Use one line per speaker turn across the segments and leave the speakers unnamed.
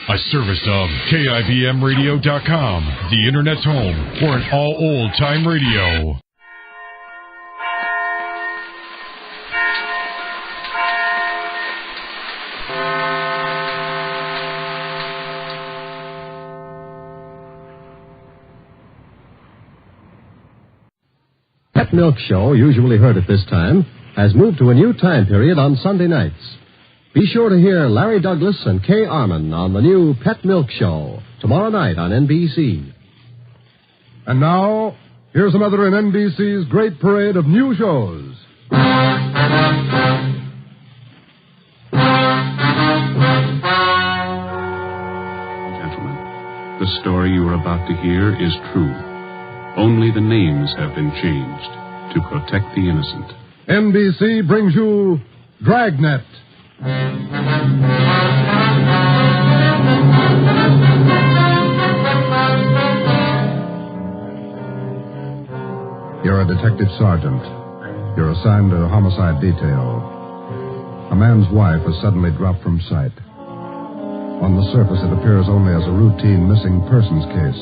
A service of KIBMradio.com, the Internet's home for an all-old-time radio.
Pet Milk Show, usually heard at this time, has moved to a new time period on Sunday nights. Be sure to hear Larry Douglas and Kay Arman on the new Pet Milk Show tomorrow night on NBC.
And now, here's another in NBC's great parade of new shows.
Gentlemen, the story you are about to hear is true. Only the names have been changed to protect the innocent.
NBC brings you Dragnet. You're a detective sergeant. You're assigned to a homicide detail. A man's wife has suddenly dropped from sight. On the surface, it appears only as a routine missing persons case.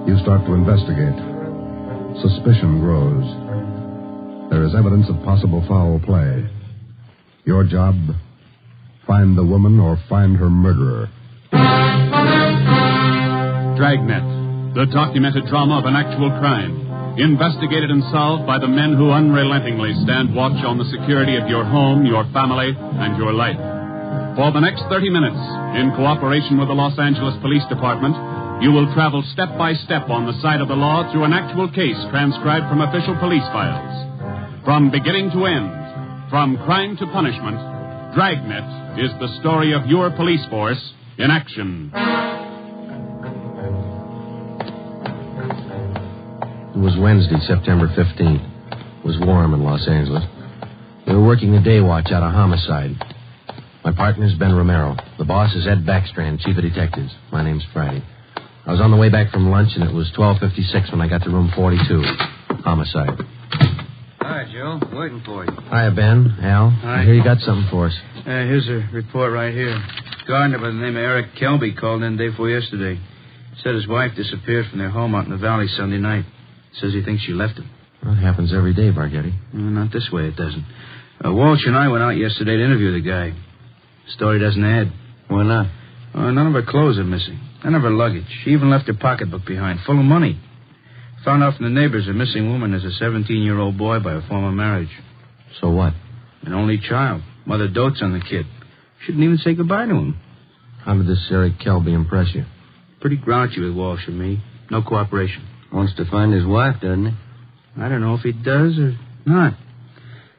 You start to investigate. Suspicion grows. There is evidence of possible foul play. Your job, find the woman or find her murderer.
Dragnet, the documented drama of an actual crime. Investigated and solved by the men who unrelentingly stand watch on the security of your home, your family, and your life. For the next 30 minutes, in cooperation with the Los Angeles Police Department, you will travel step by step on the side of the law through an actual case transcribed from official police files. From beginning to end, from crime to punishment, Dragnet is the story of your police force in action.
It was Wednesday, September 15th. It was warm in Los Angeles. We were working the day watch out of homicide. My partner's Ben Romero. The boss is Ed Backstrand, chief of detectives. My name's Friday. I was on the way back from lunch, and it was 12:56 when I got to room 42. Homicide.
Hi, Joe. Waiting for you.
Hiya, Ben. Al.
Hi.
I hear you got something for us.
Here's a report right here. Gardener by the name of Eric Kelby called in day before yesterday. Said his wife disappeared from their home out in the valley Sunday night. Says he thinks she left him.
Well, it happens every day, Barghetti.
Not this way, it doesn't. Walsh and I went out yesterday to interview the guy. Story doesn't add.
Why not?
None of her clothes are missing. None of her luggage. She even left her pocketbook behind, full of money. Found out from the neighbors a missing woman is a 17-year-old boy by a former marriage.
So what?
An only child. Mother dotes on the kid. She didn't even say goodbye to him.
How did this Eric Kelby impress you?
Pretty grouchy with Walsh and me. No cooperation.
Wants to find his wife, doesn't he?
I don't know if he does or not.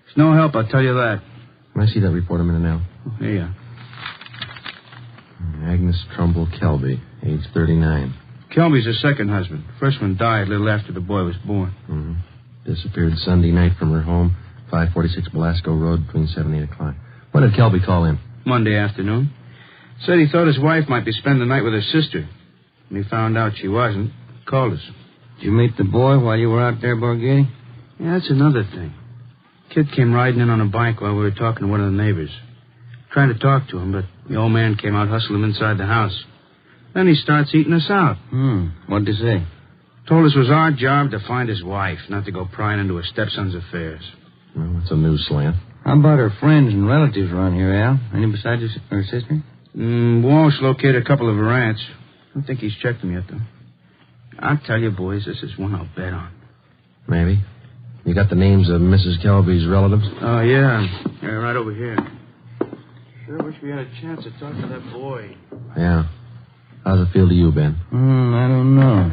It's no help, I'll tell you that.
Can I see that report a minute now?
Oh, here you are.
Agnes Trumbull Kelby, age 39.
Kelby's her second husband. First one died a little after the boy was born.
Mm-hmm. Disappeared Sunday night from her home, 546 Belasco Road, between 7 and 8 o'clock. When did Kelby call in?
Monday afternoon. Said he thought his wife might be spending the night with her sister. When he found out she wasn't, called us.
Did you meet the boy while you were out there, Borghetti?
Yeah, that's another thing. Kid came riding in on a bike while we were talking to one of the neighbors. Trying to talk to him, but the old man came out, hustled him inside the house. Then he starts eating us out.
What'd he say?
Told us it was our job to find his wife, not to go prying into her stepson's affairs.
Well, that's a new slant.
How about her friends and relatives around here, Al? Any besides her sister?
Walsh located a couple of her aunts. I don't think he's checked them yet, though. I'll tell you, boys, this is one I'll bet on.
Maybe. You got the names of Mrs. Kelby's relatives?
Oh, yeah. Yeah, right over here. Sure wish we had a chance to talk to that boy.
Yeah. How's it feel to you, Ben?
I don't know.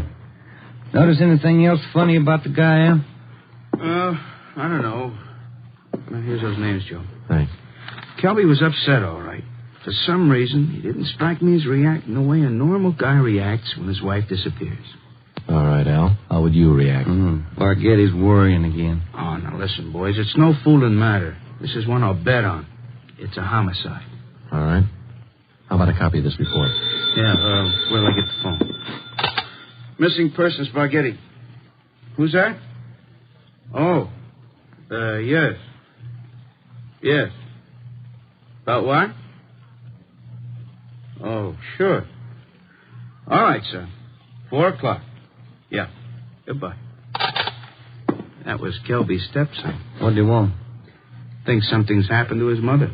Notice anything else funny about the guy, Al?
I don't know. Well, here's those names, Joe.
Thanks.
Kelby was upset, all right. For some reason, he didn't strike me as reacting the way a normal guy reacts when his wife disappears.
All right, Al. How would you react?
Barghetti's worrying again.
Oh, now listen, boys. It's no fooling matter. This is one I'll bet on. It's a homicide.
All right. How about a copy of this report?
Yeah, where'll I get the phone? Missing persons, Barghetti. Who's that? Oh. Yes. Yes. About what? Oh, sure. All right, sir. 4 o'clock. Yeah. Goodbye. That was Kelby's stepson.
What do you want?
Thinks something's happened to his mother.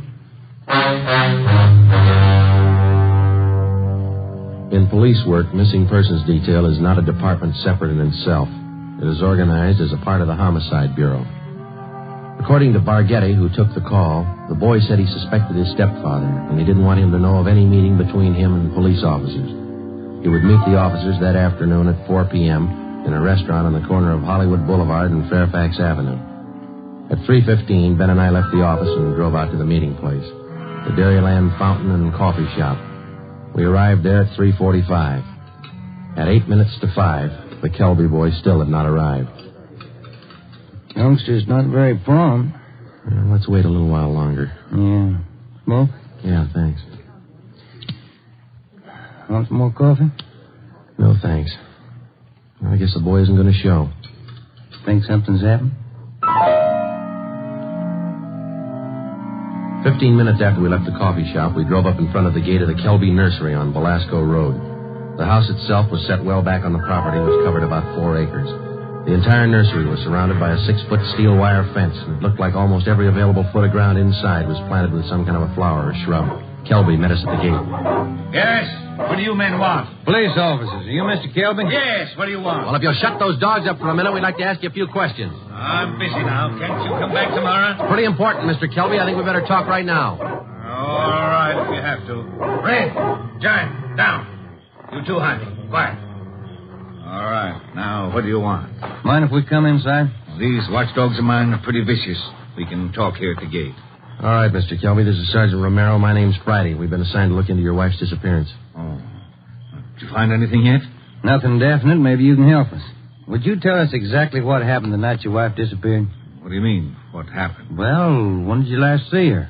In police work, missing persons detail is not a department separate in itself. It is organized as a part of the Homicide Bureau. According to Barghetti, who took the call, the boy said he suspected his stepfather, and he didn't want him to know of any meeting between him and police officers. He would meet the officers that afternoon at 4 p.m., in a restaurant on the corner of Hollywood Boulevard and Fairfax Avenue. At 3:15, Ben and I left the office and drove out to the meeting place, the Dairyland Fountain and Coffee Shop. We arrived there at 3:45. At 8 minutes to 5, the Kelby boy still had not arrived.
Youngster's not very prompt.
Let's wait a little while longer.
Yeah. Smoke?
Yeah, thanks.
Want some more coffee?
No, thanks. I guess the boy isn't going to show.
Think something's happened?
15 minutes after we left the coffee shop, we drove up in front of the gate of the Kelby Nursery on Belasco Road. The house itself was set well back on the property and was covered about 4 acres. The entire nursery was surrounded by a 6-foot steel wire fence, and it looked like almost every available foot of ground inside was planted with some kind of a flower or shrub. Kelby met us at the gate.
Yes? What do you men want?
Police officers. Are you Mr. Kelby?
Yes, what do you want?
Well, if you'll shut those dogs up for a minute, we'd like to ask you a few questions.
I'm busy now. Can't you come back tomorrow?
Pretty important, Mr. Kelby. I think we better talk right now.
All right, if you have to. Red, Giant, down. You too, Honey. Quiet. All right. Now, what do you want?
Mind if we come inside?
These watchdogs of mine are pretty vicious. We can talk here at the gate.
All right, Mr. Kelby. This is Sergeant Romero. My name's Friday. We've been assigned to look into your wife's disappearance.
Oh. Did you find anything yet?
Nothing definite. Maybe you can help us. Would you tell us exactly what happened the night your wife disappeared?
What do you mean? What happened?
Well, when did you last see her?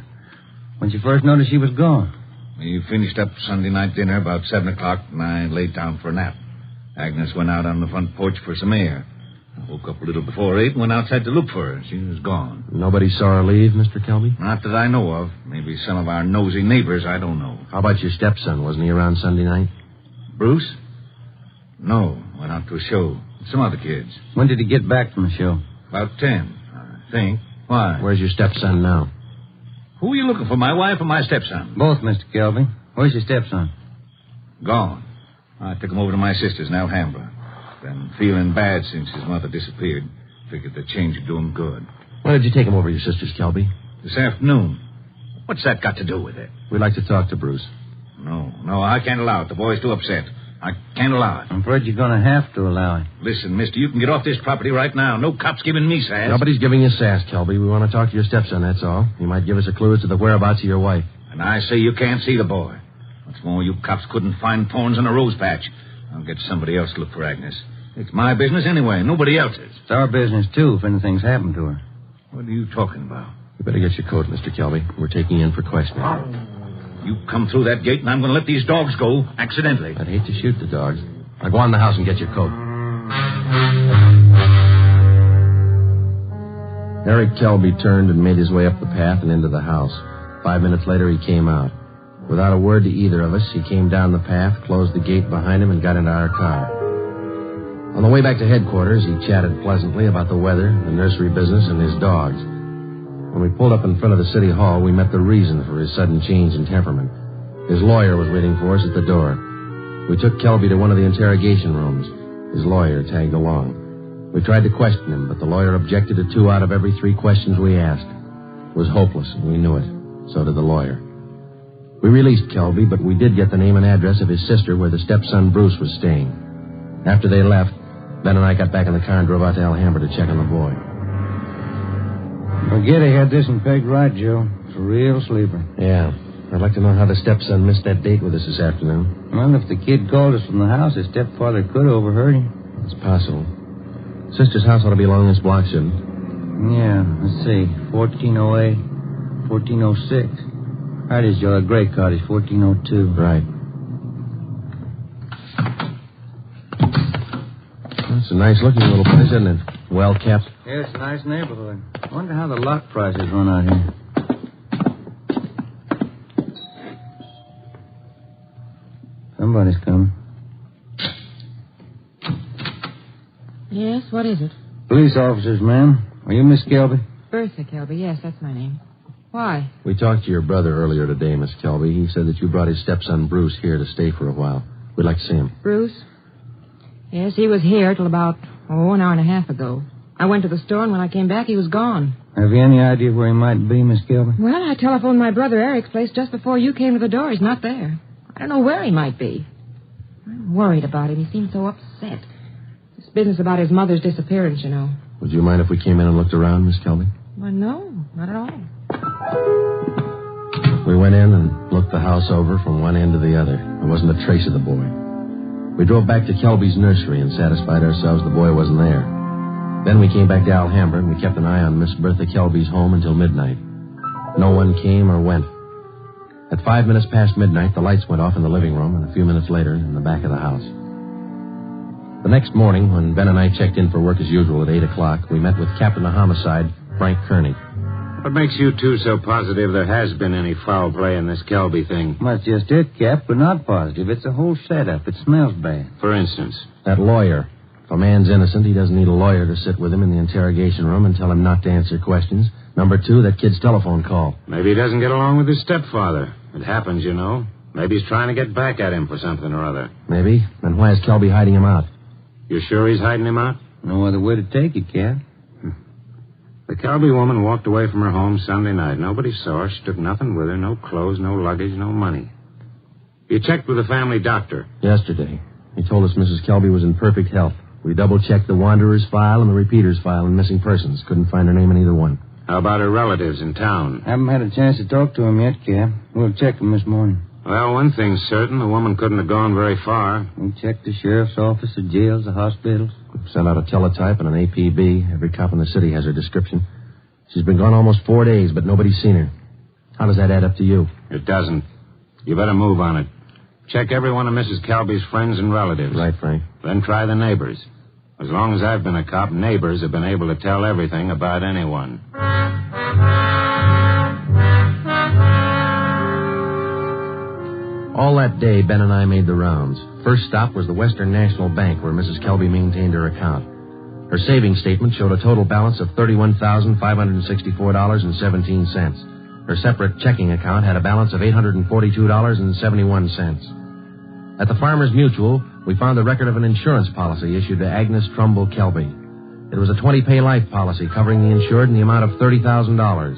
When did you first notice she was gone?
We finished up Sunday night dinner about 7 o'clock, and I laid down for a nap. Agnes went out on the front porch for some air. I woke up a little before 8 and went outside to look for her. She was gone.
Nobody saw her leave, Mr. Kelby?
Not that I know of. Maybe some of our nosy neighbors, I don't know.
How about your stepson? Wasn't he around Sunday night?
Bruce? No, went out to a show with some other kids.
When did he get back from the show?
About 10, I think. Why?
Where's your stepson now?
Who are you looking for, my wife or my stepson?
Both, Mr. Kelby. Where's your stepson?
Gone. I took him over to my sister's in Alhambra. Been feeling bad since his mother disappeared. Figured the change would do him good.
Why did you take him over to your sister's, Kelby?
This afternoon. What's that got to do with it?
We'd like to talk to Bruce.
No, I can't allow it. The boy's too upset. I can't allow it.
I'm afraid you're going to have to allow it.
Listen, mister, you can get off this property right now. No cop's giving me sass.
Nobody's giving you sass, Kelby. We want to talk to your stepson, that's all. He might give us a clue as to the whereabouts of your wife.
And I say you can't see the boy. What's more, you cops couldn't find thorns in a rose patch. I'll get somebody else to look for Agnes. It's my business anyway, nobody else's.
It's our business, too, if anything's happened to her.
What are you talking about?
You better get your coat, Mr. Kelby. We're taking you in for questioning.
You come through that gate, and I'm going to let these dogs go accidentally.
I'd hate to shoot the dogs. Now go on in the house and get your coat. Eric Kelby turned and made his way up the path and into the house. 5 minutes later, he came out. Without a word to either of us, he came down the path, closed the gate behind him, and got into our car. On the way back to headquarters, he chatted pleasantly about the weather, the nursery business, and his dogs. When we pulled up in front of the city hall, we met the reason for his sudden change in temperament. His lawyer was waiting for us at the door. We took Kelby to one of the interrogation rooms. His lawyer tagged along. We tried to question him, but the lawyer objected to 2 out of every 3 questions we asked. It was hopeless, and we knew it. So did the lawyer. We released Kelby, but we did get the name and address of his sister where the stepson Bruce was staying. After they left, Ben and I got back in the car and drove out to Alhambra to check on the boy.
Forget I had this one pegged right, Joe. It's a real sleeper.
Yeah. I'd like to know how the stepson missed that date with us this afternoon.
Well, if the kid called us from the house, his stepfather could have overheard him.
It's possible. Sister's house ought to be along this block, shouldn't it?
Yeah, let's see. 1408, 1406. Right is, Joe. That gray cottage, 1402.
Right. It's a nice-looking little place, isn't it? Well kept.
Yeah, it's a nice neighborhood. I wonder how the lot prices run out here. Somebody's coming.
Yes, what is it?
Police officers, ma'am. Are you Miss Kelby?
Bertha Kelby, yes, that's my name. Why?
We talked to your brother earlier today, Miss Kelby. He said that you brought his stepson Bruce here to stay for a while. We'd like to see him.
Bruce? Yes, he was here till about, an hour and a half ago. I went to the store, and when I came back, he was gone.
Have you any idea where he might be, Miss Kelby?
Well, I telephoned my brother Eric's place just before you came to the door. He's not there. I don't know where he might be. I'm worried about him. He seemed so upset. This business about his mother's disappearance, you know.
Would you mind if we came in and looked around, Miss Kelby?
Well, no, not at all.
We went in and looked the house over from one end to the other. There wasn't a trace of the boy. We drove back to Kelby's nursery and satisfied ourselves the boy wasn't there. Then we came back to Alhambra and we kept an eye on Miss Bertha Kelby's home until midnight. No one came or went. At 5 minutes past midnight, the lights went off in the living room, and a few minutes later, in the back of the house. The next morning, when Ben and I checked in for work as usual at 8 o'clock, we met with Captain of Homicide, Frank Kearney.
What makes you two so positive there has been any foul play in this Kelby thing?
That's just it, Cap. We're not positive. It's a whole setup. It smells bad.
For instance?
That lawyer. If a man's innocent, he doesn't need a lawyer to sit with him in the interrogation room and tell him not to answer questions. Number two, that kid's telephone call.
Maybe he doesn't get along with his stepfather. It happens, you know. Maybe he's trying to get back at him for something or other.
Maybe. Then why is Kelby hiding him out?
You sure he's hiding him out?
No other way to take it, Cap.
The Kelby woman walked away from her home Sunday night. Nobody saw her. She took nothing with her. No clothes, no luggage, no money. You checked with the family doctor?
Yesterday. He told us Mrs. Kelby was in perfect health. We double-checked the wanderer's file and the repeater's file in missing persons. Couldn't find her name in either one.
How about her relatives in town?
Haven't had a chance to talk to him yet, Cap. We'll check him this morning.
Well, one thing's certain. The woman couldn't have gone very far.
We checked the sheriff's office, the jails, the hospitals.
We sent out a teletype and an APB. Every cop in the city has her description. She's been gone almost 4 days, but nobody's seen her. How does that add up to you?
It doesn't. You better move on it. Check every one of Mrs. Kelby's friends and relatives.
Right, Frank.
Then try the neighbors. As long as I've been a cop, neighbors have been able to tell everything about anyone.
All that day, Ben and I made the rounds. First stop was the Western National Bank, where Mrs. Kelby maintained her account. Her savings statement showed a total balance of $31,564.17. Her separate checking account had a balance of $842.71. At the Farmers Mutual, we found the record of an insurance policy issued to Agnes Trumbull Kelby. It was a 20-pay life policy covering the insured in the amount of $30,000.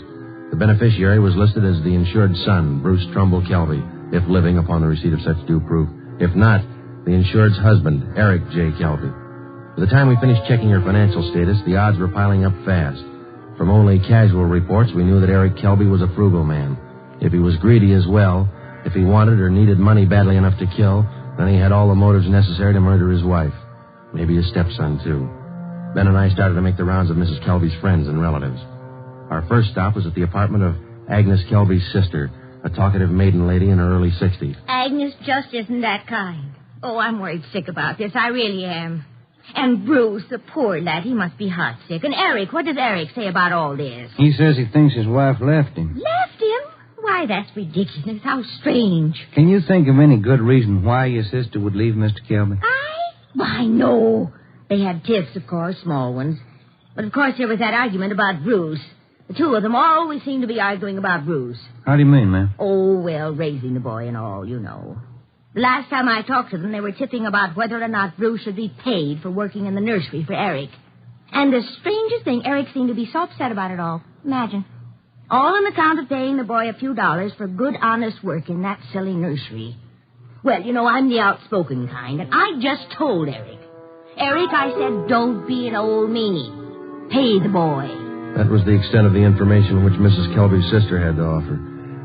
The beneficiary was listed as the insured son, Bruce Trumbull Kelby, if living upon the receipt of such due proof. If not, the insured's husband, Eric J. Kelby. By the time we finished checking her financial status, the odds were piling up fast. From only casual reports, we knew that Eric Kelby was a frugal man. If he was greedy as well, if he wanted or needed money badly enough to kill, then he had all the motives necessary to murder his wife. Maybe his stepson, too. Ben and I started to make the rounds of Mrs. Kelby's friends and relatives. Our first stop was at the apartment of Agnes Kelby's sister, a talkative maiden lady in her early 60s.
Agnes just isn't that kind. Oh, I'm worried sick about this. I really am. And Bruce, the poor lad, he must be heart sick. And Eric, what does Eric say about all this?
He says he thinks his wife left him.
Left him? Why, that's ridiculous. How strange.
Can you think of any good reason why your sister would leave Mr. Kelby?
Why, no. They had tiffs, of course, small ones. But, of course, there was that argument about Bruce. The two of them always seem to be arguing about Bruce.
How do you mean, ma'am?
Oh, well, raising the boy and all, you know. The last time I talked to them, they were tipping about whether or not Bruce should be paid for working in the nursery for Eric. And the strangest thing, Eric seemed to be so upset about it all. Imagine. All on account of paying the boy a few dollars for good, honest work in that silly nursery. Well, you know, I'm the outspoken kind, and I just told Eric. Eric, I said, don't be an old meanie. Pay the boy.
That was the extent of the information which Mrs. Kelby's sister had to offer.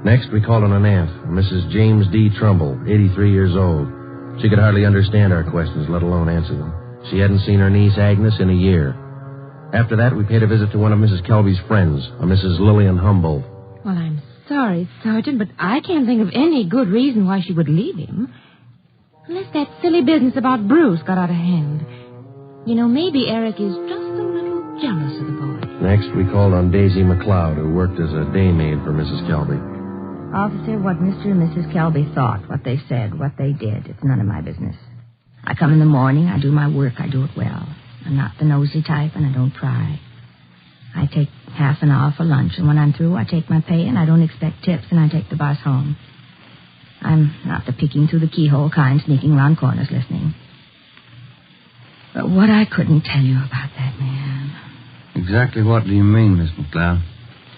Next, we called on an aunt, Mrs. James D. Trumbull, 83 years old. She could hardly understand our questions, let alone answer them. She hadn't seen her niece, Agnes, in a year. After that, we paid a visit to one of Mrs. Kelby's friends, a Mrs. Lillian Humboldt.
Well, I'm sorry, Sergeant, but I can't think of any good reason why she would leave him. Unless that silly business about Bruce got out of hand. You know, maybe Eric is just a little jealous of the boy.
Next, we called on Daisy McLeod, who worked as a day maid for Mrs. Kelby.
Officer, what Mr. and Mrs. Kelby thought, what they said, what they did, it's none of my business. I come in the morning, I do my work, I do it well. I'm not the nosy type, and I don't pry. I take half an hour for lunch, and when I'm through, I take my pay, and I don't expect tips, and I take the bus home. I'm not the peeking through the keyhole kind, sneaking around corners listening. But what I couldn't tell you about that man.
Exactly what do you mean, Miss McLeod?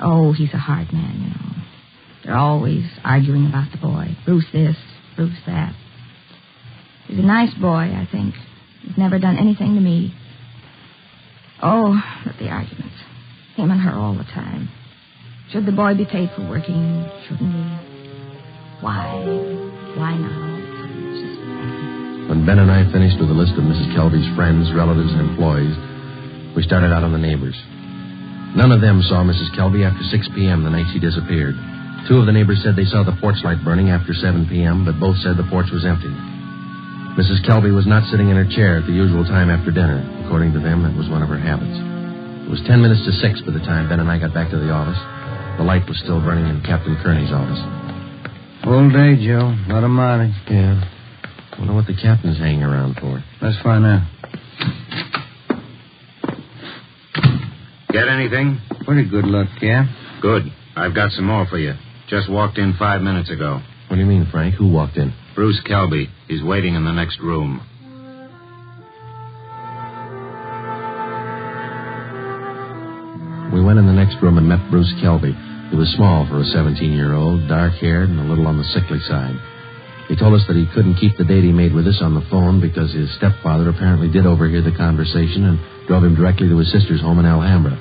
Oh, he's a hard man, you know. They're always arguing about the boy. Bruce this, Bruce that. He's a nice boy, I think. He's never done anything to me. Oh, but the arguments. Him and her all the time. Should the boy be paid for working? Shouldn't he? Why? Why not? It's just...
When Ben and I finished with a list of Mrs. Kelby's friends, relatives, and employees, we started out on the neighbors. None of them saw Mrs. Kelby after 6 p.m. the night she disappeared. 2 of the neighbors said they saw the porch light burning after 7 p.m., but both said the porch was empty. Mrs. Kelby was not sitting in her chair at the usual time after dinner. According to them, that was one of her habits. It was 10 minutes to 6 by the time Ben and I got back to the office. The light was still burning in Captain Kearney's office.
Full day, Joe. Lot of money.
Yeah. Wonder what the captain's hanging around for.
Let's find out.
Get anything?
Pretty good luck, Cap.
Good. I've got some more for you. Just walked in 5 minutes ago.
What do you mean, Frank? Who walked in?
Bruce Kelby. He's waiting in the next room.
We went in the next room and met Bruce Kelby. He was small for a 17-year-old, dark-haired, and a little on the sickly side. He told us that he couldn't keep the date he made with us on the phone because his stepfather apparently did overhear the conversation and drove him directly to his sister's home in Alhambra.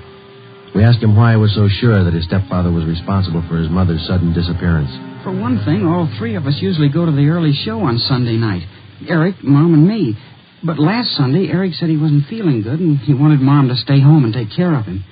We asked him why he was so sure that his stepfather was responsible for his mother's sudden disappearance.
For one thing, all 3 of us usually go to the early show on Sunday night. Eric, Mom, and me. But last Sunday, Eric said he wasn't feeling good and he wanted Mom to stay home and take care of him.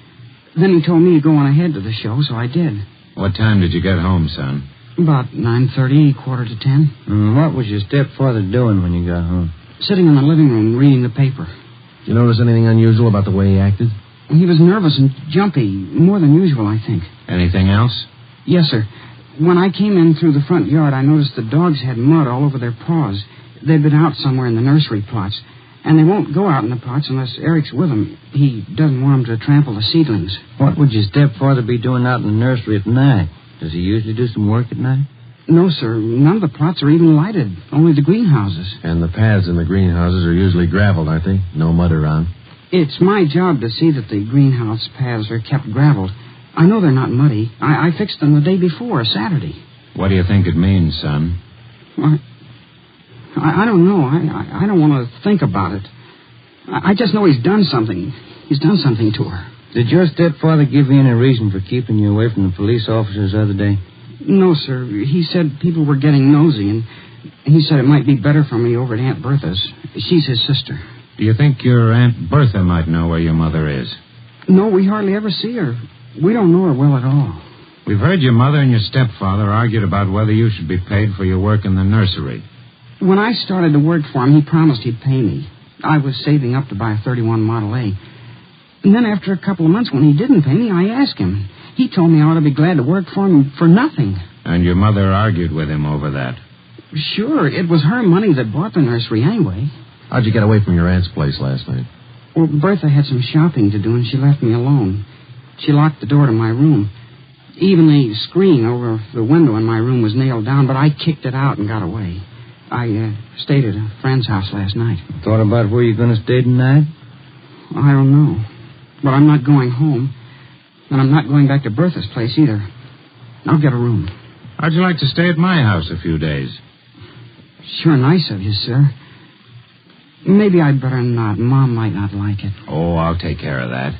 Then he told me to go on ahead to the show, so I did.
What time did you get home, son?
About 9:30, 9:45.
What was your stepfather doing when you got home?
Sitting in the living room reading the paper.
Did you notice anything unusual about the way he acted?
He was nervous and jumpy, more than usual, I think.
Anything else?
Yes, sir. When I came in through the front yard, I noticed the dogs had mud all over their paws. They'd been out somewhere in the nursery plots. And they won't go out in the plots unless Eric's with them. He doesn't want them to trample the seedlings.
What would your stepfather be doing out in the nursery at night? Does he usually do some work at night?
No, sir. None of the plots are even lighted. Only the greenhouses.
And the paths in the greenhouses are usually graveled, aren't they? No mud around.
It's my job to see that the greenhouse paths are kept graveled. I know they're not muddy. I fixed them the day before, Saturday.
What do you think it means, son?
I don't know. I don't want to think about it. I just know he's done something. He's done something to her.
Did your stepfather give you any reason for keeping you away from the police officers the other day?
No, sir. He said people were getting nosy, and he said it might be better for me over at Aunt Bertha's. She's his sister.
Do you think your Aunt Bertha might know where your mother is?
No, we hardly ever see her. We don't know her well at all.
We've heard your mother and your stepfather argued about whether you should be paid for your work in the nursery.
When I started to work for him, he promised he'd pay me. I was saving up to buy a 31 Model A. And then after a couple of months, when he didn't pay me, I asked him. He told me I ought to be glad to work for him for nothing.
And your mother argued with him over that?
Sure, it was her money that bought the nursery anyway.
How'd you get away from your aunt's place last night?
Well, Bertha had some shopping to do, and she left me alone. She locked the door to my room. Even the screen over the window in my room was nailed down, but I kicked it out and got away. I stayed at a friend's house last night.
Thought about where you're going to stay tonight?
I don't know. But I'm not going home. And I'm not going back to Bertha's place either. I'll get a room.
How'd you like to stay at my house a few days?
Sure nice of you, sir. Maybe I'd better not. Mom might not like it.
Oh, I'll take care of that.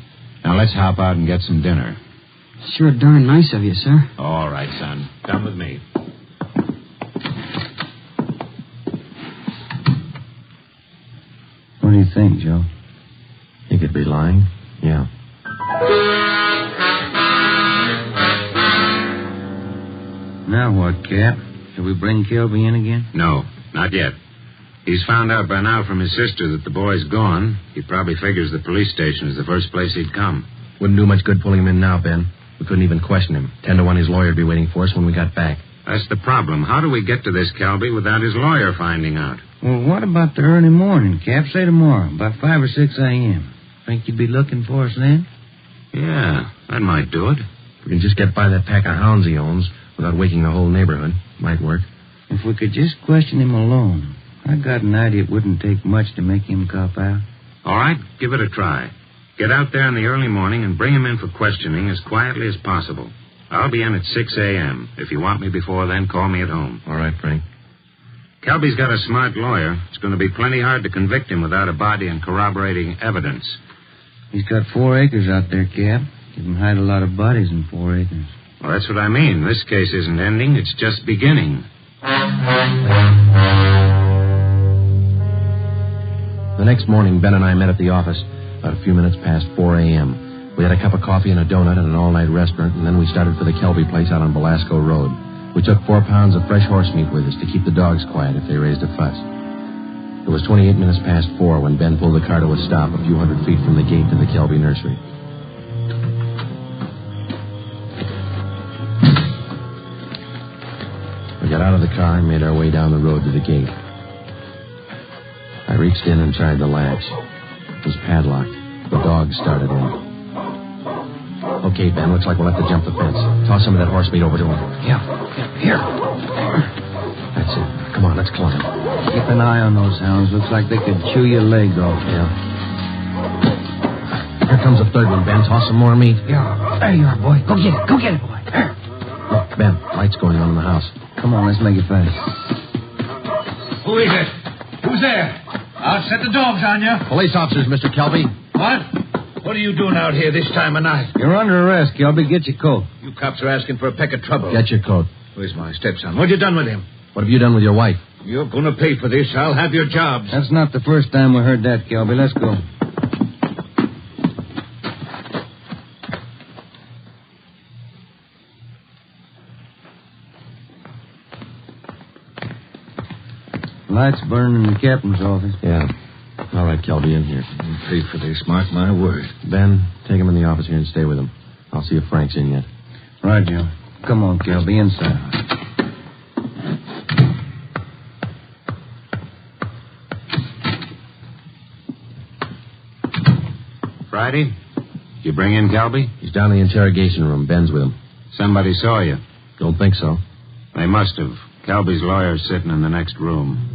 Now let's hop out and get some dinner.
Sure darn nice of you, sir.
All right, son. Come with me.
What do you think, Joe?
He could be lying. Yeah.
Now what, Cap? Shall we bring Kelby in again?
No, not yet. He's found out by now from his sister that the boy's gone. He probably figures the police station is the first place he'd come.
Wouldn't do much good pulling him in now, Ben. We couldn't even question him. 10 to 1 his lawyer would be waiting for us when we got back.
That's the problem. How do we get to this Kelby without his lawyer finding out?
Well, what about the early morning, Cap? Say tomorrow, about 5 or 6 a.m. Think you'd be looking for us then?
Yeah, that might do it.
If we can just get by that pack of hounds he owns without waking the whole neighborhood, might work.
If we could just question him alone, I got an idea it wouldn't take much to make him cop out.
All right, give it a try. Get out there in the early morning and bring him in for questioning as quietly as possible. I'll be in at 6 a.m. If you want me before then, call me at home.
All right, Frank.
Kelby's got a smart lawyer. It's going to be plenty hard to convict him without a body and corroborating evidence.
He's got 4 acres out there, Cap. You can hide a lot of bodies in 4 acres.
Well, that's what I mean. This case isn't ending. It's just beginning.
The next morning, Ben and I met at the office about a few minutes past 4 a.m. We had a cup of coffee and a donut at an all-night restaurant, and then we started for the Kelby place out on Belasco Road. We took 4 pounds of fresh horse meat with us to keep the dogs quiet if they raised a fuss. It was 28 minutes past 4 when Ben pulled the car to a stop a few hundred feet from the gate to the Kelby nursery. We got out of the car and made our way down the road to the gate. I reached in and tried the latch. It was padlocked. The dogs started in. Okay, Ben, looks like we'll have to jump the fence. Toss some of that horse meat over to him.
Yeah, here.
That's it. Come on, let's climb.
Keep an eye on those hounds. Looks like they could chew your leg off.
Yeah. Here comes the third one, Ben. Toss some more meat.
Yeah. There you are, boy. Go get it. Go get it, boy. There.
Look, Ben, lights going on in the house.
Come on, let's make it fast.
Who is it? Who's there? I'll set the dogs on you.
Police officers, Mr. Kelby.
What? What are you doing out here this time of night?
You're under arrest, Kelby. Get your coat.
You cops are asking for a peck of trouble.
Get your coat.
Where's my stepson? What you done with him?
What have you done with your wife?
You're going to pay for this. I'll have your jobs.
That's not the first time we heard that, Kelby. Let's go. Lights burning in the captain's office.
Yeah. All right, Kelby, in here.
I'll pay for this, mark my word.
Ben, take him in the office here and stay with him. I'll see if Frank's in yet.
Right, Joe. Come on, Kelby, inside.
Friday? You bring in Kelby?
He's down in the interrogation room. Ben's with him.
Somebody saw you.
Don't think so.
They must have. Kelby's lawyer's sitting in the next room.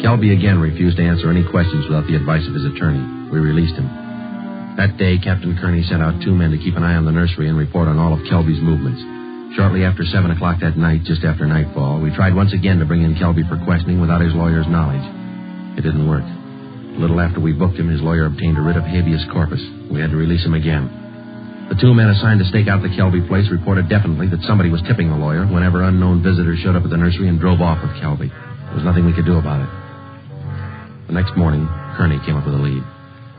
Kelby again refused to answer any questions without the advice of his attorney. We released him. That day, Captain Kearney sent out 2 men to keep an eye on the nursery and report on all of Kelby's movements. Shortly after 7 o'clock that night, just after nightfall, we tried once again to bring in Kelby for questioning without his lawyer's knowledge. It didn't work. A little after we booked him, his lawyer obtained a writ of habeas corpus. We had to release him again. The 2 men assigned to stake out the Kelby place reported definitely that somebody was tipping the lawyer whenever unknown visitors showed up at the nursery and drove off with Kelby. There was nothing we could do about it. The next morning, Kearney came up with a lead.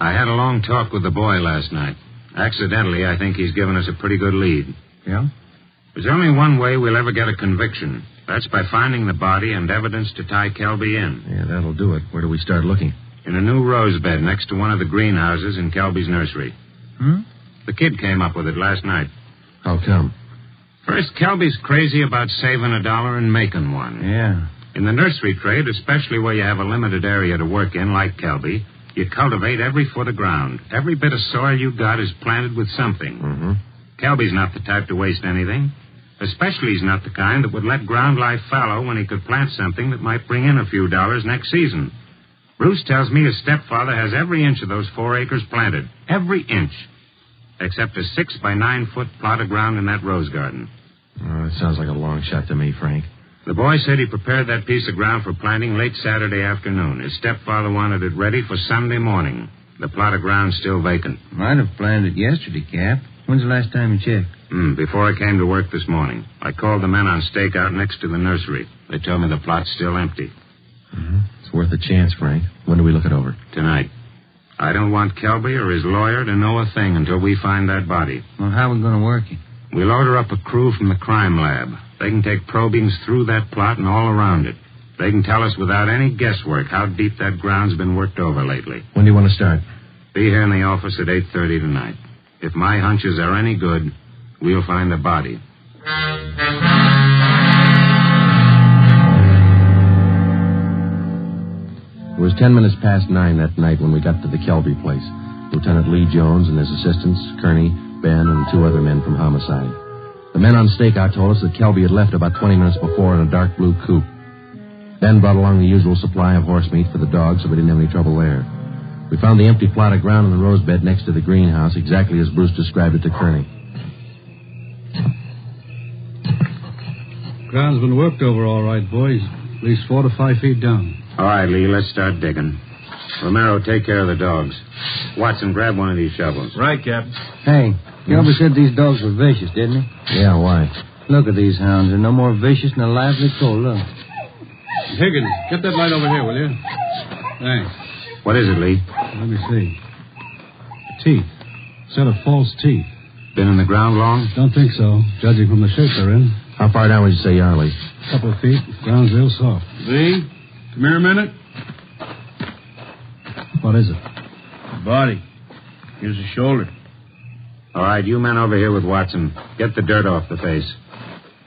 I had a long talk with the boy last night. Accidentally, I think he's given us a pretty good lead.
Yeah?
There's only one way we'll ever get a conviction. That's by finding the body and evidence to tie Kelby in.
Yeah, that'll do it. Where do we start looking?
In a new rose bed next to one of the greenhouses in Kelby's nursery. The kid came up with it last night.
How come?
First, Kelby's crazy about saving $1 and making one.
Yeah.
In the nursery trade, especially where you have a limited area to work in, like Kelby, you cultivate every foot of ground. Every bit of soil you got is planted with something.
Mm-hmm.
Kelby's not the type to waste anything. Especially he's not the kind that would let ground lie fallow when he could plant something that might bring in a few dollars next season. Bruce tells me his stepfather has every inch of those 4 acres planted. Every inch. Except a 6 by 9 foot plot of ground in that rose garden.
Oh, it sounds like a long shot to me, Frank.
The boy said he prepared that piece of ground for planting late Saturday afternoon. His stepfather wanted it ready for Sunday morning. The plot of ground's still vacant.
Might have planned it yesterday, Cap. When's the last time you checked?
Before I came to work this morning. I called the men on stakeout next to the nursery. They told me the plot's still empty.
Mm-hmm. It's worth a chance, Frank. When do we look it over?
Tonight. I don't want Kelby or his lawyer to know a thing until we find that body.
Well, how are we going to work it?
We'll order up a crew from the crime lab. They can take probings through that plot and all around it. They can tell us without any guesswork how deep that ground's been worked over lately.
When do you want to start?
Be here in the office at 8:30 tonight. If my hunches are any good, we'll find the body.
It was 10 minutes past 9 that night when we got to the Kelby place. Lieutenant Lee Jones and his assistants, Kearney, Ben, and 2 other men from homicide. The men on stakeout told us that Kelby had left about 20 minutes before in a dark blue coupe. Ben brought along the usual supply of horse meat for the dogs, so we didn't have any trouble there. We found the empty plot of ground in the rose bed next to the greenhouse, exactly as Bruce described it to Kearney.
Ground's been worked over all right, boys. At least 4 to 5 feet down.
All right, Lee, let's start digging. Romero, take care of the dogs. Watson, grab one of these shovels.
Right, Captain. Hey, Gilbert said these dogs were vicious, didn't he?
Yeah, why?
Look at these hounds. They're no more vicious than a lively coal. Look.
Higgins, get that light over here, will you? Thanks.
What is it, Lee?
Let me see. Teeth. Set of false teeth.
Been in the ground long?
Don't think so, judging from the shape they're in.
How far down would you say you are, Lee?
A couple of feet. Ground's real soft.
Lee, come here a minute.
What is it?
Body. Here's the shoulder.
All right, you men over here with Watson. Get the dirt off the face.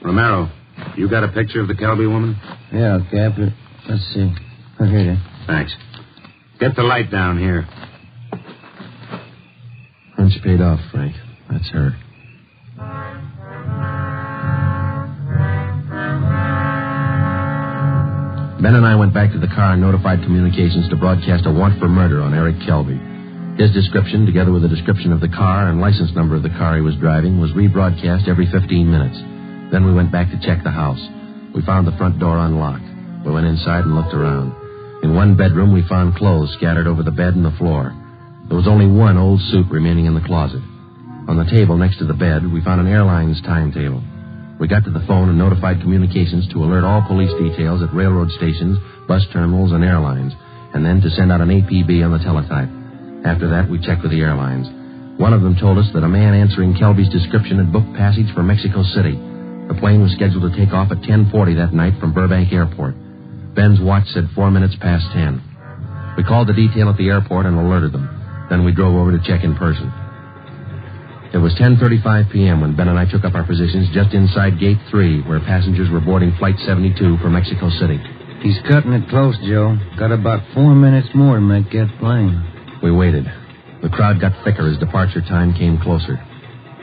Romero, you got a picture of the Kelby woman?
Yeah, Captain. Let's see. Oh, here it is.
Thanks. Get the light down here.
Hunch paid off, Frank. That's her. Ben and I went back to the car and notified communications to broadcast a warrant for murder on Eric Kelby. His description, together with the description of the car and license number of the car he was driving, was rebroadcast every 15 minutes. Then we went back to check the house. We found the front door unlocked. We went inside and looked around. In one bedroom, we found clothes scattered over the bed and the floor. There was only one old suit remaining in the closet. On the table next to the bed, we found an airline's timetable. We got to the phone and notified communications to alert all police details at railroad stations, bus terminals, and airlines, and then to send out an APB on the teletype. After that, we checked with the airlines. One of them told us that a man answering Kelby's description had booked passage for Mexico City. The plane was scheduled to take off at 10:40 that night from Burbank Airport. Ben's watch said 4 minutes past 10. We called the detail at the airport and alerted them. Then we drove over to check in person. It was 10:35 p.m. when Ben and I took up our positions just inside Gate 3, where passengers were boarding Flight 72 for Mexico City.
He's cutting it close, Joe. Got about 4 minutes more to make that plane.
We waited. The crowd got thicker as departure time came closer.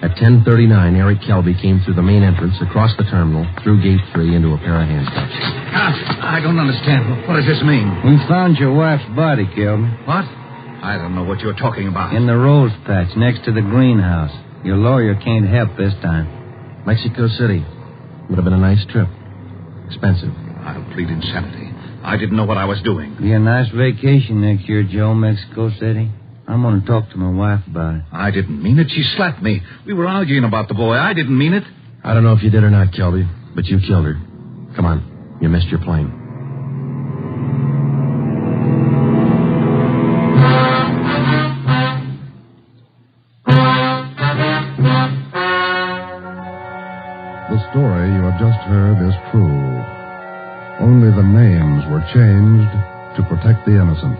At 10:39, Eric Kelby came through the main entrance, across the terminal, through Gate 3, into a pair of handcuffs.
I don't understand. What does this mean?
We found your wife's body, Kelby.
What? I don't know what you're talking about.
In the rose patch next to the greenhouse. Your lawyer can't help this time.
Mexico City. Would have been a nice trip. Expensive.
I'll plead insanity. I didn't know what I was doing.
Be a nice vacation next year, Joe, Mexico City. I'm going to talk to my wife about it.
I didn't mean it. She slapped me. We were arguing about the boy. I didn't mean it.
I don't know if you did or not, Kelby, but you killed her. Come on. You missed your plane.
The story you have just heard is true. Only the names were changed to protect the innocent.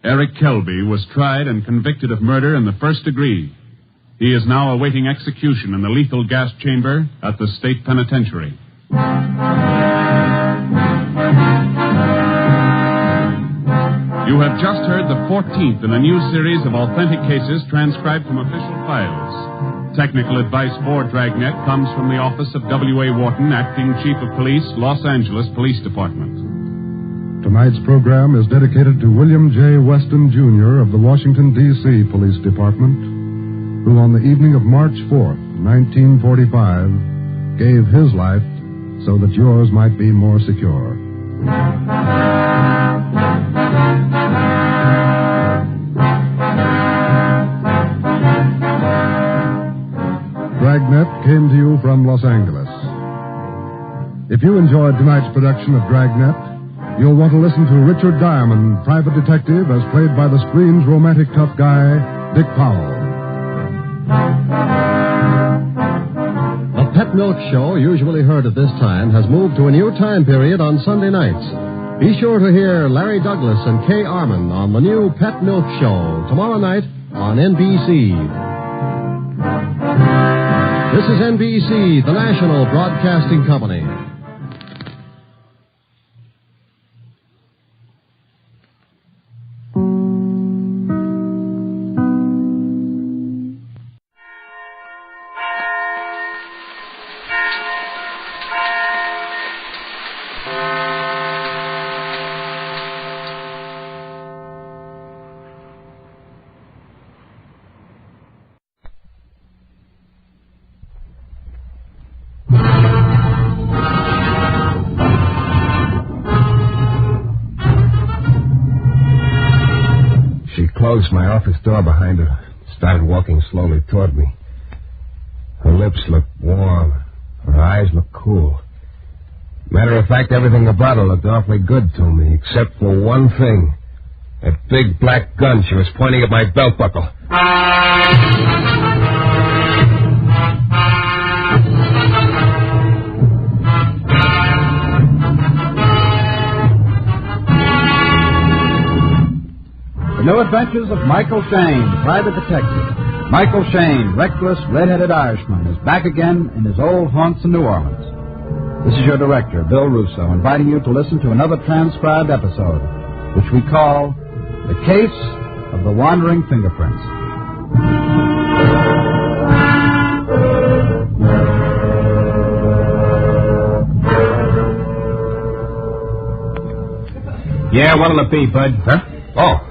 Eric Kelby was tried and convicted of murder in the first degree. He is now awaiting execution in the lethal gas chamber at the state penitentiary. You have just heard the 14th in a new series of authentic cases transcribed from official files. Technical advice for Dragnet comes from the office of W.A. Wharton, Acting Chief of Police, Los Angeles Police Department.
Tonight's program is dedicated to William J. Weston, Jr. of the Washington, D.C. Police Department, who on the evening of March 4th, 1945, gave his life so that yours might be more secure. Dragnet came to you from Los Angeles. If you enjoyed tonight's production of Dragnet, you'll want to listen to Richard Diamond, private detective, as played by the screen's romantic tough guy, Dick Powell.
The Pet Milk Show, usually heard at this time, has moved to a new time period on Sunday nights. Be sure to hear Larry Douglas and Kay Arman on the new Pet Milk Show tomorrow night on NBC. This is NBC, the national broadcasting company.
Closed my office door behind her, started walking slowly toward me. Her lips looked warm. Her eyes looked cool. Matter of fact, everything about her looked awfully good to me, except for one thing. That big black gun she was pointing at my belt buckle.
New Adventures of Michael Shayne, Private Detective. Michael Shayne, reckless, red-headed Irishman, is back again in his old haunts in New Orleans. This is your director, Bill Russo, inviting you to listen to another transcribed episode, which we call The Case of the Wandering Fingerprints.
Yeah, what'll it be, Bud? Huh? Oh.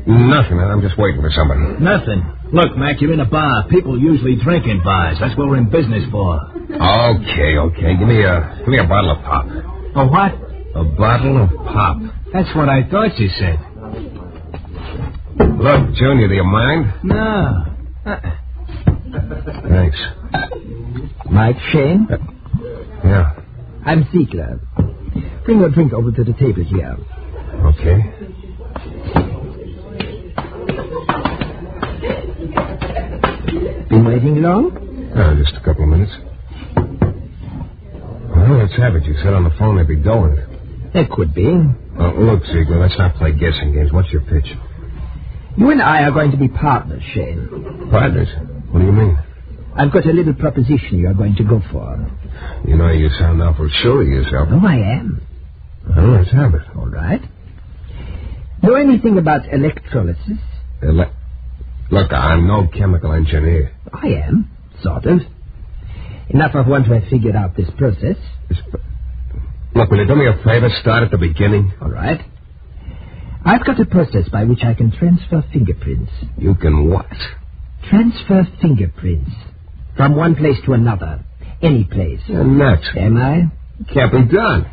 Nothing. I'm just waiting for somebody.
Nothing. Look, Mac, you're in a bar. People usually drink in bars. That's what we're in business for.
Okay. Give me a bottle of pop.
A what?
A bottle of pop.
That's what I thought you said.
Look, Junior, do you mind?
No.
Thanks.
Mike Shayne?
Yeah.
I'm Ziegler. Bring your drink over to the table here.
Okay.
Been waiting long?
Just a couple of minutes. Well, let's have it. You said on the phone they'd be going.
That could be.
Look, Ziegler, let's not play guessing games. What's your pitch?
You and I are going to be partners, Shayne.
Partners? What do you mean?
I've got a little proposition you are going to go for.
You know, you sound awful sure of yourself.
Oh, I am.
Well, let's have it.
All right. Know anything about electrolysis?
Look, I'm no chemical engineer.
I am, sort of. Enough of one to have figured out this process.
Look, will you do me a favor? Start at the beginning.
All right. I've got a process by which I can transfer fingerprints.
You can what?
Transfer fingerprints. From one place to another. Any place.
You're nuts.
Am I?
Can't be done.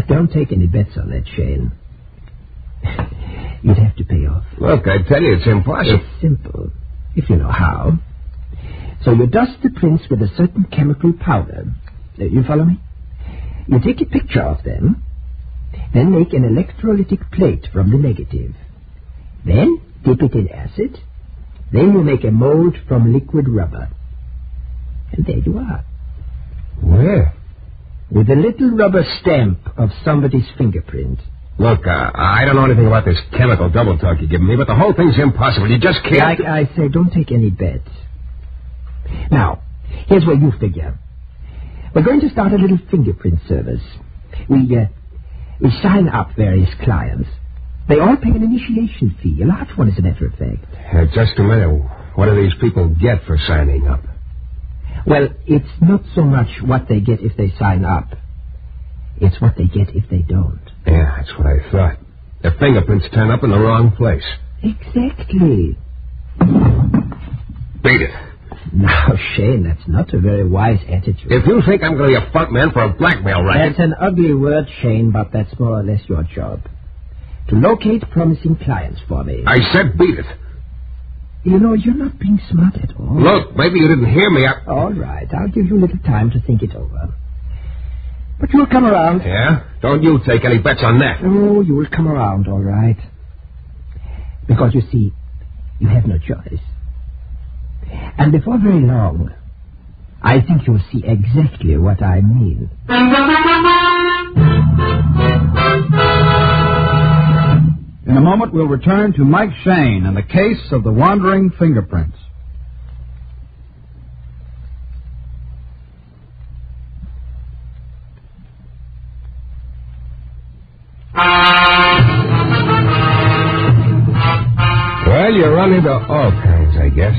Don't take any bets on that, Shayne. You'd have to pay off.
Look, I tell you, it's impossible.
It's simple, if you know how. So you dust the prints with a certain chemical powder. You follow me? You take a picture of them, then make an electrolytic plate from the negative. Then dip it in acid. Then you make a mold from liquid rubber. And there you are.
Where?
With a little rubber stamp of somebody's fingerprint.
Look, I don't know anything about this chemical double talk you're giving me, but the whole thing's impossible. You just can't...
Like I say, don't take any bets. Now, here's where you figure. We're going to start a little fingerprint service. We sign up various clients. They all pay an initiation fee, a large one, as a matter of fact.
Just a minute. What do these people get for signing up?
Well, it's not so much what they get if they sign up. It's what they get if they don't.
Yeah, that's what I thought. Their fingerprints turn up in the wrong place.
Exactly.
Beat it.
Now, Shayne, that's not a very wise attitude.
If you think I'm going to be a front man for a blackmail racket...
That's an ugly word, Shayne, but that's more or less your job. To locate promising clients for me.
I said beat it.
You know, you're not being smart at all.
Look, maybe you didn't hear me.
All right, I'll give you a little time to think it over. But you'll come around.
Yeah? Don't you take any bets on that.
Oh, you will come around, all right. Because, you see, you have no choice. And before very long, I think you'll see exactly what I mean.
In a moment, we'll return to Mike Shayne and the case of the wandering fingerprints.
you run into all kinds, I guess.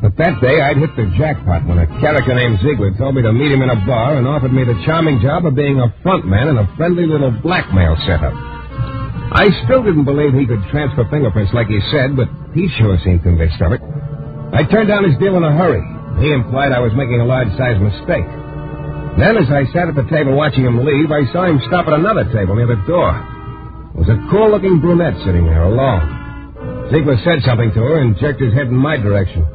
But that day, I'd hit the jackpot when a character named Ziegler told me to meet him in a bar and offered me the charming job of being a frontman in a friendly little blackmail setup. I still didn't believe he could transfer fingerprints like he said, but he sure seemed convinced of it. I turned down his deal in a hurry. He implied I was making a large-sized mistake. Then, as I sat at the table watching him leave, I saw him stop at another table near the door. There was a cool-looking brunette sitting there alone. Ziegler said something to her and jerked his head in my direction.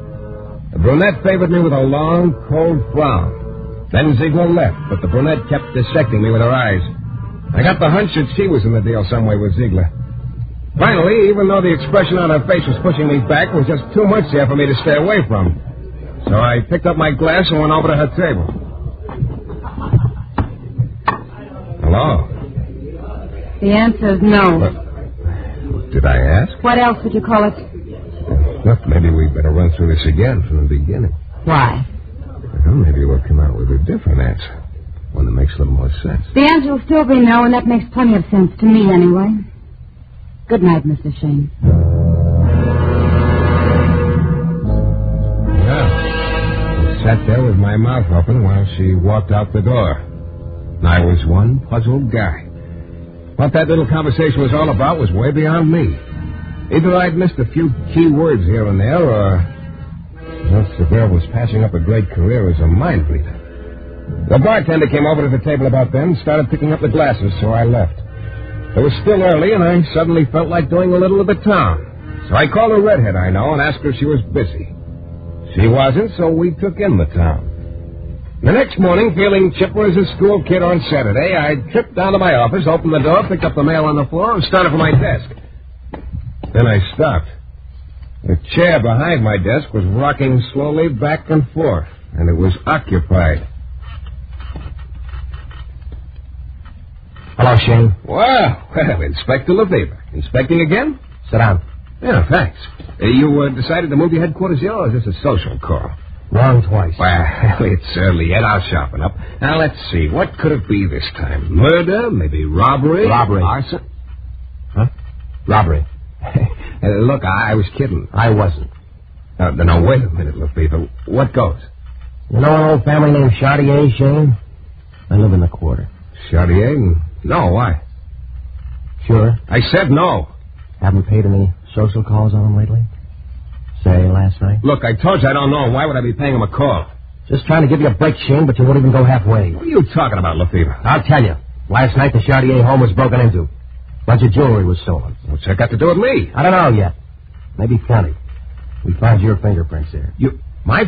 The brunette favored me with a long, cold frown. Then Ziegler left, but the brunette kept dissecting me with her eyes. I got the hunch that she was in the deal some way with Ziegler. Finally, even though the expression on her face was pushing me back, there was just too much there for me to stay away from. So I picked up my glass and went over to her table. Hello?
The answer is no.
What did I ask?
What else would you call it?
Look, maybe we better run through this again from the beginning.
Why?
Well, maybe we'll come out with a different answer. One that makes a little more sense.
The answer will still be no, and that makes plenty of sense to me anyway. Good night, Mr. Shayne.
Yeah. I sat there with my mouth open while she walked out the door. I was one puzzled guy. What that little conversation was all about was way beyond me. Either I'd missed a few key words here and there, or else the girl was passing up a great career as a mind reader. The bartender came over to the table about then and started picking up the glasses, so I left. It was still early, and I suddenly felt like doing a little of the town. So I called a redhead I know and asked her if she was busy. She wasn't, so we took in the town. The next morning, feeling chipper as a school kid on Saturday, I tripped down to my office, opened the door, picked up the mail on the floor, and started for my desk. Then I stopped. The chair behind my desk was rocking slowly back and forth, and it was occupied.
Hello, Shayne.
Well, Inspector Lefevre. Inspecting again?
Sit down.
Yeah, thanks. You decided to move your headquarters here, or is this a social call?
Wrong twice.
Well, it's early yet. I'll sharpen up. Now, let's see. What could it be this time? Murder? Maybe robbery?
Robbery.
Arson?
Huh? Robbery.
Look, I was kidding.
I wasn't.
No, wait a minute, Lefevre. What goes?
You know an old family named Chartier, Shayne? I live in the quarter.
Chartier? No, why?
Sure.
I said no.
Haven't paid any social calls on them lately? Say, last night?
Look, I told you I don't know. Why would I be paying him a call?
Just trying to give you a break, Shayne, but you won't even go halfway.
What are you talking about, Lefevre?
I'll tell you. Last night, the Chartier home was broken into. A bunch of jewelry was stolen.
What's that got to do with me?
I don't know yet. Maybe plenty. We found your fingerprints there.
My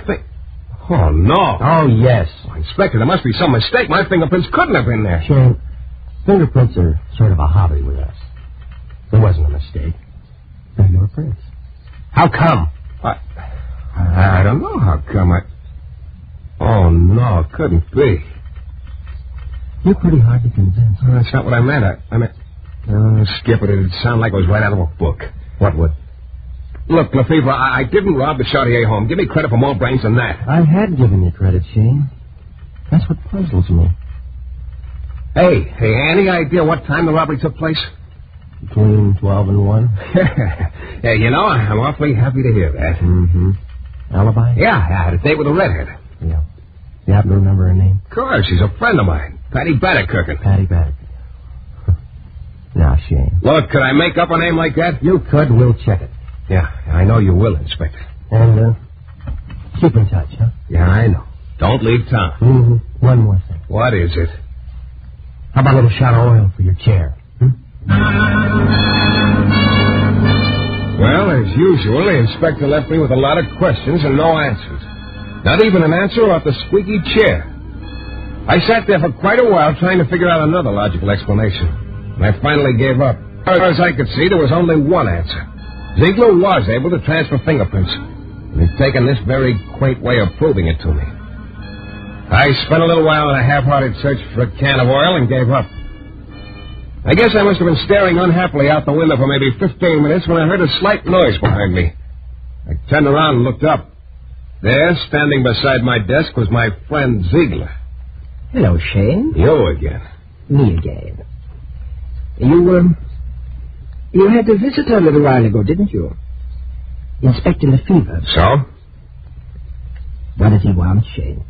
Oh, no.
Oh, yes.
Oh, Inspector, there must be some mistake. My fingerprints couldn't have been there.
Shayne, fingerprints are sort of a hobby with us. There wasn't a mistake. They're your prints. How come?
I don't know how come. Oh, no, it couldn't be.
You're pretty hard to convince.
Well, that's not what I meant. I meant... Skip it. It'd sound like it was right out of a book.
What would?
Look, Lefevre, I didn't rob the Chartier home. Give me credit for more brains than that.
I had given you credit, Shayne. That's what puzzles me.
Hey, any idea what time the robbery took place?
Between 12 and 1.
Yeah, you know, I'm awfully happy to hear that.
Mm-hmm. Alibi?
Yeah, I had a date with a redhead.
Yeah. You happen to remember her name?
Of course, she's a friend of mine. Patty Bannekerken.
Patty Bannekerken. Now, Shayne.
Look, could I make up a name like that?
You could. We'll check it.
Yeah, I know you will, Inspector.
And, keep in touch, huh?
Yeah, I know. Don't leave town.
Mm-hmm. One more thing.
What is it?
How about a little shot of oil for your chair?
Well, as usual, the inspector left me with a lot of questions and no answers. Not even an answer about the squeaky chair. I sat there for quite a while trying to figure out another logical explanation. And I finally gave up. As far as I could see, there was only one answer. Ziegler was able to transfer fingerprints. And he'd taken this very quaint way of proving it to me. I spent a little while in a half-hearted search for a can of oil and gave up. I guess I must have been staring unhappily out the window for maybe 15 minutes when I heard a slight noise behind me. I turned around and looked up. There, standing beside my desk, was my friend Ziegler.
Hello, Shayne.
You again.
Me again. You had a visitor a little while ago, didn't you? Inspector Lefevre.
So?
What does he want, Shayne?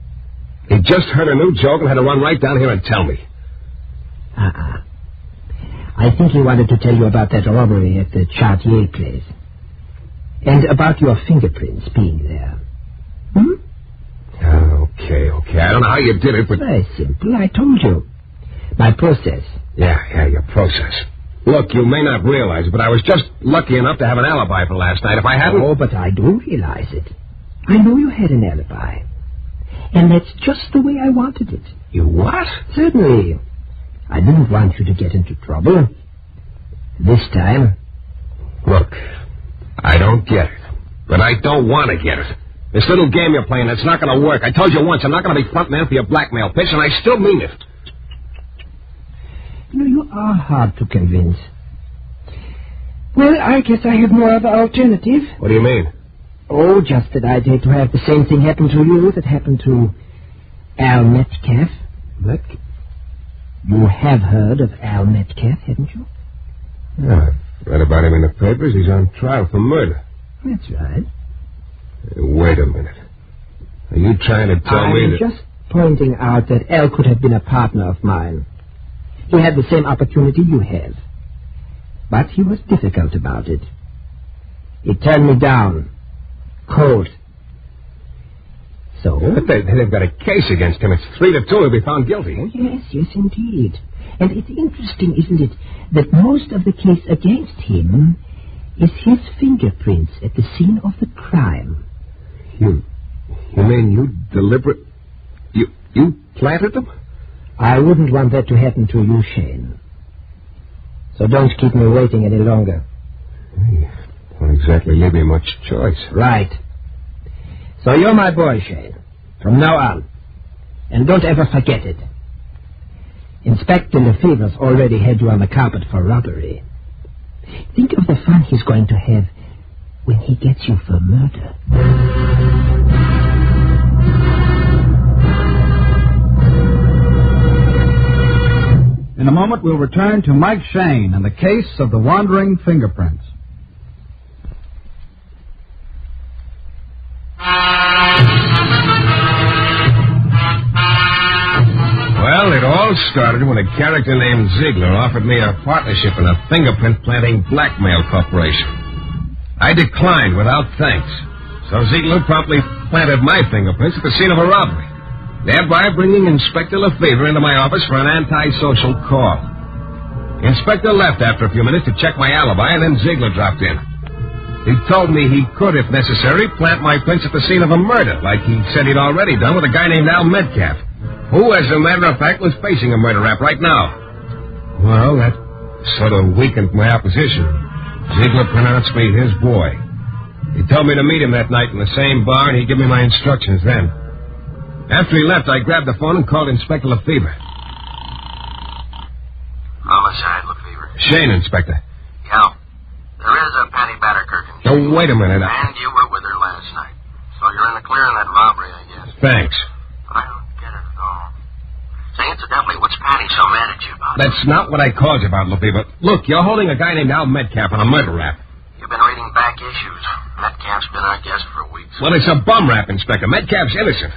He just heard a new joke and had to run right down here and tell me.
I think he wanted to tell you about that robbery at the Chartier place. And about your fingerprints being there.
Okay. I don't know how you did it, but...
Very simple. I told you. My process.
Yeah, your process. Look, you may not realize it, but I was just lucky enough to have an alibi for last night. If I hadn't...
Oh, but I do realize it. I know you had an alibi. And that's just the way I wanted it.
You what?
Certainly. I didn't want you to get into trouble. This time.
Look, I don't get it. But I don't want to get it. This little game you're playing, it's not going to work. I told you once, I'm not going to be front man for your blackmail pitch, and I still mean it.
You know, you are hard to convince. Well, I guess I have no other alternative.
What do you mean?
Oh, just that I'd hate to have the same thing happen to you that happened to Al Metcalf. You have heard of Al Metcalf, haven't you?
Yeah, I've read about him in the papers. He's on trial for murder.
That's right.
Wait a minute. Are you trying to tell me that...
I'm just pointing out that Al could have been a partner of mine. He had the same opportunity you have. But he was difficult about it. He turned me down. Cold. So?
But they've got a case against him. It's 3-2. He'll be found guilty.
Oh, yes, indeed. And it's interesting, isn't it, that most of the case against him is his fingerprints at the scene of the crime.
You mean you You planted them?
I wouldn't want that to happen to you, Shayne. So don't keep me waiting any longer.
Won't exactly leave me much choice.
Right. So you're my boy, Shayne. From now on. And don't ever forget it. Inspector Lefevre's already had you on the carpet for robbery. Think of the fun he's going to have when he gets you for murder.
In a moment, we'll return to Mike Shayne and the case of the wandering fingerprints.
Well, it all started when a character named Ziegler offered me a partnership in a fingerprint-planting blackmail corporation. I declined without thanks, so Ziegler promptly planted my fingerprints at the scene of a robbery, thereby bringing Inspector Lefevre into my office for an antisocial call. The inspector left after a few minutes to check my alibi, and then Ziegler dropped in. He told me he could, if necessary, plant my prints at the scene of a murder, like he said he'd already done with a guy named Al Metcalf, who, as a matter of fact, was facing a murder rap right now. Well, that sort of weakened my opposition. Ziegler pronounced me his boy. He told me to meet him that night in the same bar, and he'd give me my instructions then. After he left, I grabbed the phone and called Inspector Lefevre.
Homicide, Lefevre.
Shayne, Inspector.
Yeah. There is a Patty Batterkirk.
Oh, wait a minute.
And you were with her last night. So you're in the clear on that robbery, I guess.
Thanks.
But I don't get it at all. Say, incidentally, what's Patty so mad at you about?
That's not what I called you about, Lefevre. Look, you're holding a guy named Al Metcalf on a murder rap.
You've been reading back issues. Metcalf's been our guest for weeks.
Well, it's a bum rap, Inspector. Metcalf's innocent.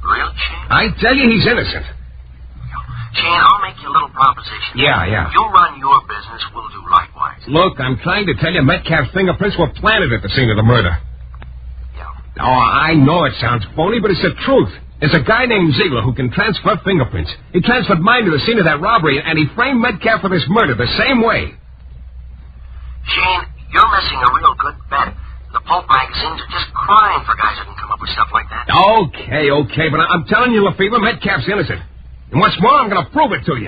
Real, Shayne?
I tell you, he's innocent.
Shayne, I'll make you a little proposition.
Yeah.
You run your business, we'll do likewise.
Look, I'm trying to tell you Metcalf's fingerprints were planted at the scene of the murder.
Yeah.
Oh, I know it sounds phony, but it's the truth. There's a guy named Ziegler who can transfer fingerprints. He transferred mine to the scene of that robbery, and he framed Metcalf for this murder the same way.
Shayne, you're missing a real good bet. The pulp magazines are just crying for guys who can come up with stuff like that.
Okay, but I'm telling you, Lefevre, Metcalf's innocent. And what's more, I'm going to prove it to you.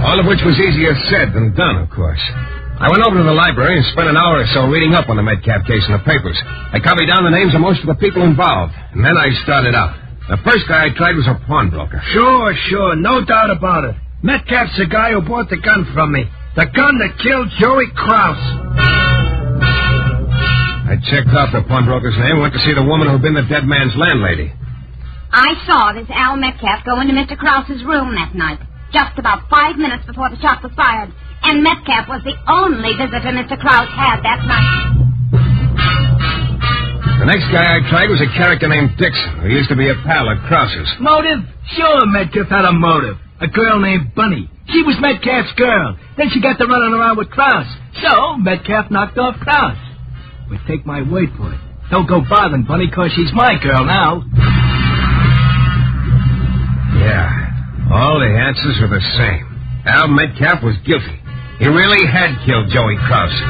All of which was easier said than done, of course. I went over to the library and spent an hour or so reading up on the Metcalf case in the papers. I copied down the names of most of the people involved, and then I started out. The first guy I tried was a pawnbroker.
Sure, no doubt about it. Metcalf's the guy who bought the gun from me. The gun that killed Joey Krause.
I checked off the pawnbroker's name and went to see the woman who'd been the dead man's landlady.
I saw this Al Metcalf go into Mr. Krause's room that night, just about 5 minutes before the shot was fired. And Metcalf was the only visitor Mr. Krause had that night.
The next guy I tried was a character named Dixon, who used to be a pal at Krause's.
Motive? Sure, Metcalf had a motive. A girl named Bunny. She was Metcalf's girl. Then she got to running around with Krause. So Metcalf knocked off Krause. But take my word for it. Don't go bothering Bunny, because she's my girl now.
Yeah, all the answers were the same. Al Metcalf was guilty. He really had killed Joey Krause.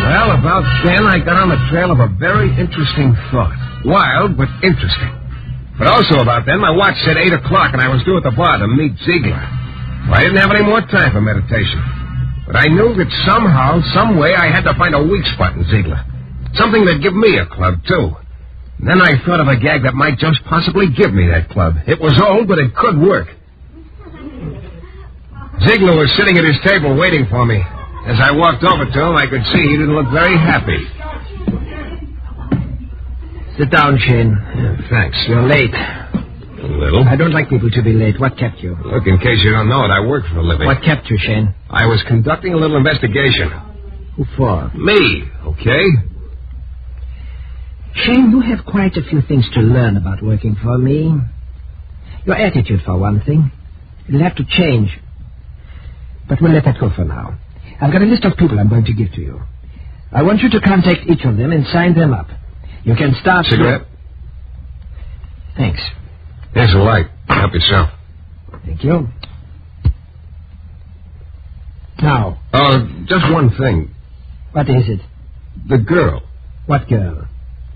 Well, about then, I got on the trail of a very interesting thought. Wild, but interesting. But also about then, my watch said 8 o'clock, and I was due at the bar to meet Ziegler. Well, I didn't have any more time for meditation. But I knew that somehow, some way, I had to find a weak spot in Ziegler. Something that'd give me a club, too. And then I thought of a gag that might just possibly give me that club. It was old, but it could work. Ziegler was sitting at his table waiting for me. As I walked over to him, I could see he didn't look very happy.
Sit down, Shayne.
Thanks.
You're late.
A little.
I don't like people to be late. What kept you?
Look, in case you don't know it, I work for a living.
What kept you, Shayne?
I was conducting a little investigation.
Who for?
Me, okay?
Shayne, you have quite a few things to learn about working for me. Your attitude, for one thing. It'll have to change. But we'll let that go for now. I've got a list of people I'm going to give to you. I want you to contact each of them and sign them up. You can start...
Cigarette?
Thanks.
Here's a light. Help yourself.
Thank you. Now.
Just one thing.
What is it?
The girl.
What girl?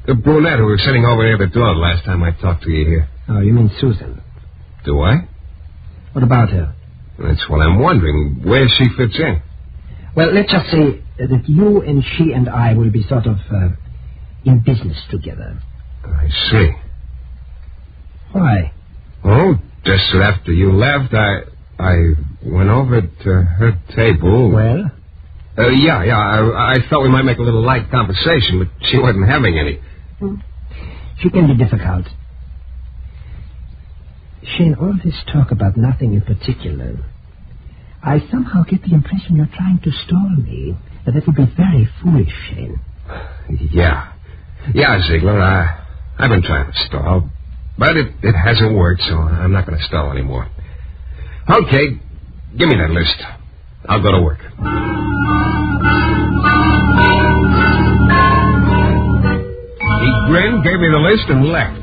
The brunette who was sitting over near the door the last time I talked to you here.
Oh, you mean Susan?
Do I?
What about her?
That's what I'm wondering, where she fits in.
Well, let's just say that you and she and I will be sort of in business together.
I see.
Why?
Oh, just after you left, I went over to her table.
Well?
Yeah, I thought we might make a little light conversation, but she wasn't having any.
She can be difficult. Shayne, all this talk about nothing in particular, I somehow get the impression you're trying to stall me. That would be very foolish, Shayne.
Yeah, Ziegler, I've been trying to stall, but it hasn't worked, so I'm not going to stall anymore. Okay, give me that list. I'll go to work. He grinned, gave me the list, and left.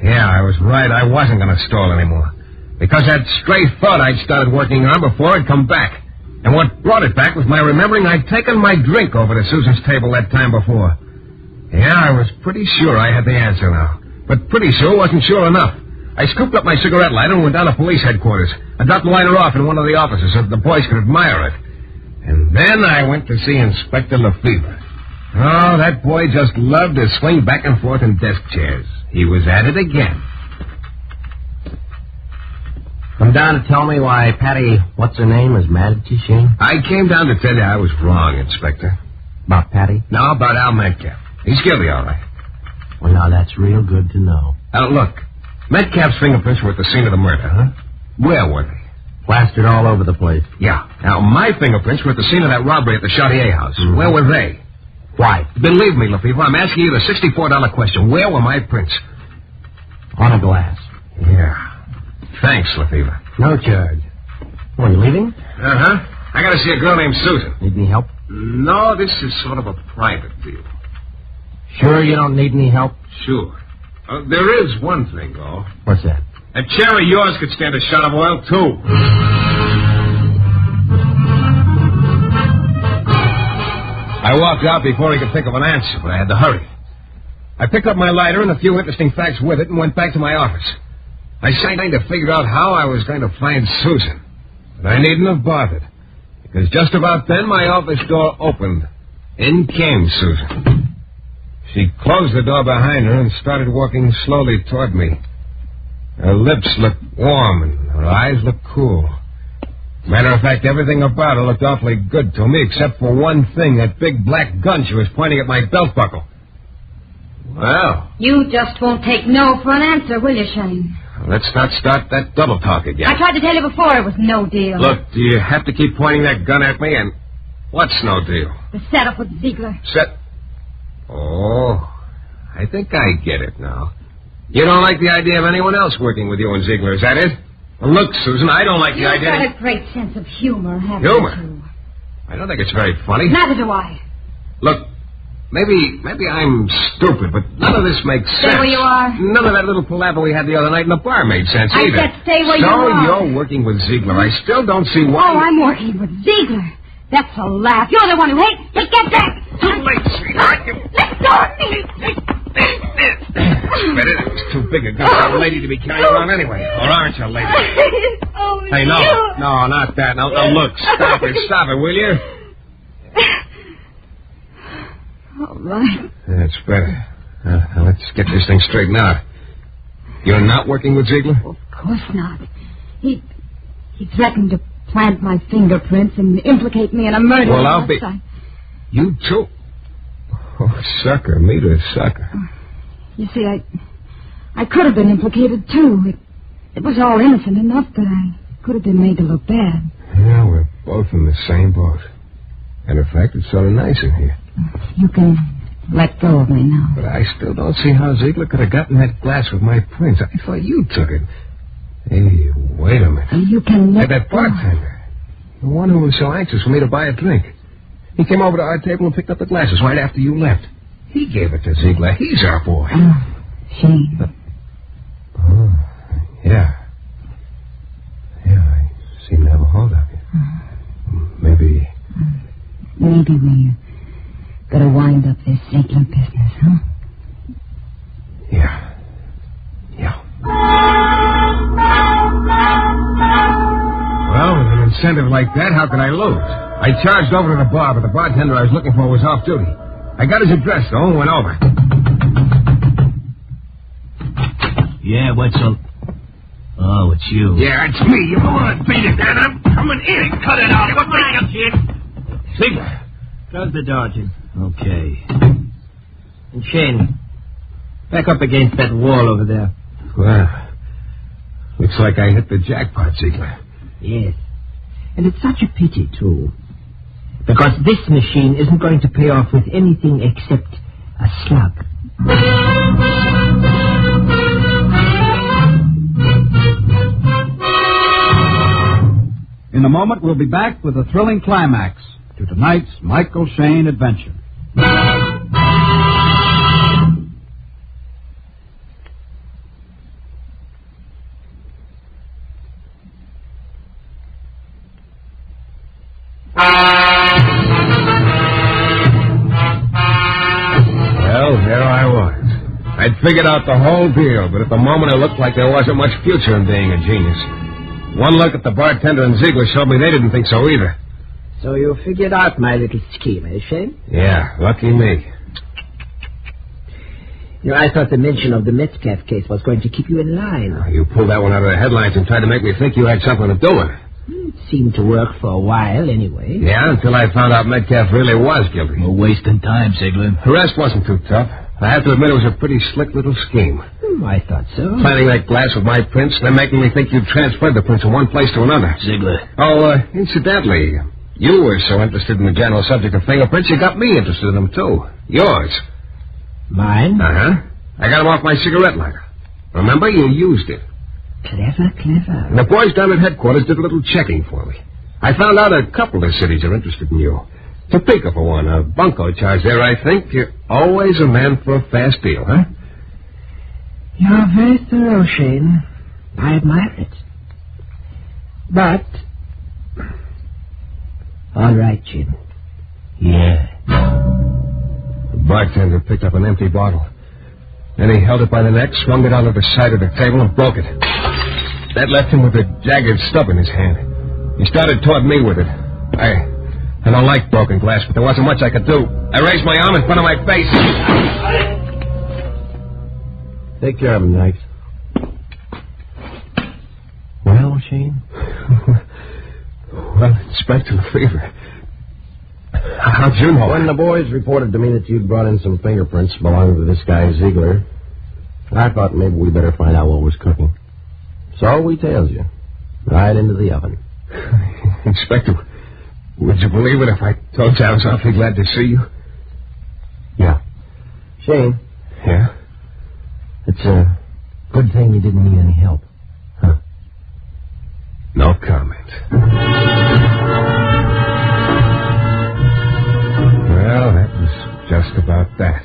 Yeah, I was right. I wasn't going to stall anymore. Because that stray thought I'd started working on before had come back. And what brought it back was my remembering I'd taken my drink over to Susan's table that time before. Yeah, I was pretty sure I had the answer now. But pretty sure wasn't sure enough. I scooped up my cigarette lighter and went down to police headquarters. I dropped the lighter off in one of the offices so that the boys could admire it. And then I went to see Inspector Lefevre. Oh, that boy just loved to swing back and forth in desk chairs. He was at it again.
Come down to tell me why Patty, what's her name, is mad at you, Shayne?
I came down to tell you I was wrong, Inspector.
About Patty?
No, about Al Metcalf. He's guilty, all right.
Well, now, that's real good to know.
Look, Metcalf's fingerprints were at the scene of the murder, huh? Where were they?
Plastered all over the place.
Yeah. Now, my fingerprints were at the scene of that robbery at the Chartier house. Mm-hmm. Where were they?
Why?
Believe me, Lefevre, I'm asking you the $64 question. Where were my prints?
On a glass.
Yeah. Thanks, Lefevre.
No charge. Oh, you leaving?
Uh-huh. I gotta see a girl named Susan.
Need any help?
No, this is sort of a private deal.
Sure you don't need any help?
Sure. There is one thing, though.
What's that?
A chair of yours could stand a shot of oil, too. I walked out before he could think of an answer, but I had to hurry. I picked up my lighter and a few interesting facts with it and went back to my office. I tried to figure out how I was going to find Susan, but I needn't have bothered, because just about then my office door opened. In came Susan. She closed the door behind her and started walking slowly toward me. Her lips looked warm and her eyes looked cool. Matter of fact, everything about her looked awfully good to me, except for one thing, that big black gun she was pointing at my belt buckle. Well.
You just won't take no for an answer, will you, Shayne?
Let's not start that double talk again.
I tried to tell you before it was no deal.
Look, do you have to keep pointing that gun at me? And what's no deal?
The setup with Ziegler.
Oh, I think I get it now. You don't like the idea of anyone else working with you and Ziegler, is that it? Well, look, Susan, I don't like the idea...
You've got a great sense of humor, haven't
Humor?
you?
I don't think it's very funny.
Neither do I.
Look, maybe I'm stupid, but none of this makes sense.
Stay where you are.
None of that little palaver we had the other night in the bar made sense either.
I said stay where you are.
So you're working with Ziegler. I still don't see why...
Oh, I'm working with Ziegler. That's a laugh. You're the one who hates... Hey, get back!
Too late, sweetheart.
Let go of me!
It's too big a gun for a lady to be carrying around anyway. Or aren't you, lady?
Oh,
Hey, no, not that. No, look, stop it, will you?
All right.
That's better. Now let's get this thing straightened out. You're not working with Ziegler?
Of course not. He threatened to plant my fingerprints and implicate me in a murder.
Well, I'll be... You too? Oh, sucker, me to sucker.
You see, I could have been implicated, too. It was all innocent enough that I could have been made to look bad.
Yeah, we're both in the same boat. And in fact, it's sort of nice in here.
You can let go of me now.
But I still don't see how Ziegler could have gotten that glass with my prints. I thought you took it. Hey, wait a minute.
You can let
that bartender. The one who was so anxious for me to buy a drink. He came over to our table and picked up the glasses right after you left. He gave it to Ziegler. He's our boy.
Oh, Shayne.
Yeah. Yeah, I seem to have a hold of you. Maybe
we gotta wind up this Ziegler business, huh?
Yeah. Well, with an incentive like that, how could I lose? I charged over to the bar, but the bartender I was looking for was off duty. I got his address, though, and went over.
Yeah, what's up? Oh, it's you.
Yeah, it's me. You don't want to beat it, man. I'm coming in. Cut it out. What brings you, kid?
Ziegler. Close the door, Jim. Okay. And Shayne, back up against that wall over there.
Well, looks like I hit the jackpot, Ziegler.
Yes. And it's such a pity, too. Because this machine isn't going to pay off with anything except a slug.
In a moment, we'll be back with a thrilling climax to tonight's Michael Shayne adventure.
Well, there I was. I'd figured out the whole deal, but at the moment it looked like there wasn't much future in being a genius. One look at the bartender and Ziegler showed me they didn't think so either.
So you figured out my little scheme, eh, Shayne?
Yeah, lucky me.
You know, I thought the mention of the Metcalf case was going to keep you in line.
You pulled that one out of the headlines and tried to make me think you had something to do with it.
It seemed to work for a while, anyway.
Yeah, until I found out Metcalf really was guilty.
We're wasting time, Ziegler.
The rest wasn't too tough. I have to admit it was a pretty slick little scheme.
I thought so.
Planting that glass with my prints, then making me think you'd transferred the prints from one place to another.
Ziegler.
Oh, incidentally, you were so interested in the general subject of fingerprints, you got me interested in them, too. Yours.
Mine?
Uh-huh. I got them off my cigarette lighter. Remember, you used it.
Clever.
And the boys down at headquarters did a little checking for me. I found out a couple of cities are interested in you. Topeka, for one. A bunco charge there, I think. You're always a man for a fast deal, huh?
You're very thorough, Shayne. I admire it. But... all right, Jim.
Yeah. The bartender picked up an empty bottle. Then he held it by the neck, swung it onto the side of the table, and broke it. That left him with a jagged stub in his hand. He started toward me with it. I don't like broken glass, but there wasn't much I could do. I raised my arm in front of my face.
Take care of him, Nikes. Well, Shayne?
Well, Inspector Lefevre. How'd you know?
When the boys reported to me that you'd brought in some fingerprints belonging to this guy, Ziegler, I thought maybe we better find out what was cooking. So he tails you. Right into the oven.
Inspector, would you believe it if I told you I was awfully glad to see you?
Yeah. Shayne.
Yeah?
It's a good thing you didn't need any help.
Huh? No comment. Well, that was just about that.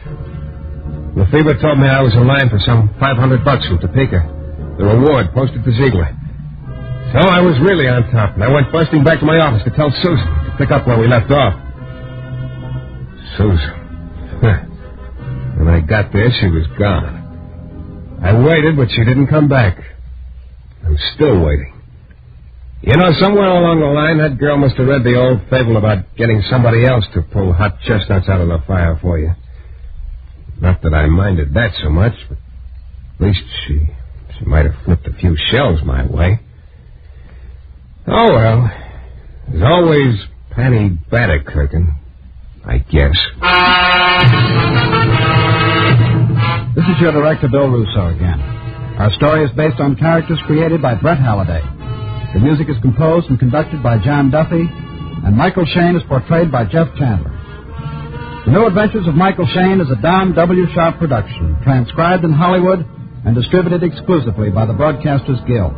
Lefebvre told me I was in line for some $500 from Topeka. The reward posted to Ziegler. So I was really on top, and I went busting back to my office to tell Susan to pick up where we left off. Susan. When I got there, she was gone. I waited, but she didn't come back. I'm still waiting. You know, somewhere along the line, that girl must have read the old fable about getting somebody else to pull hot chestnuts out of the fire for you. Not that I minded that so much, but at least she might have flipped a few shells my way. Oh, well, there's always Penny Bannekerken, I guess.
This is your director, Bill Russo, again. Our story is based on characters created by Brett Halliday. The music is composed and conducted by John Duffy, and Michael Shayne is portrayed by Jeff Chandler. The New Adventures of Michael Shayne is a Don W. Sharp production, transcribed in Hollywood and distributed exclusively by the Broadcasters Guild.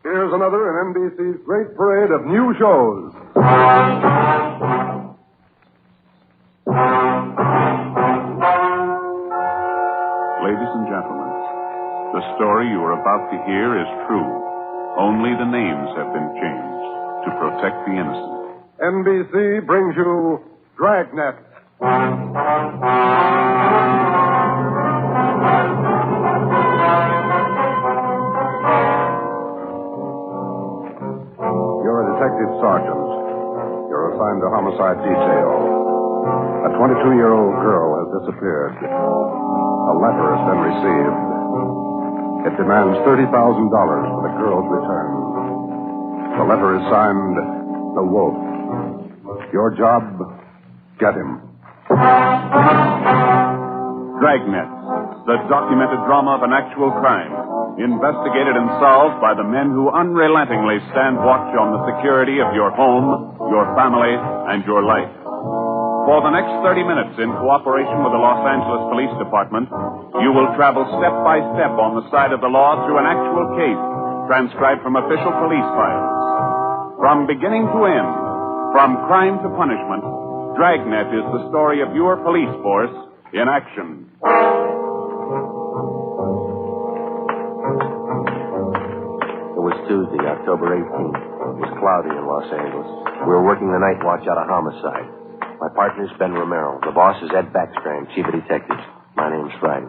Here's another in NBC's great parade of new shows.
Ladies and gentlemen, the story you are about to hear is true. Only the names have been changed to protect the innocent.
NBC brings you Dragnet. Detective Sergeant. You're assigned to homicide detail. A 22-year-old girl has disappeared. A letter has been received. It demands $30,000 for the girl's return. The letter is signed The Wolf. Your job, get him.
Dragnet, the documented drama of an actual crime. Investigated and solved by the men who unrelentingly stand watch on the security of your home, your family, and your life. For the next 30 minutes, in cooperation with the Los Angeles Police Department, you will travel step by step on the side of the law through an actual case, transcribed from official police files. From beginning to end, from crime to punishment, Dragnet is the story of your police force in action.
It was Tuesday, October 18th. It was cloudy in Los Angeles. We were working the night watch out of homicide. My partner's Ben Romero. The boss is Ed Backstrand, chief of detectives. My name's Friday.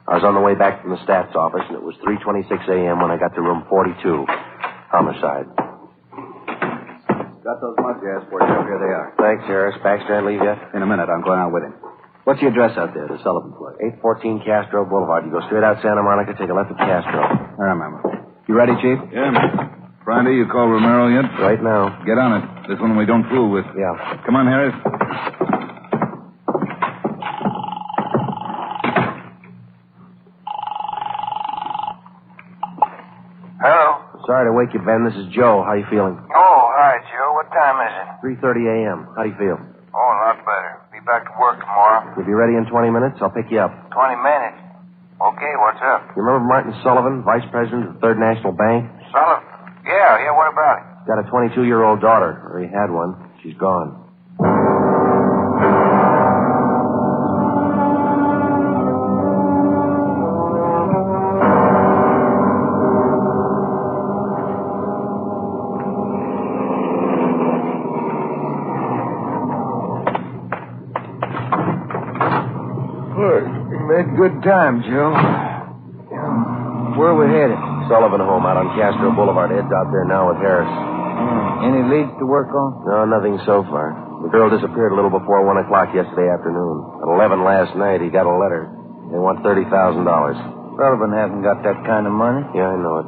I was on the way back from the stats office, and it was 3:26 a.m. when I got to room 42. Homicide.
Got those mud gas for you. Here they are.
Thanks, Harris. Backstrand leave yet?
In a minute. I'm going out with him. What's your address out there, the Sullivan place?
814 Castro Boulevard. You go straight out Santa Monica, take a left at Castro.
I remember. You ready, Chief?
Yeah, man. Friday, you call Romero yet?
Right now.
Get on it. This one we don't fool with.
Yeah.
Come on, Harris.
Hello?
Sorry to wake you, Ben. This is Joe. How you feeling?
Oh, hi, Joe. What time is it?
3:30 a.m. How do you feel?
Oh, a lot better. Be back to work tomorrow.
You'll be ready in 20 minutes. I'll pick you up.
20 minutes. Okay, what's up?
You remember Martin Sullivan, vice president of the Third National Bank?
Sullivan? Yeah, what about it?
Got a 22-year-old daughter, or he had one. She's gone.
made good time, Joe. Where we headed?
Sullivan home out on Castro Boulevard. Ed's out there now with Harris.
Any leads to work on?
No, nothing so far. The girl disappeared a little before 1 o'clock yesterday afternoon. At 11 last night, he got a letter. They want $30,000.
Sullivan hasn't got that kind of money.
Yeah, I know it.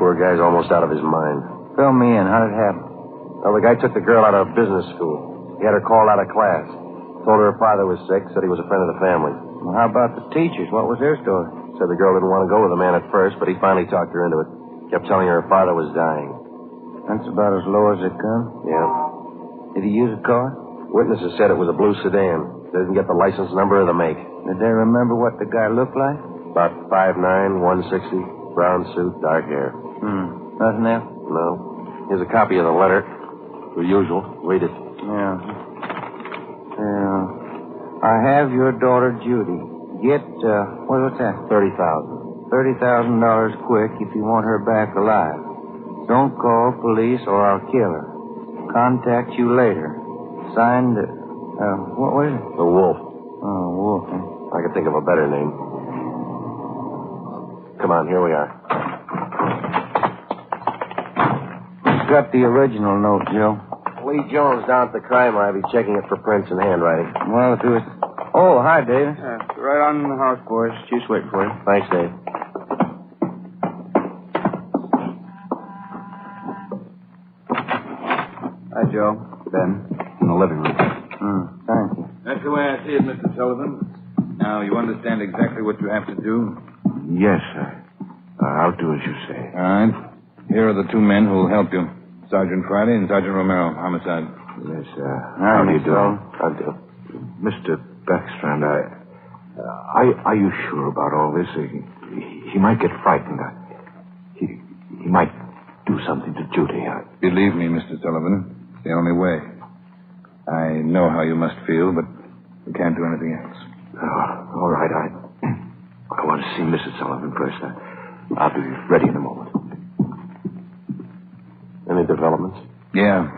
Poor guy's almost out of his mind.
Fill me in. How did it happen?
Well, the guy took the girl out of business school. He had her called out of class. Told her father was sick, said he was a friend of the family.
Well, how about the teachers? What was their story?
Said the girl didn't want to go with the man at first, but he finally talked her into it. Kept telling her father was dying.
That's about as low as it come?
Yeah.
Did he use a car?
Witnesses said it was a blue sedan. They didn't get the license number or the make.
Did they remember what the guy looked like?
About 5'9", 160, brown suit, dark hair.
Nothing else?
No. Here's a copy of the letter. The usual. Read it.
Yeah. I have your daughter, Judy. Get, what's that?
$30,000.
$30,000 quick if you want her back alive. Don't call police or I'll kill her. Contact you later. Signed, what was it?
The Wolf.
Oh, Wolf, huh?
I could think of a better name. Come on, here we are.
Who's got the original note, Joe?
Lee Jones down at the crime lab. He's checking it for prints and handwriting.
Well, if it was... Oh, hi, David.
Right on in the house, boys. Chief's waiting for you.
Thanks, Dave.
Hi, Joe. Ben. In the living room.
Thank you.
That's the way I see it, Mr. Sullivan. Now, you understand exactly what you have to do?
Yes, sir. I'll do as you say.
All right. Here are the two men who will help you. Sergeant Friday and Sergeant Romero, homicide.
Yes, how do you do?
I do.
Mr. Backstrand, are you sure about all this? He might get frightened. He might do something to Judy.
Believe me, Mr. Sullivan, it's the only way. I know how you must feel, but we can't do anything else.
All right, I want to see Mrs. Sullivan first. I'll be ready in a moment.
Any developments?
Yeah.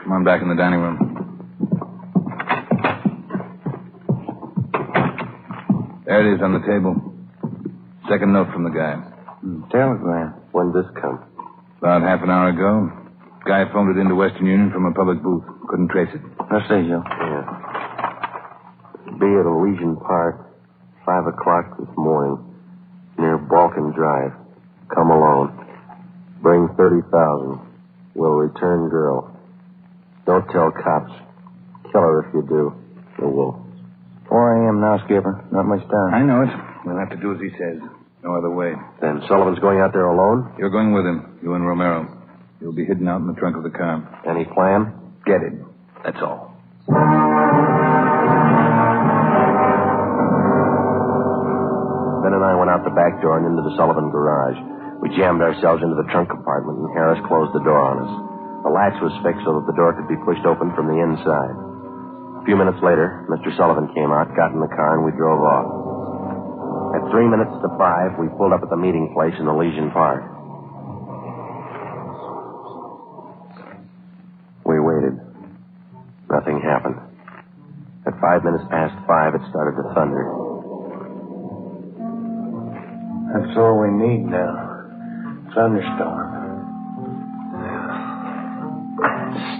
Come on back in the dining room. There it is on the table. Second note from the guy.
Telegram.
When'd this come?
About half an hour ago. Guy phoned it into Western Union from a public booth. Couldn't trace it.
I see, Joe.
Yeah. Be at Elysian Park, 5 o'clock this morning, near Balkan Drive. Come alone. Bring 30,000. Will return girl. Don't tell cops. Kill her if you do. The Wolf.
4 a.m. now, Skipper. Not much time.
I know it. We'll have to do as he says. No other way.
Then Sullivan's going out there alone?
You're going with him. You and Romero. You'll be hidden out in the trunk of the car.
Any plan?
Get it. That's all.
Ben and I went out the back door and into the Sullivan garage. We jammed ourselves into the trunk compartment, and Harris closed the door on us. The latch was fixed so that the door could be pushed open from the inside. A few minutes later, Mr. Sullivan came out, got in the car, and we drove off. At 3 minutes to 5, we pulled up at the meeting place in Elysian Park. We waited. Nothing happened. At 5 minutes past 5, it started to thunder.
That's all we need now. Thunderstorm.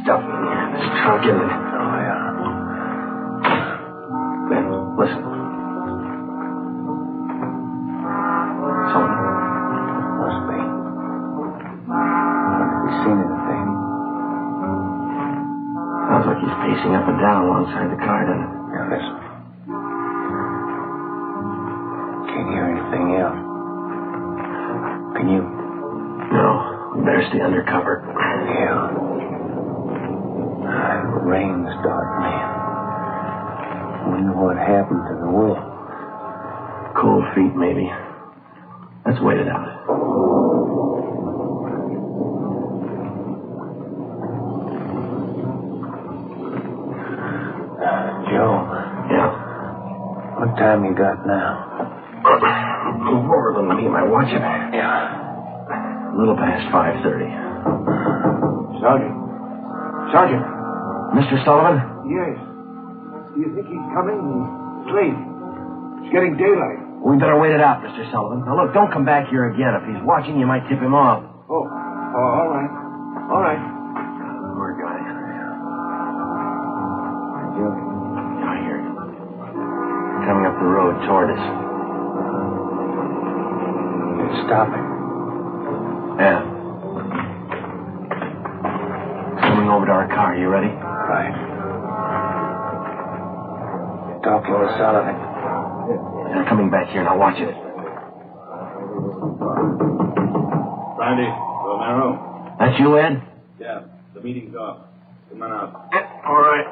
Stuff in this trunk, isn't it?
Oh, yeah.
Ben, listen. Sullivan?
Must be. Have we seen anything?
Sounds like he's pacing up and down alongside the car, doesn't it?
Now, listen. Can't hear anything else. Can you?
No. Better stay undercover.
Yeah. The rain's starting, man. Wonder what happened to the wolf.
Cold feet, maybe. Let's wait it out.
Joe.
Yeah?
What time you got now?
Move over, let me get my watch.
Yeah.
A little past 5:30.
Sergeant.
Mr. Sullivan?
Yes. Do you think he's coming? He's late.
It's getting daylight.
We better wait it out, Mr. Sullivan. Now, look, don't come back here again. If he's watching, you might tip him off.
Oh, all right. All right.
Poor guy. I hear it. Coming up the road toward us.
It's stopping.
Yeah. Coming over to our car. You ready?
Right. Talking with Sullivan.
They're coming back here. Now watch it.
Brandy, Romero.
That's you, Ed?
Yeah, the meeting's off. Come on out.
All right.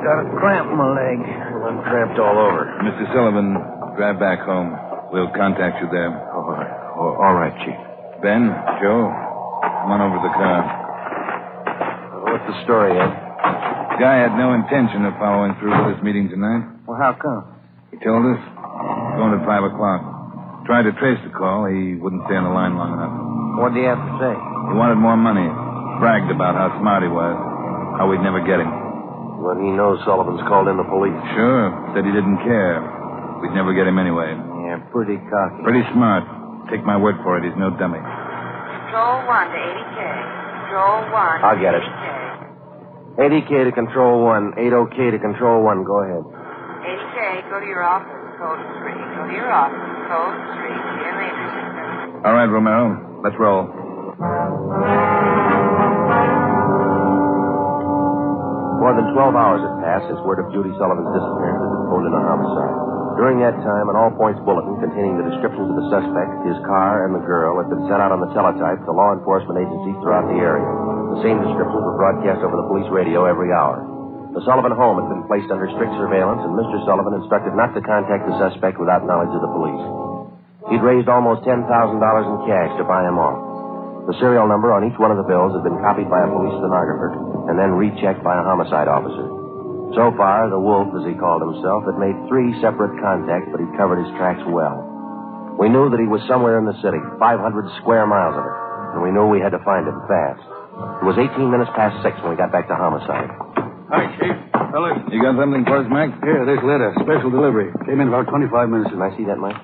Got a cramp in my leg. I'm cramped all over.
Mr. Sullivan, drive back home. We'll contact you there.
All right, Chief.
Ben, Joe, come on over to the car.
What's the story, Ed?
The guy had no intention of following through with this meeting tonight.
Well, how come?
He told us. Going at 5 o'clock. Tried to trace the call. He wouldn't stay on the line long enough.
What did he have to say?
He wanted more money. Bragged about how smart he was. How we'd never get him.
Well, he knows Sullivan's called in the police.
Sure. Said he didn't care. We'd never get him anyway.
Yeah, pretty cocky.
Pretty smart. Take my word for it. He's no dummy.
Control 1 to 80K. Control 1
I'll get it. 80K to Control 1. 80K to Control 1. Go ahead.
80K, go to your office. Code 3. Go to your office. Code 3. See you later.
All right, Romero. Let's roll.
More than 12 hours had passed since word of Judy Sullivan's disappearance had been phoned in a homicide. During that time, an all-points bulletin containing the descriptions of the suspect, his car, and the girl had been sent out on the teletype to law enforcement agencies throughout the area. The same descriptions were broadcast over the police radio every hour. The Sullivan home had been placed under strict surveillance, and Mr. Sullivan instructed not to contact the suspect without knowledge of the police. He'd raised almost $10,000 in cash to buy him off. The serial number on each one of the bills had been copied by a police stenographer and then rechecked by a homicide officer. So far, the Wolf, as he called himself, had made 3 separate contacts, but he'd covered his tracks well. We knew that he was somewhere in the city, 500 square miles of it, and we knew we had to find him fast. It was 18 minutes past 6 when we got back to homicide.
Hi, Chief. Fellas.
You got something for us, Mac?
Here, this letter. Special delivery. Came in about 25 minutes ago.
Can I see that, Mike?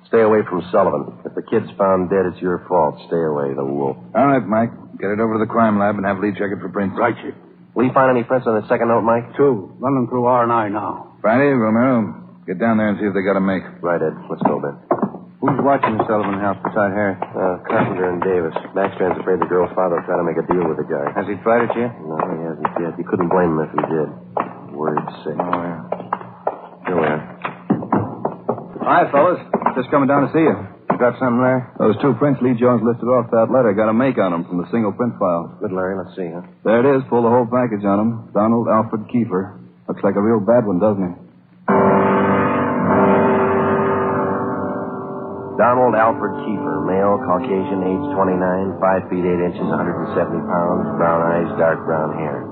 Stay away from Sullivan. If the kid's found dead, it's your fault. Stay away, the Wolf.
All right, Mike. Get it over to the crime lab and have Lee check it for prints.
Right, Chief.
Will you find any prints on the second note, Mike?
2. Run them through R&I now.
Friday, Romero, get down there and see if they got a make.
Right, Ed. Let's go, Ben.
Who's watching the Sullivan house beside Harry?
Carpenter and Davis. Backstrand's afraid the girl's father will try to make a deal with the guy.
Has he tried it yet?
No, he hasn't yet. You couldn't blame him if he did. Word's sake.
Oh, yeah.
Here we are.
Hi, fellas. Just coming down to see you. You got something there?
Those 2 prints Lee Jones listed off that letter got a make on them from the single print file.
Good, Larry. Let's see, huh?
There it is. Pull the whole package on them. Donald Alfred Kiefer. Looks like a real bad one, doesn't he?
Donald Alfred Kiefer, male, Caucasian, age 29, 5 feet 8 inches, 170 pounds, brown eyes, dark brown hair.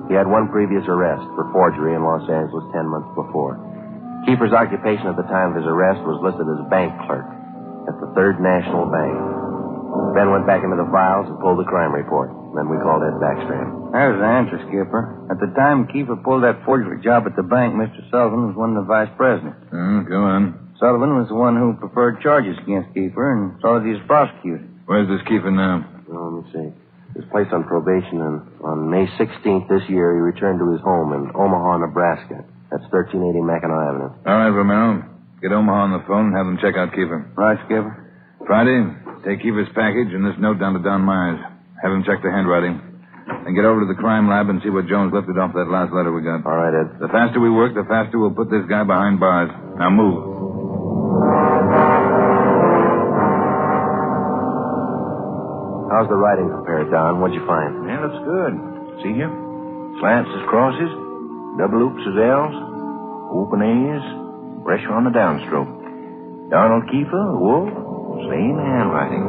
He had 1 previous arrest for forgery in Los Angeles 10 months before. Kiefer's occupation at the time of his arrest was listed as bank clerk at the Third National Bank. Ben went back into the files and pulled the crime report. Then we called Ed Backstrand.
There's the answer, Skipper. At the time Kiefer pulled that forgery job at the bank, Mr. Sullivan was one of the vice presidents.
Go on.
Sullivan was the one who preferred charges against Kiefer and saw that he was prosecuted.
Where's this Kiefer now?
Let me see. He was placed on probation, and on May 16th this year, he returned to his home in Omaha, Nebraska. That's 1380 Mackinac Avenue.
All right, Romero. Get Omaha on the phone and have them check out Kiefer.
Right, Skipper.
Friday, take Kiefer's package and this note down to Don Myers. Have him check the handwriting. And get over to the crime lab and see what Jones lifted off that last letter we got.
All right, Ed.
The faster we work, the faster we'll put this guy behind bars. Now move.
How's the writing compared, Don? What'd you find?
Yeah, looks good. See here? Slants as crosses, double oops as L's, open A's, pressure on the downstroke. Donald Kiefer, Wolf, same handwriting.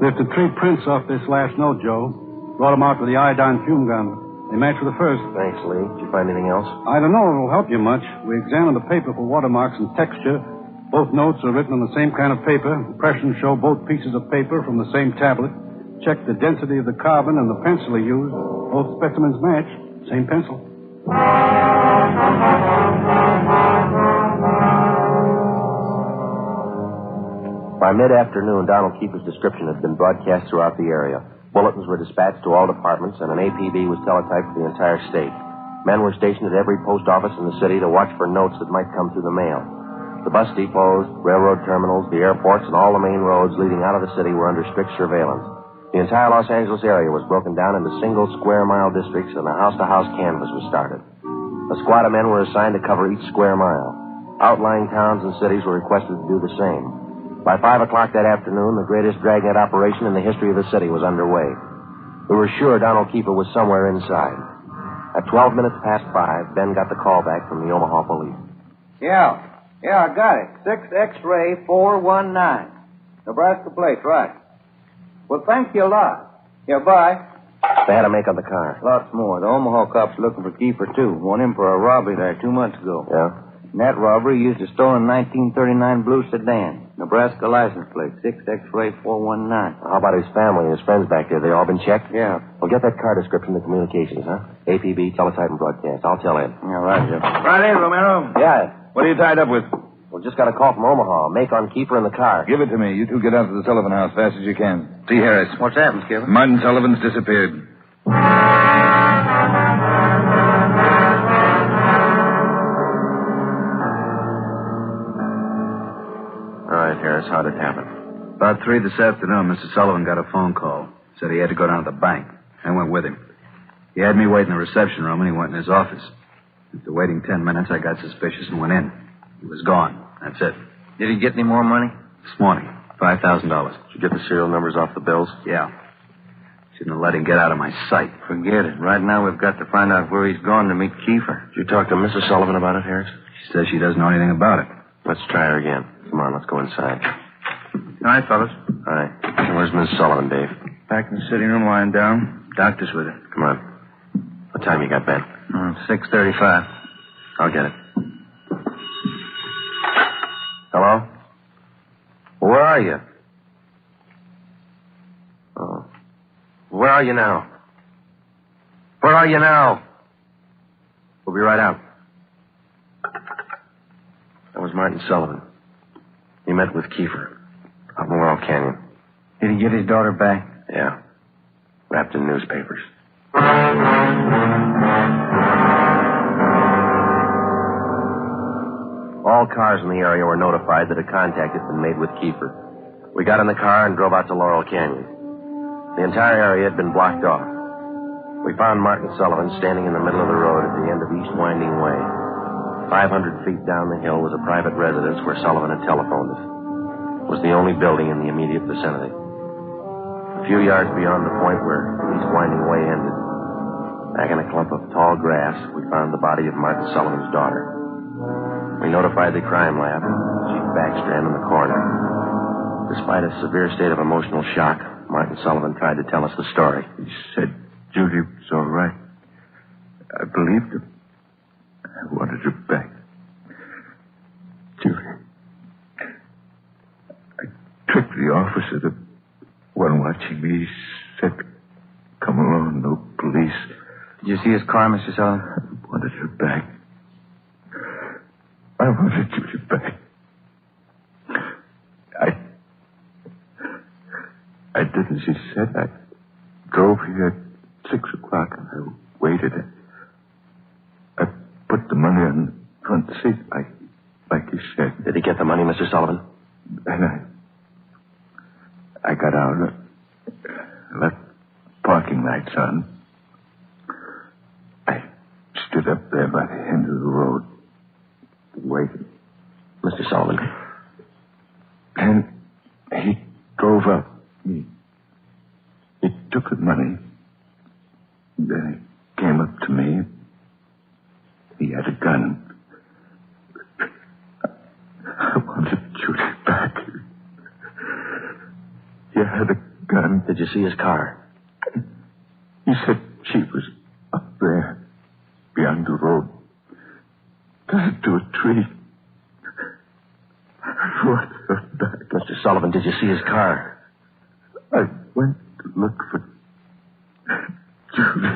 Lifted 3 prints off this last note, Joe. Brought them out with the iodine fume gun. They match with the first.
Thanks, Lee. Did you find anything else?
I don't know if it'll help you much. We examined the paper for watermarks and texture. Both notes are written on the same kind of paper. Impressions show both pieces of paper from the same tablet. Checked the density of the carbon and the pencil he used. Both specimens match. Same pencil.
By mid-afternoon, Donald Keefer's description had been broadcast throughout the area. Bulletins were dispatched to all departments, and an APB was teletyped for the entire state. Men were stationed at every post office in the city to watch for notes that might come through the mail. The bus depots, railroad terminals, the airports, and all the main roads leading out of the city were under strict surveillance. The entire Los Angeles area was broken down into single square-mile districts, and a house-to-house canvass was started. A squad of men were assigned to cover each square mile. Outlying towns and cities were requested to do the same. By 5 o'clock that afternoon, the greatest Dragnet operation in the history of the city was underway. We were sure Donald Keefer was somewhere inside. At 12 minutes past 5, Ben got the call back from the Omaha police.
Yeah, I got it. 6 X-ray 419. Nebraska plate, right. Well, thank you a lot. Yeah, bye.
They had a make on the car.
Lots more. The Omaha cops looking for Keefer, too. Want him for a robbery there 2 months ago.
Yeah?
In that robbery, he used a stolen 1939 blue sedan. Nebraska license plate, 6 X-ray 419.
How about his family and his friends back there? They all been checked?
Yeah.
Well, get that car description to communications, huh? APB, teletype, and broadcast. I'll tell Ed.
Yeah, right, Jeff.
Right in, Romero.
Yeah.
What are you tied up with?
Well, just got a call from Omaha. Make on Keefer in the car.
Give it to me. You two get out to the Sullivan house fast as you can. See Harris.
What's happened, Skipper?
Martin Sullivan's disappeared.
Harris, how'd it happen?
About 3 this afternoon, Mr. Sullivan got a phone call. Said he had to go down to the bank. I went with him. He had me wait in the reception room, and he went in his office. After waiting 10 minutes, I got suspicious and went in. He was gone. That's it.
Did he get any more money?
This morning, $5,000.
Did you get the serial numbers off the bills?
Yeah. Shouldn't have let him get out of my sight.
Forget it. Right now, we've got to find out where he's gone to meet Keefer.
Did you talk to Mrs. Sullivan about it, Harris?
She says she doesn't know anything about it.
Let's try her again. Come on, let's go inside.
All right, fellas.
All right. Where's Miss Sullivan, Dave?
Back in the sitting room, lying down. Doctor's with her.
Come on. What time you got, Ben?
6:35.
I'll get it. Hello? Where are you? Oh. Where are you now? Where are you now? We'll be right out. That was Martin Sullivan. He met with Keefer up in Laurel Canyon.
Did he get his daughter back?
Yeah. Wrapped in newspapers. All cars in the area were notified that a contact had been made with Keefer. We got in the car and drove out to Laurel Canyon. The entire area had been blocked off. We found Martin Sullivan standing in the middle of the road at the end of East Winding Way. 500 feet down the hill was a private residence where Sullivan had telephoned us. It was the only building in the immediate vicinity. A few yards beyond the point where East Winding Way ended, back in a clump of tall grass, we found the body of Martin Sullivan's daughter. We notified the crime lab, Chief Backstrand in the coroner. Despite a severe state of emotional shock, Martin Sullivan tried to tell us the story.
He said Judy was all right. I believed him. I wanted her back. Judy. I tricked the officer, the one watching me. He said, come along, no police. Did you see his car, Mr. Sullivan? I wanted her back. I wanted Judy back. I didn't. She said I drove here at 6 o'clock and I waited. I put the money on the front seat, like you said.
Did he get the money, Mr. Sullivan?
And I got out, left parking lights on. I stood up there by the end of the road, waiting.
Mr. Sullivan.
And he drove up. He took the money. Then he came up to me. He had a gun. I wanted Judy back. He had a gun.
Did you see his car?
He said she was up there, beyond the road, tied to a tree. I wanted her back.
Mr. Sullivan, did you see his car?
I went to look for Judy.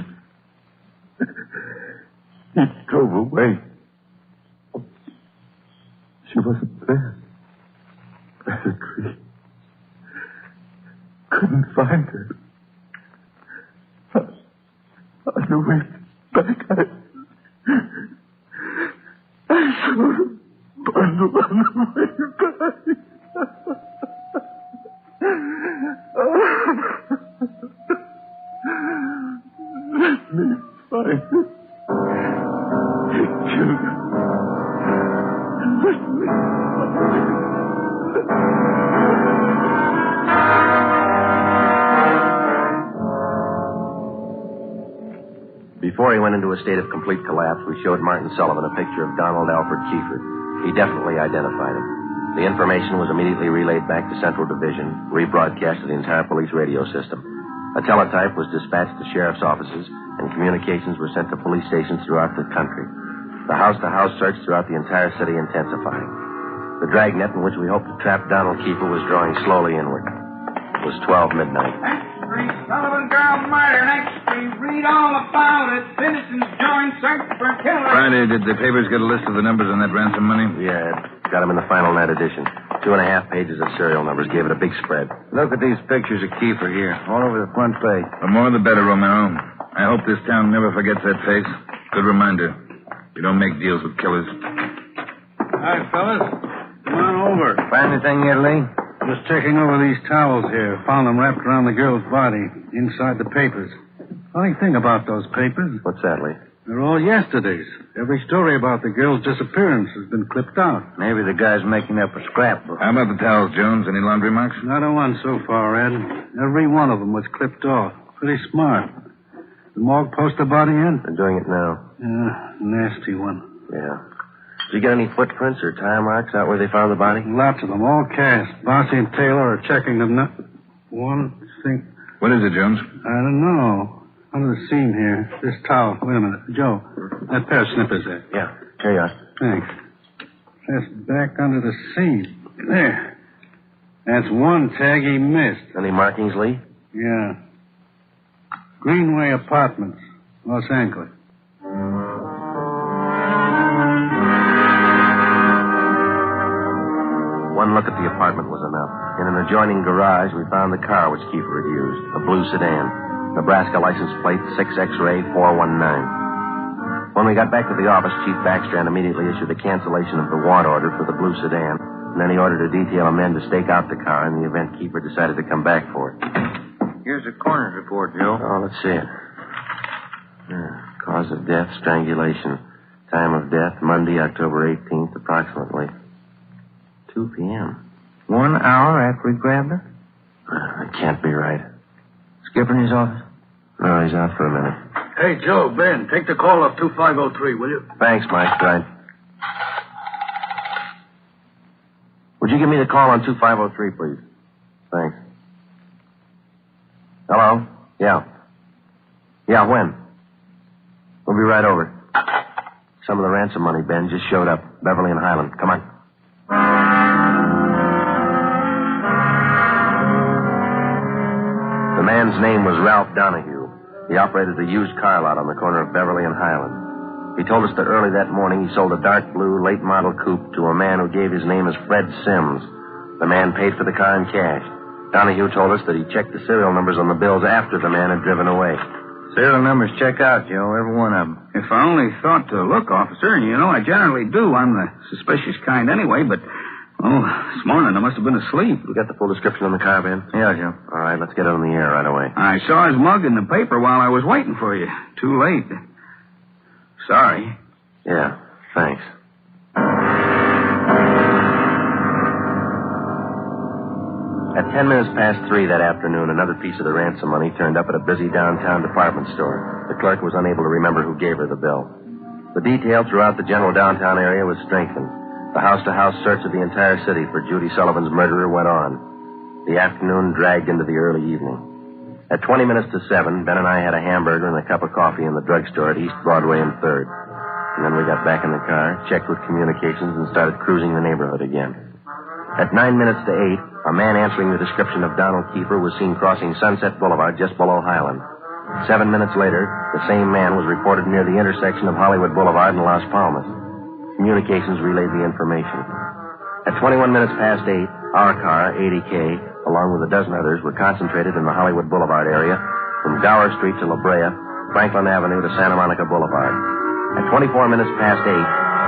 He drove away. She wasn't there. By the tree. Couldn't find her. On the way back, I saw her bundle on the way back. Let me find her. Judy. Let me find her.
Before he went into a state of complete collapse, we showed Martin Sullivan a picture of Donald Alfred Kiefer. He definitely identified him. The information was immediately relayed back to Central Division, rebroadcast to the entire police radio system. A teletype was dispatched to sheriff's offices, and communications were sent to police stations throughout the country. The house-to-house search throughout the entire city intensifying. The dragnet in which we hoped to trap Donald Kiefer was drawing slowly inward. It was 12 midnight.
Sullivan girl murder. Next street. Read all about it. Citizens join search for killer.
Friday, did the papers get a list of the numbers on that ransom money?
Yeah, got them in the final night edition. 2.5 pages of serial numbers. Gave it a big spread.
Look at these pictures of Kiefer here, all over the front page.
The more the better, Romero. I hope this town never forgets that face. Good reminder. You don't make deals with killers.
Hi, fellas. Come on over.
Find anything yet, Lee?
Just checking over these towels here. Found them wrapped around the girl's body, inside the papers. Funny thing about those papers.
What's that, Lee?
They're all yesterday's. Every story about the girl's disappearance has been clipped out.
Maybe the guy's making up a scrapbook.
How about the towels, Jones? Any laundry marks?
Not a one so far, Ed. Every one of them was clipped off. Pretty smart. The morgue post the body in?
They're doing it now.
Nasty one.
Yeah. Did you get any footprints or tire marks out where they found the body?
Lots of them, all cast. Bossy and Taylor are checking them now. One, think.
What is it, Jones?
I don't know. Under the seam here. This towel. Wait a minute. Joe, that pair of snippers there.
Yeah. Here you are.
Thanks. Just back under the seam. There. That's one tag he missed.
Any markings, Lee?
Yeah. Greenway Apartments, Los Angeles.
One look at the apartment was enough. In an adjoining garage, we found the car which Kiefer had used, a blue sedan. Nebraska license plate 6X-ray 419. When we got back to the office, Chief Backstrand immediately issued a cancellation of the warrant order for the blue sedan, and then he ordered a detail of men to stake out the car in the event Kiefer decided to come back for it.
Here's the coroner's report, Joe.
Oh, let's see it. Cause of death, strangulation. Time of death, Monday, October 18th, approximately 2 p.m.
1 hour after he grabbed her?
That can't be right.
Skipper in his office?
No, he's out for a minute.
Hey, Joe, Ben, take the call off 2503, will you?
Thanks, Mike. Right. Would you give me the call on 2503, please? Thanks. Hello? Yeah. Yeah, when? We'll be right over. Some of the ransom money, Ben, just showed up. Beverly and Highland. Come on. The man's name was Ralph Donahue. He operated the used car lot on the corner of Beverly and Highland. He told us that early that morning he sold a dark blue late model coupe to a man who gave his name as Fred Sims. The man paid for the car in cash. Donahue told us that he checked the serial numbers on the bills after the man had driven away.
Serial numbers check out, Joe, every one of them.
If I only thought to look, officer, and you know I generally do. I'm the suspicious kind anyway, but, this morning I must have been asleep.
You got the full description on the car, Ben?
Yeah, Joe.
All right, let's get it on the air right away.
I saw his mug in the paper while I was waiting for you. Too late. Sorry.
Yeah, thanks. At 10 minutes past 3 that afternoon, another piece of the ransom money turned up at a busy downtown department store. The clerk was unable to remember who gave her the bill. The detail throughout the general downtown area was strengthened. The house-to-house search of the entire city for Judy Sullivan's murderer went on. The afternoon dragged into the early evening. At 20 minutes to 7, Ben and I had a hamburger and a cup of coffee in the drugstore at East Broadway and 3rd. And then we got back in the car, checked with communications, and started cruising the neighborhood again. At 9 minutes to 8, a man answering the description of Donald Kiefer was seen crossing Sunset Boulevard just below Highland. 7 minutes later, the same man was reported near the intersection of Hollywood Boulevard and Las Palmas. Communications relayed the information. At 21 minutes past 8, our car, 80K, along with a dozen others, were concentrated in the Hollywood Boulevard area from Gower Street to La Brea, Franklin Avenue to Santa Monica Boulevard. At 24 minutes past 8,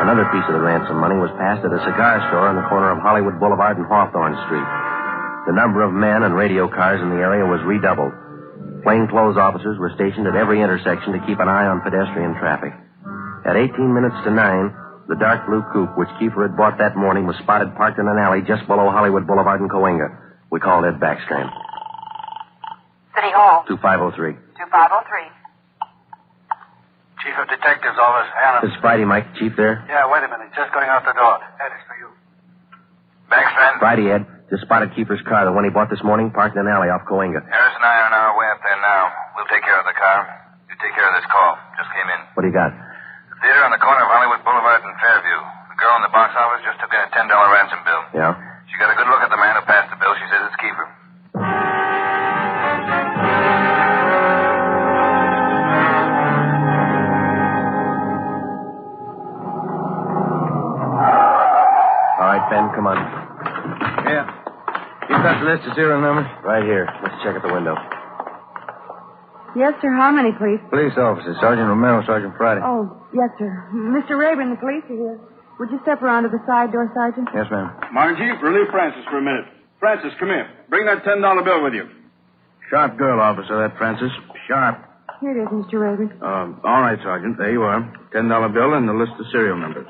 another piece of the ransom money was passed at a cigar store on the corner of Hollywood Boulevard and Hawthorne Street. The number of men and radio cars in the area was redoubled. Plainclothes officers were stationed at every intersection to keep an eye on pedestrian traffic. At 18 minutes to 9, the dark blue coupe which Kiefer had bought that morning was spotted parked in an alley just below Hollywood Boulevard and Cahuenga. We called Ed Backstrand.
City Hall.
2503.
2503.
Chief of Detectives Office, Hannah.
This is Friday, Mike. Chief there?
Yeah, wait a minute. Just going out the door. Ed, it's for you. Backstrand?
Friday, Ed. Just spotted Kiefer's car, the one he bought this morning, parked in an alley off Cahuenga.
Harris and I are on our way up there now. We'll take care of the car. You take care of this call. Just came in.
What do you got?
The theater on the corner of Hollywood Boulevard and Fairview. The girl in the box office just took in a $10 ransom bill.
Yeah?
She got a good look at the man who passed the bill. She says it's Kiefer.
All right, Ben, come on.
Yeah. You got the list of serial numbers?
Right here. Let's check at the window.
Yes, sir. How many, please?
Police officers. Sergeant Romero, Sergeant Friday.
Oh, yes, sir. Mr. Regan, the police are here. Would you step around to the side door, Sergeant?
Yes, ma'am.
Margie, relieve Francis for a minute. Francis, come here. Bring that $10 bill with you.
Sharp girl, officer, that Francis. Sharp.
Here it is, Mr. Regan.
All right, Sergeant. There you are. $10 bill and the list of serial numbers.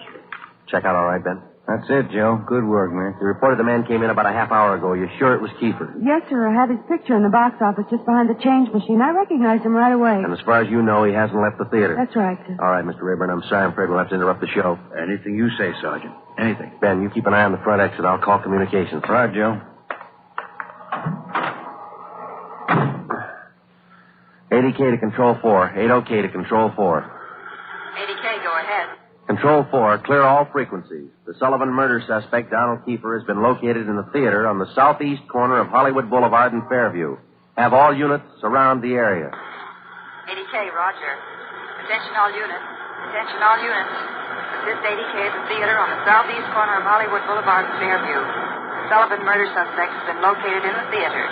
Check out all right, Ben?
That's it, Joe. Good work, man.
You reported the man came in about a half hour ago. You sure it was Kiefer?
Yes, sir. I have his picture in the box office just behind the change machine. I recognized him right away.
And as far as you know, he hasn't left the theater.
That's right, sir.
All right, Mr. Rayburn, I'm sorry. I'm afraid we'll have to interrupt the show.
Anything you say, Sergeant. Anything.
Ben, you keep an eye on the front exit. I'll call communications.
Right, Joe.
80K to Control 4. 80K to Control 4.
80K, go ahead.
Control 4, clear all frequencies. The Sullivan murder suspect, Donald Kiefer, has been located in the theater on the southeast corner of Hollywood Boulevard and Fairview. Have all units surround the area.
80K, roger. Attention all units. Attention all units. Assist 80K at the theater on the southeast corner of Hollywood Boulevard and Fairview. The Sullivan murder suspect has been located in the theater.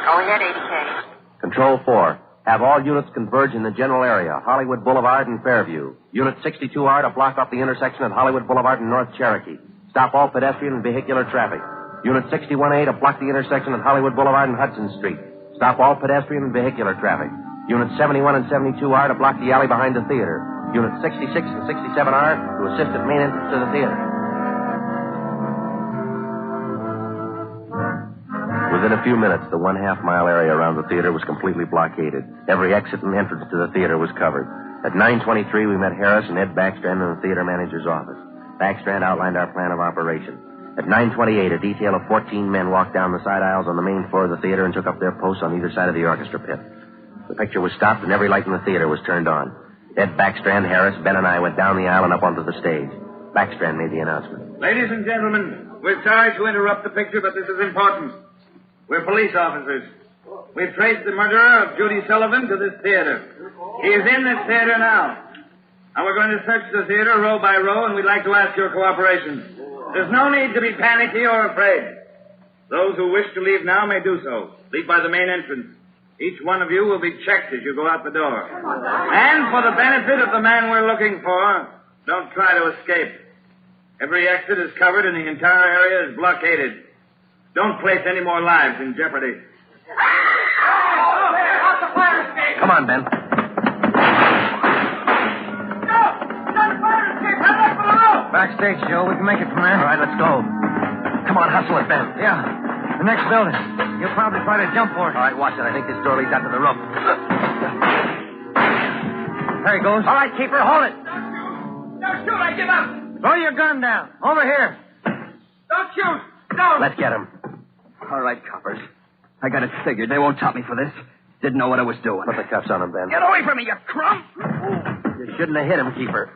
Go ahead, 80K.
Control 4. Have all units converge in the general area, Hollywood Boulevard and Fairview. Unit 62R to block off the intersection at Hollywood Boulevard and North Cherokee. Stop all pedestrian and vehicular traffic. Unit 61A to block the intersection at Hollywood Boulevard and Hudson Street. Stop all pedestrian and vehicular traffic. Unit 71 and 72R to block the alley behind the theater. Unit 66 and 67R to assist at main entrance to the theater. Within a few minutes, the 1/2 mile area around the theater was completely blockaded. Every exit and entrance to the theater was covered. At 9:23, we met Harris and Ed Backstrand in the theater manager's office. Backstrand outlined our plan of operation. At 9:28, a detail of 14 men walked down the side aisles on the main floor of the theater and took up their posts on either side of the orchestra pit. The picture was stopped and every light in the theater was turned on. Ed Backstrand, Harris, Ben, and I went down the aisle and up onto the stage. Backstrand made the announcement.
Ladies and gentlemen, we're sorry to interrupt the picture, but this is important. We're police officers. We've traced the murderer of Judy Sullivan to this theater. He is in this theater now. And we're going to search the theater row by row, and we'd like to ask your cooperation. There's no need to be panicky or afraid. Those who wish to leave now may do so. Leave by the main entrance. Each one of you will be checked as you go out the door. And for the benefit of the man we're looking for, don't try to escape. Every exit is covered and the entire area is blockaded. Don't place any more lives in jeopardy.
Come on, Ben.
Backstage, Joe. We can make it from there.
All right, let's go. Come on, hustle it, Ben.
Yeah. The next building. You'll probably try to jump for it.
All right, watch it. I think this door leads out to the roof.
There he goes.
All right, keeper, hold it.
Don't shoot, I give up.
Throw your gun down. Over here.
Don't shoot. No.
Let's get him.
All right, coppers. I got it figured. They won't top me for this. Didn't know what I was doing.
Put the cuffs on him, Ben.
Get away from me, you crump!
You shouldn't have hit him, Keeper.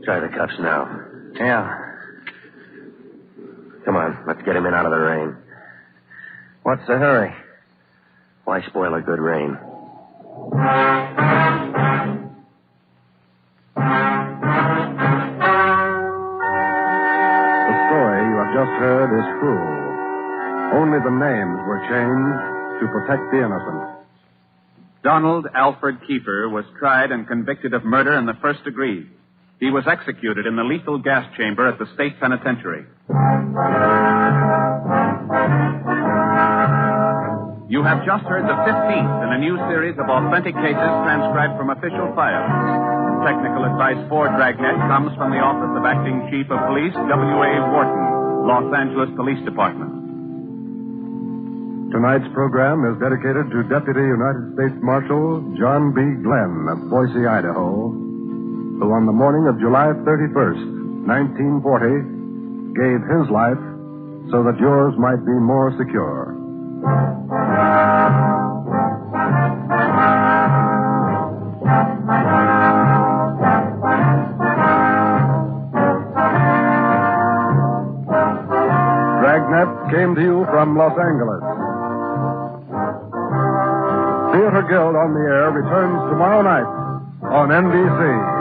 Try the cuffs now.
Yeah.
Come on, let's get him in out of the rain.
What's the hurry?
Why spoil a good rain?
The story you have just heard is true. Only the names were changed to protect the innocent.
Donald Alfred Kiefer was tried and convicted of murder in the first degree. He was executed in the lethal gas chamber at the state penitentiary. You have just heard the 15th in a new series of authentic cases transcribed from official files. Technical advice for Dragnet comes from the Office of Acting Chief of Police, W.A. Wharton, Los Angeles Police Department.
Tonight's program is dedicated to Deputy United States Marshal John B. Glenn of Boise, Idaho, who on the morning of July 31st, 1940, gave his life so that yours might be more secure. Dragnet came to you from Los Angeles. Theater Guild on the Air returns tomorrow night on NBC.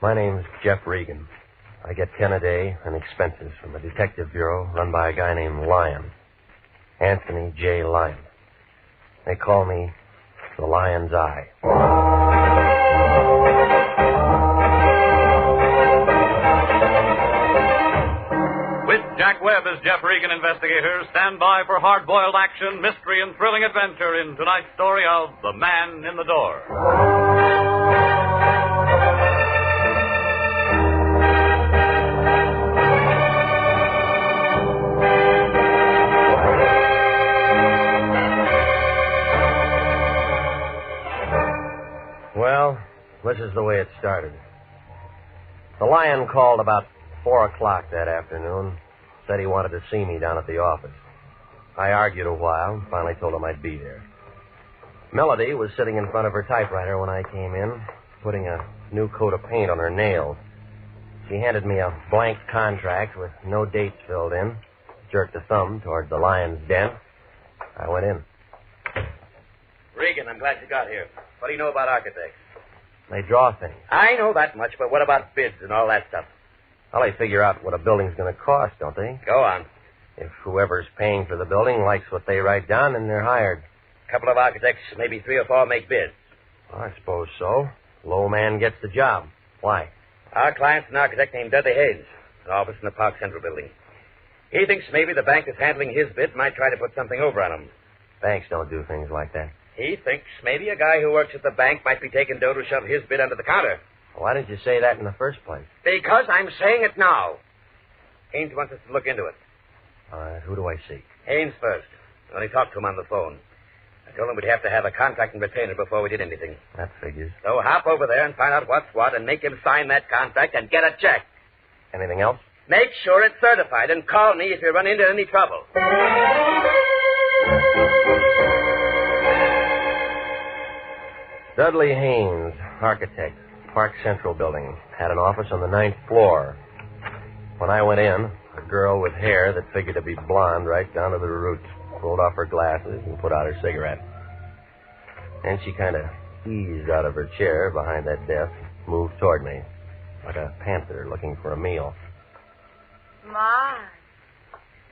My name's Jeff Regan. I get 10 a day and expenses from a detective bureau run by a guy named Lyon. Anthony J. Lyon. They call me the Lion's Eye.
With Jack Webb as Jeff Regan, Investigator, stand by for hard-boiled action, mystery, and thrilling adventure in tonight's story of The Man in the Door.
Well, this is the way it started. The Lion called about 4 o'clock that afternoon. Said he wanted to see me down at the office. I argued a while and finally told him I'd be there. Melody was sitting in front of her typewriter when I came in, putting a new coat of paint on her nails. She handed me a blank contract with no dates filled in, jerked a thumb toward the Lion's den. I went in.
Regan, I'm glad you got here. What do you know about architects?
They draw things.
I know that much, but what about bids and all that stuff?
Well, they figure out what a building's going to cost, don't they?
Go on.
If whoever's paying for the building likes what they write down, then they're hired.
A couple of architects, maybe 3 or 4 make bids.
Well, I suppose so. Low man gets the job. Why?
Our client's an architect named Dudley Hayes, an office in the Park Central building. He thinks maybe the bank that's handling his bid might try to put something over on him.
Banks don't do things like that.
He thinks maybe a guy who works at the bank might be taking dough to shove his bid under the counter.
Why didn't you say that in the first place?
Because I'm saying it now. Haynes wants us to look into it.
All right, who do I see?
Haynes first. I only talked to him on the phone. I told him we'd have to have a contract and retainer before we did anything.
That figures.
So hop over there and find out what's what and make him sign that contract and get a check.
Anything else?
Make sure it's certified and call me if you run into any trouble.
Dudley Haynes, architect, Park Central building, had an office on the 9th floor. When I went in, a girl with hair that figured to be blonde right down to the roots pulled off her glasses and put out her cigarette. Then she kind of eased out of her chair behind that desk, moved toward me, like a panther looking for a meal.
My,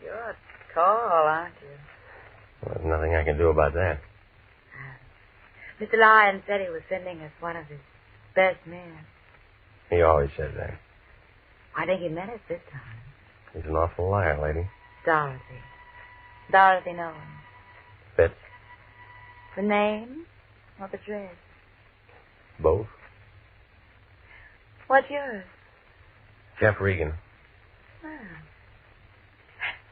you're tall, aren't you?
Well, there's nothing I can do about that.
Mr. Lyon said he was sending us one of his best men.
He always says that.
I think he meant it this time.
He's an awful liar, lady.
Dorothy. Dorothy Nolan.
Fits?
The name or the dress?
Both.
What's yours?
Jeff Regan.
Oh.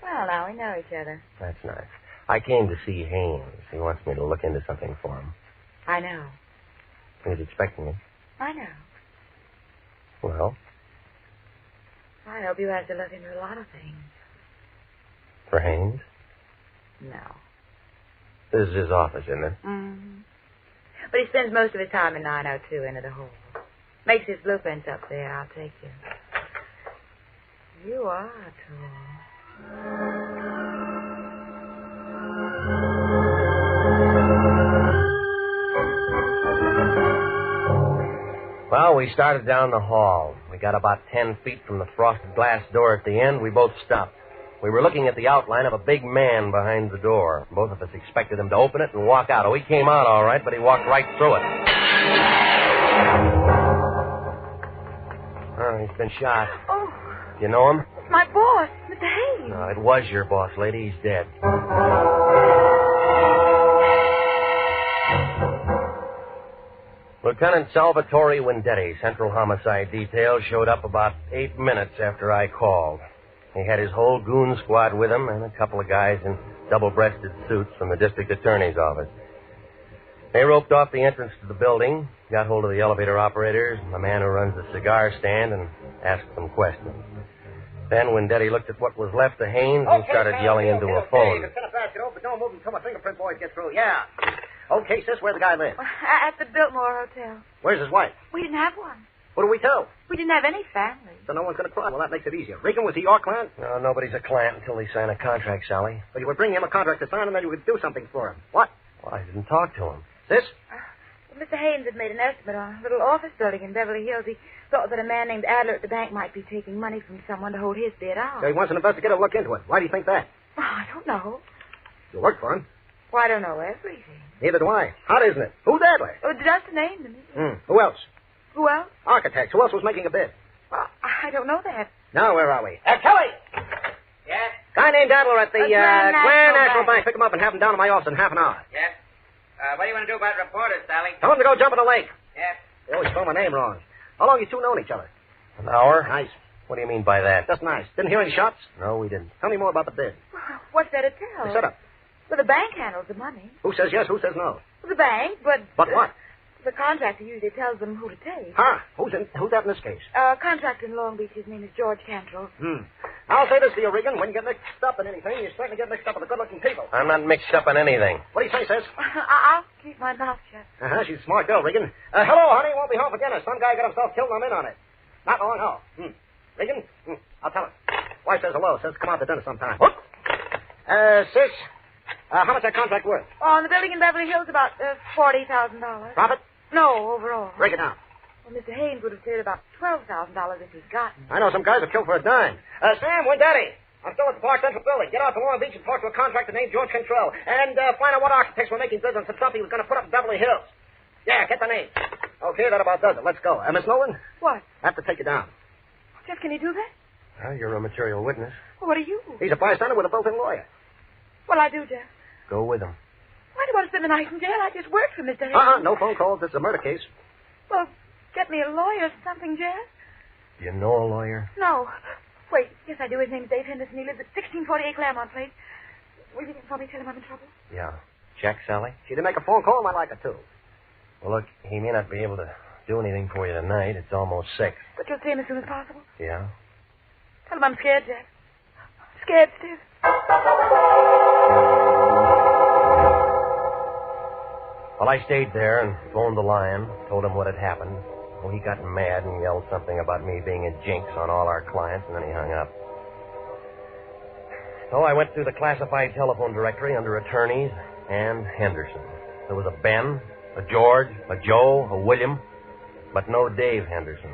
Well, now we know each other.
That's nice. I came to see Haynes. He wants me to look into something for him.
I know.
He's expecting me.
I know.
Well?
I hope you have to look into a lot of things.
For Haynes?
No.
This is his office, isn't it?
Mm-hmm. But he spends most of his time in 902 into the hall. Makes his blueprints up there. I'll take you. You are tall.
Well, we started down the hall. We got about 10 feet from the frosted glass door at the end. We both stopped. We were looking at the outline of a big man behind the door. Both of us expected him to open it and walk out. Oh, he came out all right, but he walked right through it. Oh, he's been shot.
Oh.
You know him?
It's my boss, Mr. Haynes.
No, it was your boss, lady. He's dead. Lieutenant Salvatore Vendetti, Central Homicide Detail, showed up about 8 minutes after I called. He had his whole goon squad with him and a couple of guys in double-breasted suits from the district attorney's office. They roped off the entrance to the building, got hold of the elevator operators, the man who runs the cigar stand, and asked them questions. Then Vendetti looked at what was left of Haynes and started yelling into a phone.
It's gonna but don't move until my fingerprint boys get through. Yeah. Okay, sis, where'd the guy live?
At the Biltmore Hotel.
Where's his wife?
We didn't have one.
What do we tell?
We didn't have any family.
So no one's going to cry. Well, that makes it easier. Regan, was he your client?
No, nobody's a client until they sign a contract, Sally.
But you would bring him a contract to sign, and then you would do something for him. What?
Well, I didn't talk to him.
Sis?
Mr. Haynes had made an estimate on a little office building in Beverly Hills. He thought that a man named Adler at the bank might be taking money from someone to hold his bid out.
So he wants an investigator to look into it. Why do you think that?
Oh, I don't know.
You work for him.
Well, I don't know everything.
Neither do I. Hot, isn't it? Who's Adler?
Oh, just a name to me.
Who else?
Who else?
Architects. Who else was making a bid?
Well, I don't know that.
Now, where are we? Kelly!
Yes?
Guy named Adler at the
Grand
Grand
National
National Bank. Pick him up and have him down to my office in half an hour.
Yes? What do you want to do about reporters, Sally?
Tell him to go jump in the lake.
Yes.
They always spell my name wrong. How long you two known each other?
An hour?
Nice.
What do you mean by that?
Just nice. Didn't hear any shots?
No, we didn't.
Tell me more about the bid.
What's there to tell?
The setup.
Well, the bank handles the money.
Who says yes, who says no?
The bank, but...
But what?
The contractor usually tells them who to take.
Huh? Who's that in this case?
Contractor in Long Beach, his name is George Cantrell.
I'll say this to you, Regan. When you get mixed up in anything, you certainly get mixed up with the good-looking people.
I'm not mixed up in anything.
What do you say, sis?
I'll keep my mouth shut.
She's a smart girl, Regan. Hello, honey. Won't be home for dinner. Some guy got himself killed and I'm in on it. Not long, no. Regan? I'll tell her. Wife says hello. Says come out to dinner sometime. Whoop. Sis, how much that contract worth?
Oh, in the building in Beverly Hills, about $40,000.
Profit?
No, overall.
Break it down.
Well, Mr. Haynes would have cleared about $12,000 if he's gotten.
I know some guys are killed for a dime. Sam, where's Daddy? I'm still at the Park Central building. Get out to Long Beach and talk to a contractor named George Cantrell. And find out what architects were making bids on some stuff he was going to put up in Beverly Hills. Yeah, get the name. Okay, that about does it. Let's go. Miss Nolan?
What?
I have to take you down.
Jeff, can you do that?
Well, you're a material witness.
Well, what are you?
He's a bystander with a built-in lawyer.
Well, I do, Jeff.
Go with him.
Why do you want to spend the night in jail? I just worked for Mr. Haynes.
No phone calls. This is a murder case.
Well, get me a lawyer or something, Jeff.
Do you know a lawyer?
No. Wait, yes, I do. His name's Dave Henderson. He lives at 1648 Claremont Place. Will you probably tell him I'm in trouble?
Yeah. Check, Sally?
She didn't make a phone call. I like her, too.
Well, look, he may not be able to do anything for you tonight. It's almost 6.
But you'll see him as soon as possible.
Yeah?
Tell him I'm scared, Jeff. Scared stiff.
Well, I stayed there and phoned the Lion, told him what had happened. Well, he got mad and yelled something about me being a jinx on all our clients, and then he hung up. So I went through the classified telephone directory under attorneys and Henderson. There was a Ben, a George, a Joe, a William, but no Dave Henderson.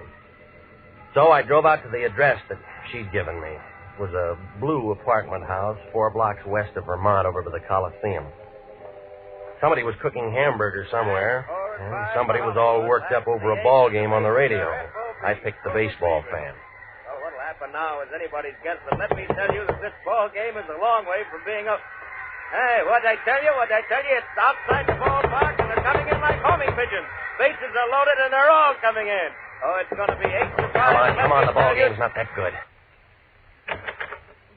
So I drove out to the address that she'd given me. It was a blue apartment house 4 blocks west of Vermont over by the Coliseum. Somebody was cooking hamburgers somewhere, and somebody was all worked up over a ball game on the radio. I picked the baseball fan.
Well, what'll happen now is anybody's guess, but let me tell you that this ball game is a long way from being up. Hey, what'd I tell you? It's outside the ballpark, and they're coming in like homing pigeons. Bases are loaded, and they're all coming in. Oh, it's going to be 8-5.
Come on, the ball game's not that good.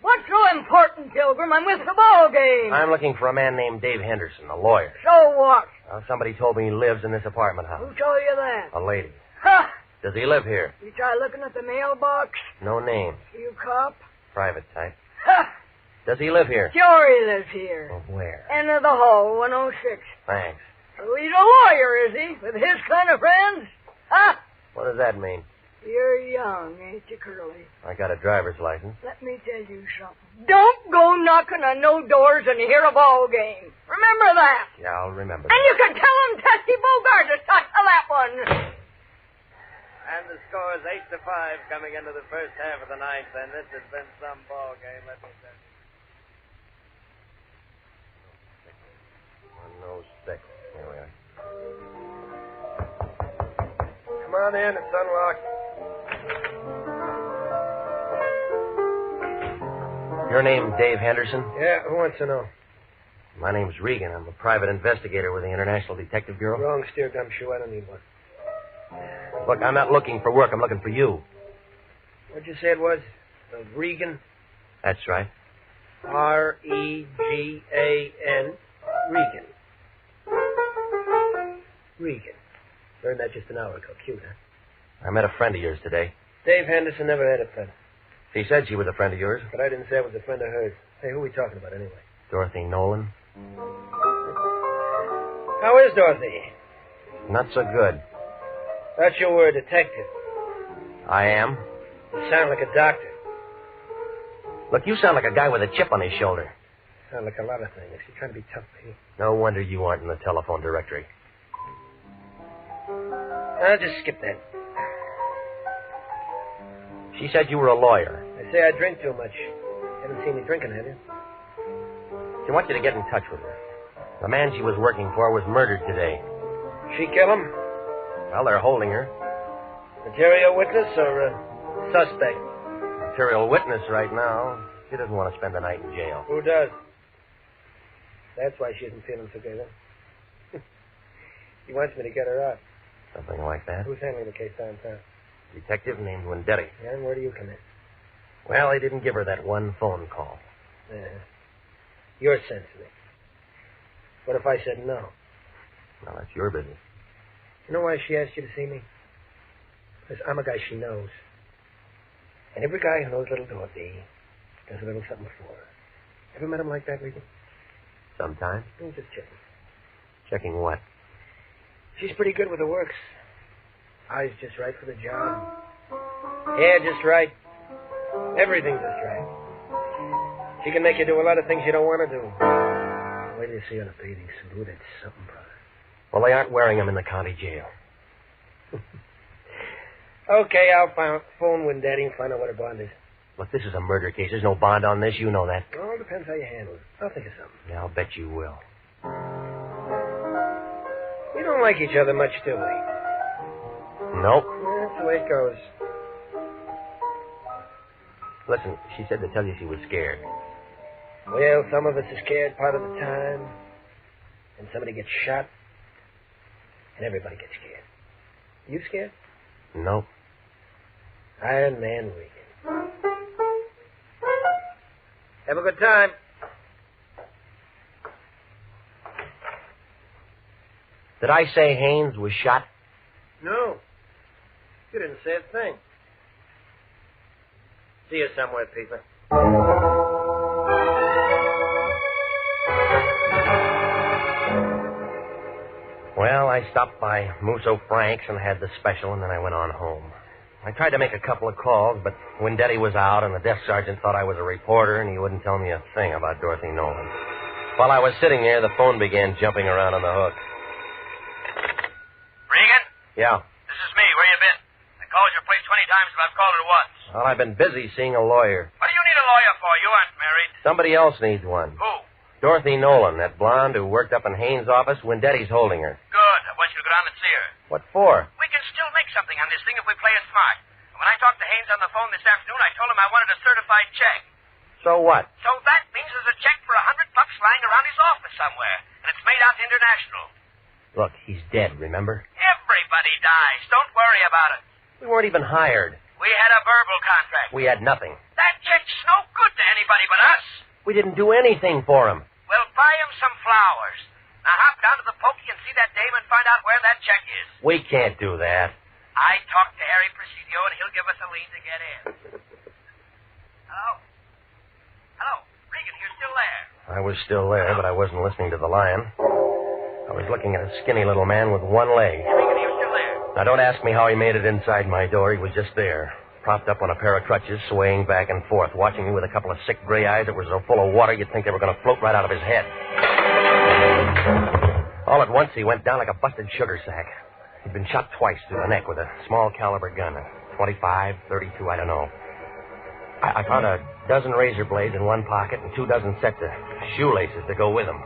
What's
so important, Pilgrim? I'm with the ball game.
I'm looking for a man named Dave Henderson, a lawyer.
So what?
Somebody told me he lives in this apartment house.
Who told you that?
A lady.
Ha!
Does he live here?
You try looking at the mailbox?
No name.
You cop?
Private type.
Ha!
Does he live here?
Sure he lives here.
Well, where?
End of the hall, 106.
Thanks.
So he's a lawyer, is he? With his kind of friends? Ha!
What does that mean?
You're young, ain't you, Curly?
I got a driver's license.
Let me tell you something. Don't go knocking on no doors and hear a ball game. Remember that.
Yeah, I'll remember.
And you can tell him Tessie Bogart to start to that one.
And the score is 8-5 coming into the first half of the ninth, and this has been some ball game, let me tell you.
106. Here we are.
Come on in, it's unlocked.
Your name Dave Henderson?
Yeah, who wants to know?
My name's Regan. I'm a private investigator with the International Detective Bureau.
Wrong steer gumshoe, I don't need one.
Look, I'm not looking for work. I'm looking for you.
What'd you say it was? Regan?
That's right.
R-E-G-A-N. Regan. Regan. Learned that just an hour ago. Cute, huh?
I met a friend of yours today.
Dave Henderson never had a friend.
She said she was a friend of yours.
But I didn't say I was a friend of hers. Hey, who are we talking about anyway?
Dorothy Nolan.
How is Dorothy?
Not so good.
Thought you were a detective.
I am.
You sound like a doctor.
Look, you sound like a guy with a chip on his shoulder.
Sound like a lot of things. You're trying to be tough, baby.
No wonder you aren't in the telephone directory.
I'll just skip that.
She said you were a lawyer.
I say I drink too much. Haven't seen me drinking, have you?
She wants you to get in touch with her. The man she was working for was murdered today.
She kill him?
Well, they're holding her.
Material witness or suspect?
Material witness right now. She doesn't want to spend the night in jail.
Who does? That's why she isn't feeling so good, huh? He wants me to get her out.
Something like that.
Who's handling the case downtown?
Detective named Wendetti.
Yeah, and where do you come in?
Well, he didn't give her that one phone call.
Yeah. You're sensitive. What if I said no?
Well, that's your business.
You know why she asked you to see me? Because I'm a guy she knows. And every guy who knows little Dorothy does a little something for her. Ever met him like that, Regan?
Sometimes.
I'm just checking.
Checking what?
She's pretty good with her works. Eyes just right for the job. Hair just right. Everything just right. She can make you do a lot of things you don't want to do. Wait till you see her in a bathing suit. Ooh, that's something, brother.
Well, they aren't wearing them in the county jail.
Okay, I'll phone Wendetti and find out what her bond is.
Look, this is a murder case. There's no bond on this. You know that.
It all depends how you handle it. I'll think of something.
Yeah, I'll bet you will.
We don't like each other much, do we?
Nope.
That's the way it goes.
Listen, she said to tell you she was scared.
Well, some of us are scared part of the time. And somebody gets shot. And everybody gets scared. You scared?
Nope.
Iron Man Regan. Have a good time.
Did I say Haynes was shot?
No. You didn't say a thing. See you somewhere, Peter.
Well, I stopped by Musso Frank's and had the special, and then I went on home. I tried to make a couple of calls, but Wendetti was out, and the desk sergeant thought I was a reporter, and he wouldn't tell me a thing about Dorothy Nolan. While I was sitting there, the phone began jumping around on the hook.
Regan?
Yeah.
This is me. Where you been? I called your place 20 times, but I've called it once.
Well, I've been busy seeing a lawyer.
What do you need a lawyer for? You aren't married.
Somebody else needs one.
Who?
Dorothy Nolan, that blonde who worked up in Haynes' office. Wendetti's holding her.
Good. I want you to go down and see her.
What for?
We can still make something on this thing if we play it smart. When I talked to Haynes on the phone this afternoon, I told him I wanted a certified check.
So what?
So that means there's a check for $100 lying around his office somewhere, and it's made out to International.
Look, he's dead, remember?
Everybody dies. Don't worry about it.
We weren't even hired.
We had a verbal contract.
We had nothing.
That check's no good to anybody but us.
We didn't do anything for him.
Well, buy him some flowers. Now hop down to the pokey and see that dame and find out where that check is.
We can't do that.
I talked to Harry Presidio, and he'll give us a lead to get in. Hello? Hello? Regan, you're still there?
I was still there, but I wasn't listening to the lion. I was looking at a skinny little man with one leg.
Regan, you're still there?
Now, don't ask me how he made it inside my door. He was just there, propped up on a pair of crutches, swaying back and forth, watching me with a couple of sick gray eyes that were so full of water you'd think they were going to float right out of his head. All at once, he went down like a busted sugar sack. He'd been shot twice through the neck with a small caliber gun, a 25, 32, I don't know. I found a dozen razor blades in one pocket and 2 dozen sets of shoelaces to go with them.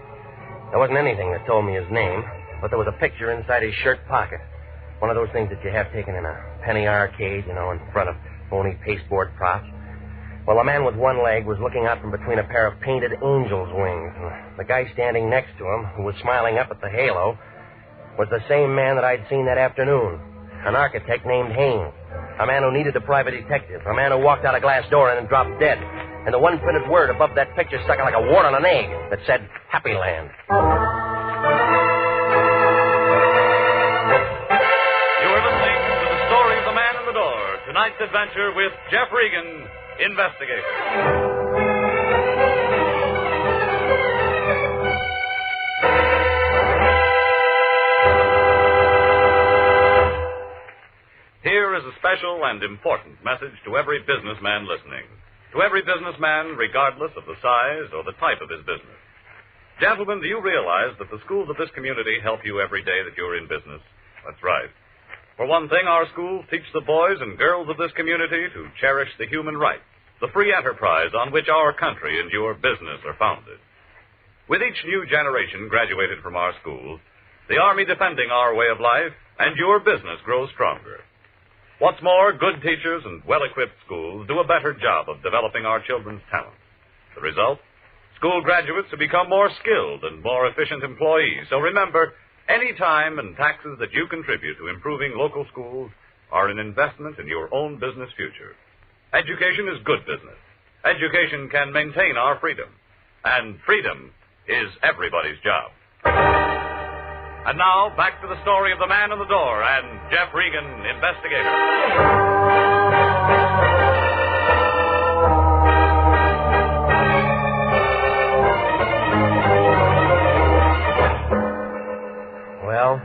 There wasn't anything that told me his name, but there was a picture inside his shirt pocket. One of those things that you have taken in a penny arcade, you know, in front of phony pasteboard props. Well, a man with one leg was looking out from between a pair of painted angel's wings. And the guy standing next to him, who was smiling up at the halo, was the same man that I'd seen that afternoon. An architect named Haynes. A man who needed a private detective. A man who walked out a glass door and then dropped dead. And the one printed word above that picture stuck like a wart on an egg that said, Happy Land.
Tonight's adventure with Jeff Regan, Investigator. Here is a special and important message to every businessman listening. To every businessman, regardless of the size or the type of his business. Gentlemen, do you realize that the schools of this community help you every day that you're in business? That's right. For one thing, our schools teach the boys and girls of this community to cherish the human rights, the free enterprise on which our country and your business are founded. With each new generation graduated from our schools, the Army defending our way of life, and your business grows stronger. What's more, good teachers and well-equipped schools do a better job of developing our children's talents. The result? School graduates who become more skilled and more efficient employees. So remember, any time and taxes that you contribute to improving local schools are an investment in your own business future. Education is good business. Education can maintain our freedom. And freedom is everybody's job. And now, back to the story of the man in the door and Jeff Regan, Investigator.
Well,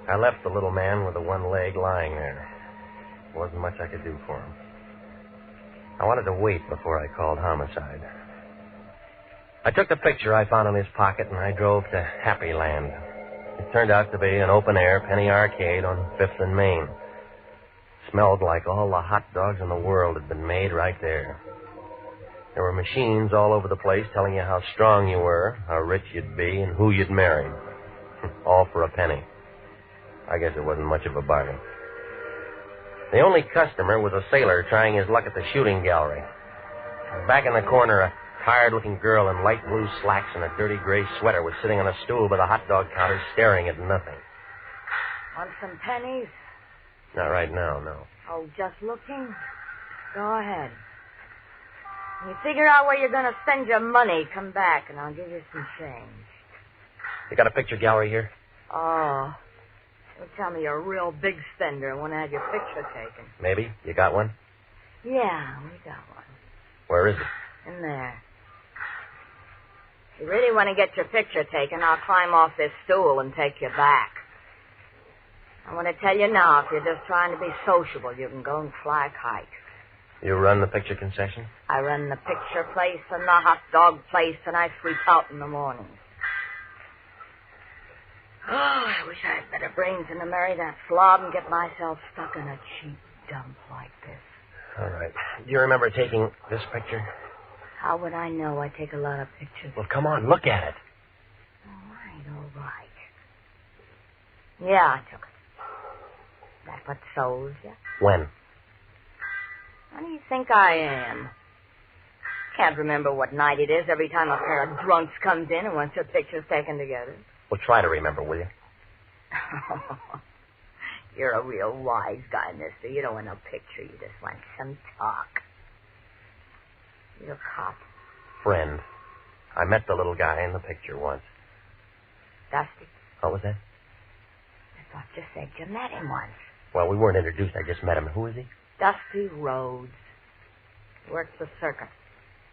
I left the little man with the one leg lying there. There wasn't much I could do for him. I wanted to wait before I called homicide. I took the picture I found in his pocket and I drove to Happy Land. It turned out to be an open-air penny arcade on 5th and Main. Smelled like all the hot dogs in the world had been made right there. There were machines all over the place telling you how strong you were, how rich you'd be, and who you'd marry. All for a penny. I guess it wasn't much of a bargain. The only customer was a sailor trying his luck at the shooting gallery. Back in the corner, a tired-looking girl in light blue slacks and a dirty gray sweater was sitting on a stool by the hot dog counter staring at nothing.
Want some pennies?
Not right now, no.
Oh, just looking? Go ahead. When you figure out where you're going to spend your money, come back and I'll give you some change.
You got a picture gallery here?
Oh. Don't tell me you're a real big spender and want to have your picture taken.
Maybe. You got one?
Yeah, we got one.
Where is it?
In there. If you really want to get your picture taken, I'll climb off this stool and take you back. I want to tell you now, if you're just trying to be sociable, you can go and fly kite.
You run the picture concession?
I run the picture place and the hot dog place, and I sweep out in the mornings. Oh, I wish I had better brains than to marry that slob and get myself stuck in a cheap dump like this.
All right. Do you remember taking this picture?
How would I know? I take a lot of pictures.
Well, come on, look at it.
All right. Yeah, I took it. That what sold you?
When?
How do you think I am? Can't remember what night it is every time a pair of drunks comes in and wants their pictures taken together.
Well, try to remember, will you?
You're a real wise guy, mister. You don't want no picture. You just want some talk. You're a cop.
Friend. I met the little guy in the picture once.
Dusty.
What was that?
I thought you said you met him once.
Well, we weren't introduced. I just met him. Who is he?
Dusty Rhodes. Works the circuit.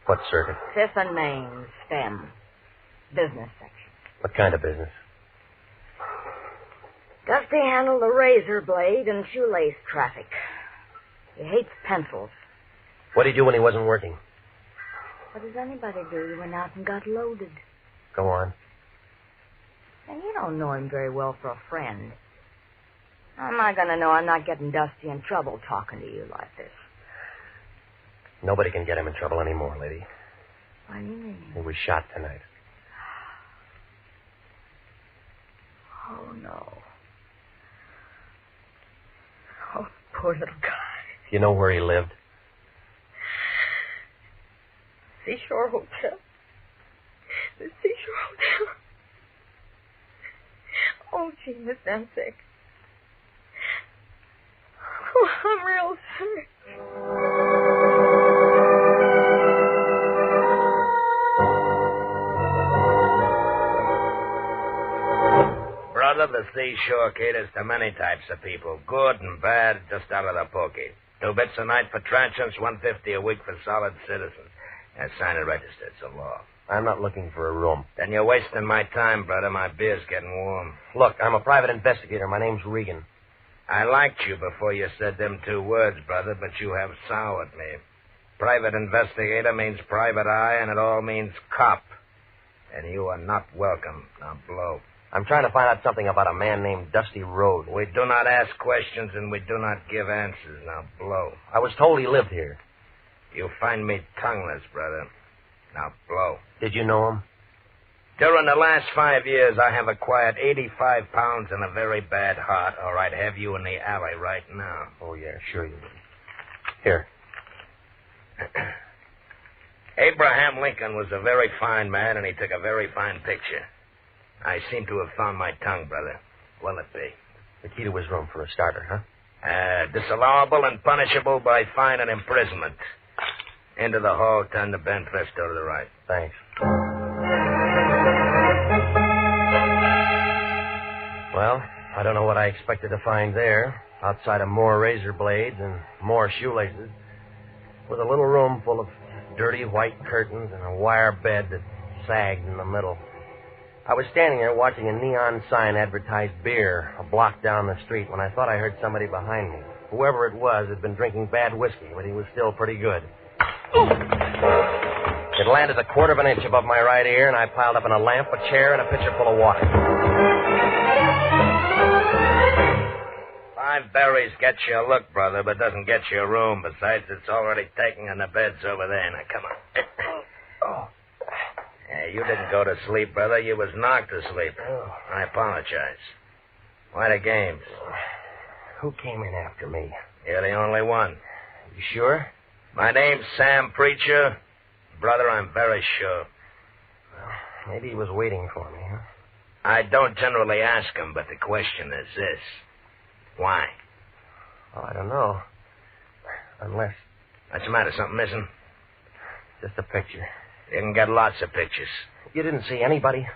What circuit?
Fifth and Main, STEM. Business section.
What kind of business?
Dusty handled the razor blade and shoelace traffic. He hates pencils.
What did he do when he wasn't working?
What does anybody do? He went out and got loaded.
Go on.
And you don't know him very well for a friend. How am I going to know I'm not getting Dusty in trouble talking to you like this?
Nobody can get him in trouble anymore, lady.
What do you mean?
He was shot tonight.
Oh, no. Oh, poor little guy.
You know where he lived?
Seashore Hotel. The Seashore Hotel. Oh, gee, Miss, I'm sick. Oh, I'm real sick.
Brother, the seashore caters to many types of people. Good and bad, just out of the pokey. 2 bits a night for transients, $1.50 a week for solid citizens. And sign and register, it's a law.
I'm not looking for a room.
Then you're wasting my time, brother. My beer's getting warm.
Look, I'm a private investigator. My name's Regan.
I liked you before you said them 2 words, brother, but you have soured me. Private investigator means private eye, and it all means cop. And you are not welcome. Now blow.
I'm trying to find out something about a man named Dusty Rhodes.
We do not ask questions, and we do not give answers. Now blow.
I was told he lived here.
You find me tongueless, brother. Now blow.
Did you know him?
During the last 5 years, I have acquired 85 pounds and a very bad heart, or I'd have you in the alley right now.
Oh, yeah, sure you would. Here.
Abraham Lincoln was a very fine man, and he took a very fine picture. I seem to have found my tongue, brother. Will it be?
The key to his room for a starter, huh?
Disallowable and punishable by fine and imprisonment. Into the hall, turn the bend, presto to the right.
Thanks. Well, I don't know what I expected to find there. Outside of more razor blades and more shoelaces. With a little room full of dirty white curtains and a wire bed that sagged in the middle. I was standing there watching a neon sign advertise beer a block down the street when I thought I heard somebody behind me. Whoever it was had been drinking bad whiskey, but he was still pretty good. It landed a quarter of an inch above my right ear, and I piled up in a lamp, a chair, and a pitcher full of water.
5 berries gets you a look, brother, but doesn't get you a room. Besides, it's already taken, and the bed's over there. Now, come on. You didn't go to sleep, brother. You was knocked to sleep. I apologize. Why the games?
Who came in after me?
You're the only one.
You sure?
My name's Sam Preacher. Brother, I'm very sure.
Well, maybe he was waiting for me, huh?
I don't generally ask him, but the question is this. Why?
Oh, I don't know. Unless...
What's the matter? Something missing?
Just a picture.
You can get lots of pictures.
You didn't see anybody?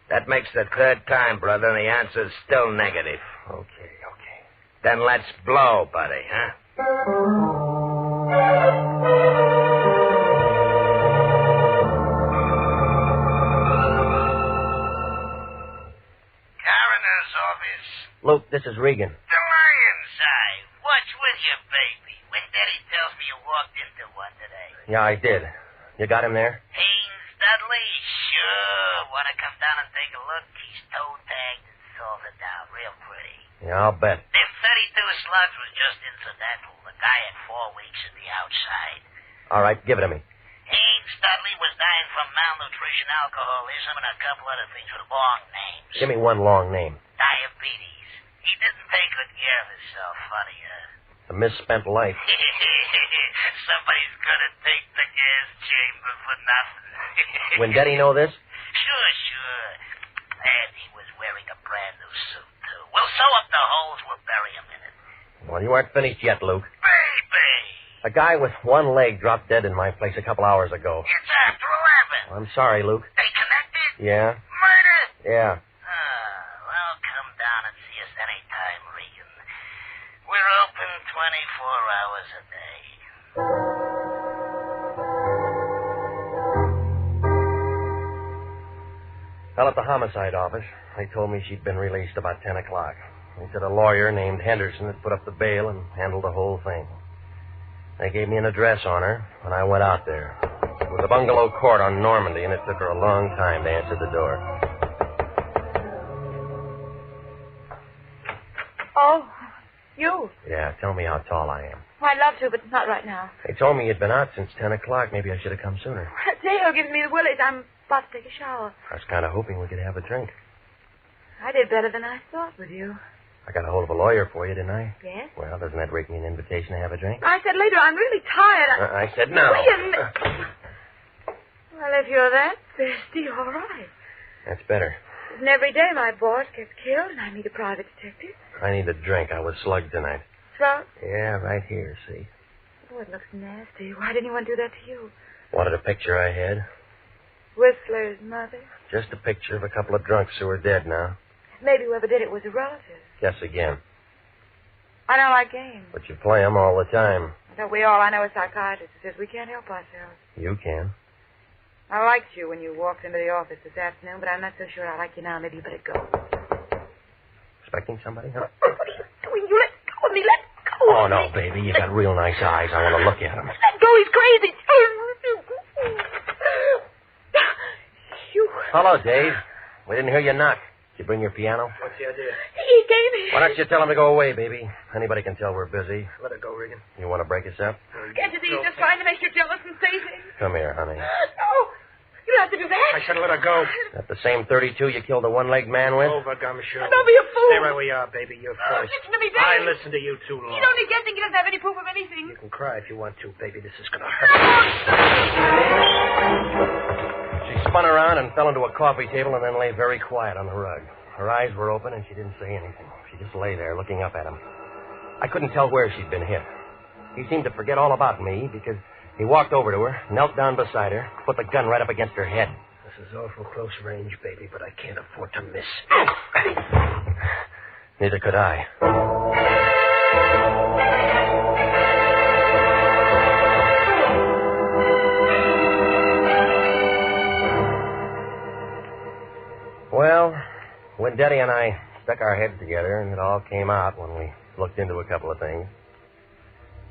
That makes the 3rd time, brother, and the answer's still negative.
Okay.
Then let's blow, buddy, huh?
Coroner's office.
Luke, this is Regan.
The lion's eye. What's with you, baby? When Daddy tells me you walked into one today.
Yeah, I did. You got him there?
Haynes Dudley? Sure. Want to come down and take a look? He's toe-tagged and salted down real pretty.
Yeah, I'll bet.
Them 32 slugs was just incidental. The guy had 4 weeks in the outside.
All right, give it to me.
Haynes Dudley was dying from malnutrition, alcoholism, and a couple other things with long names.
Give me one long name.
Diabetes. He didn't take good care of himself, funny, huh?
A misspent life.
Somebody's gonna take the gas chamber for nothing.
When Daddy know this?
Sure. And he was wearing a brand new suit, too. We'll sew up the holes. We'll bury him in it.
Well, you aren't finished yet, Luke.
Baby!
A guy with one leg dropped dead in my place a couple hours ago.
It's after 11.
I'm sorry, Luke.
They connected?
Yeah?
Murder?
Yeah.
Well, come down and see us anytime, Regan. We're open 24 hours a day.
Fell at the homicide office. They told me she'd been released about 10 o'clock. They said a lawyer named Henderson had put up the bail and handled the whole thing. They gave me an address on her, and I went out there. It was a bungalow court on Normandy, and it took her a long time to answer the door.
Oh, you?
Yeah, tell me how tall I am.
Well, I'd love to, but not right now.
They told me you'd been out since 10 o'clock. Maybe I should have come sooner.
Dale gives me the willies. I'm about to take a shower.
I was kind of hoping we could have a drink.
I did better than I thought with you.
I got a hold of a lawyer for you, didn't I?
Yes?
Well, doesn't that rake me an invitation to have a drink?
I said later, I'm really tired.
I said no.
Wait a minute. Well, if you're that thirsty, all right.
That's better.
Isn't every day my boss gets killed and I meet a private detective?
I need a drink. I was slugged tonight.
Slugged?
Yeah, right here, see?
Oh, it looks nasty. Why didn't anyone do that to you?
Wanted a picture I had?
Whistler's mother?
Just a picture of a couple of drunks who are dead now.
Maybe whoever did it was a relative.
Guess again.
I don't like games.
But you play them all the time.
Don't we all? I know a psychiatrist who says we can't help ourselves.
You can.
I liked you when you walked into the office this afternoon, but I'm not so sure I like you now. Maybe you better go.
Expecting somebody, huh?
What are you doing? You let go of me. Let go
Oh,
of me.
no, baby. You got real nice eyes. I want to look at them.
Let go. He's crazy. You.
Hello, Dave. We didn't hear you knock. Did you bring your piano?
What's the idea?
He gave me.
Why don't you tell him to go away, baby? Anybody can tell we're busy.
Let it go, Regan.
You want to break us up?
Can't you see he's just trying to make you jealous and say things?
Come here, honey.
No. You don't have to do that.
I said let her go.
That the same 32 you killed a one-legged man with?
Over, Gumshoe.
Don't be a fool.
Stay right where you are, baby. You're first.
Listen to me, Dave.
I listened to you too long.
You don't need guessing. He doesn't have any proof of anything.
You can cry if you want to, baby. This is going to hurt.
She spun around and fell into a coffee table and then lay very quiet on the rug. Her eyes were open and she didn't say anything. She just lay there looking up at him. I couldn't tell where she'd been hit. He seemed to forget all about me because he walked over to her, knelt down beside her, put the gun right up against her head.
This is awful close range, baby, but I can't afford to miss.
Neither could I. Well, when Daddy and I stuck our heads together, and it all came out when we looked into a couple of things.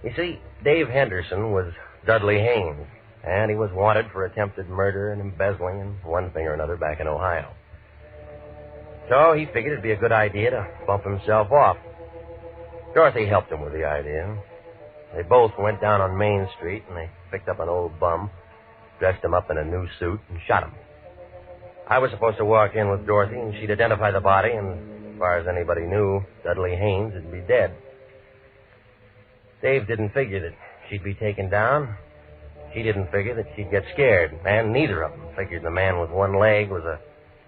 You see, Dave Henderson was Dudley Haynes, and he was wanted for attempted murder and embezzling and one thing or another back in Ohio. So he figured it'd be a good idea to bump himself off. Dorothy helped him with the idea. They both went down on Main Street, and they picked up an old bum, dressed him up in a new suit, and shot him. I was supposed to walk in with Dorothy, and she'd identify the body, and as far as anybody knew, Dudley Haynes would be dead. Dave didn't figure that she'd be taken down. She didn't figure that she'd get scared, and neither of them figured the man with one leg was a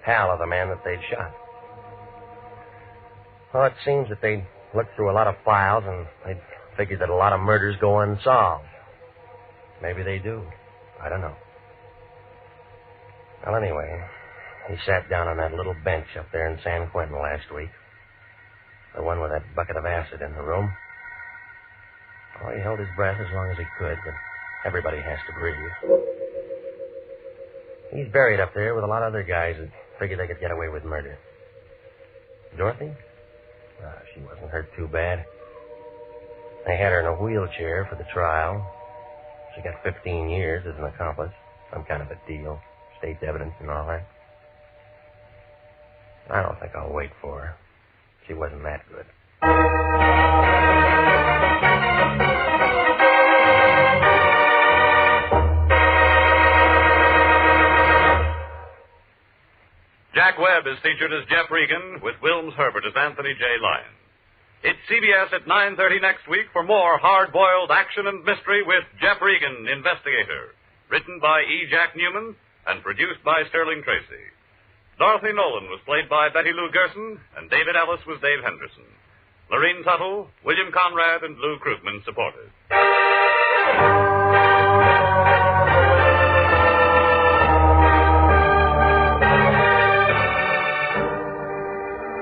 pal of the man that they'd shot. Well, it seems that they'd looked through a lot of files, and they'd figured that a lot of murders go unsolved. Maybe they do. I don't know. Well, anyway, he sat down on that little bench up there in San Quentin last week. The one with that bucket of acid in the room. Oh, he held his breath as long as he could, but everybody has to breathe. He's buried up there with a lot of other guys that figured they could get away with murder. Dorothy? She wasn't hurt too bad. They had her in a wheelchair for the trial. She got 15 years as an accomplice. Some kind of a deal. State's evidence and all that. I don't think I'll wait for her. She wasn't that good.
Jack Webb is featured as Jeff Regan, with Wilms Herbert as Anthony J. Lyon. It's CBS at 9:30 next week for more hard-boiled action and mystery with Jeff Regan, Investigator. Written by E. Jack Newman and produced by Sterling Tracy. Dorothy Nolan was played by Betty Lou Gerson, and David Ellis was Dave Henderson. Lorene Tuttle, William Conrad, and Lou Krugman supported.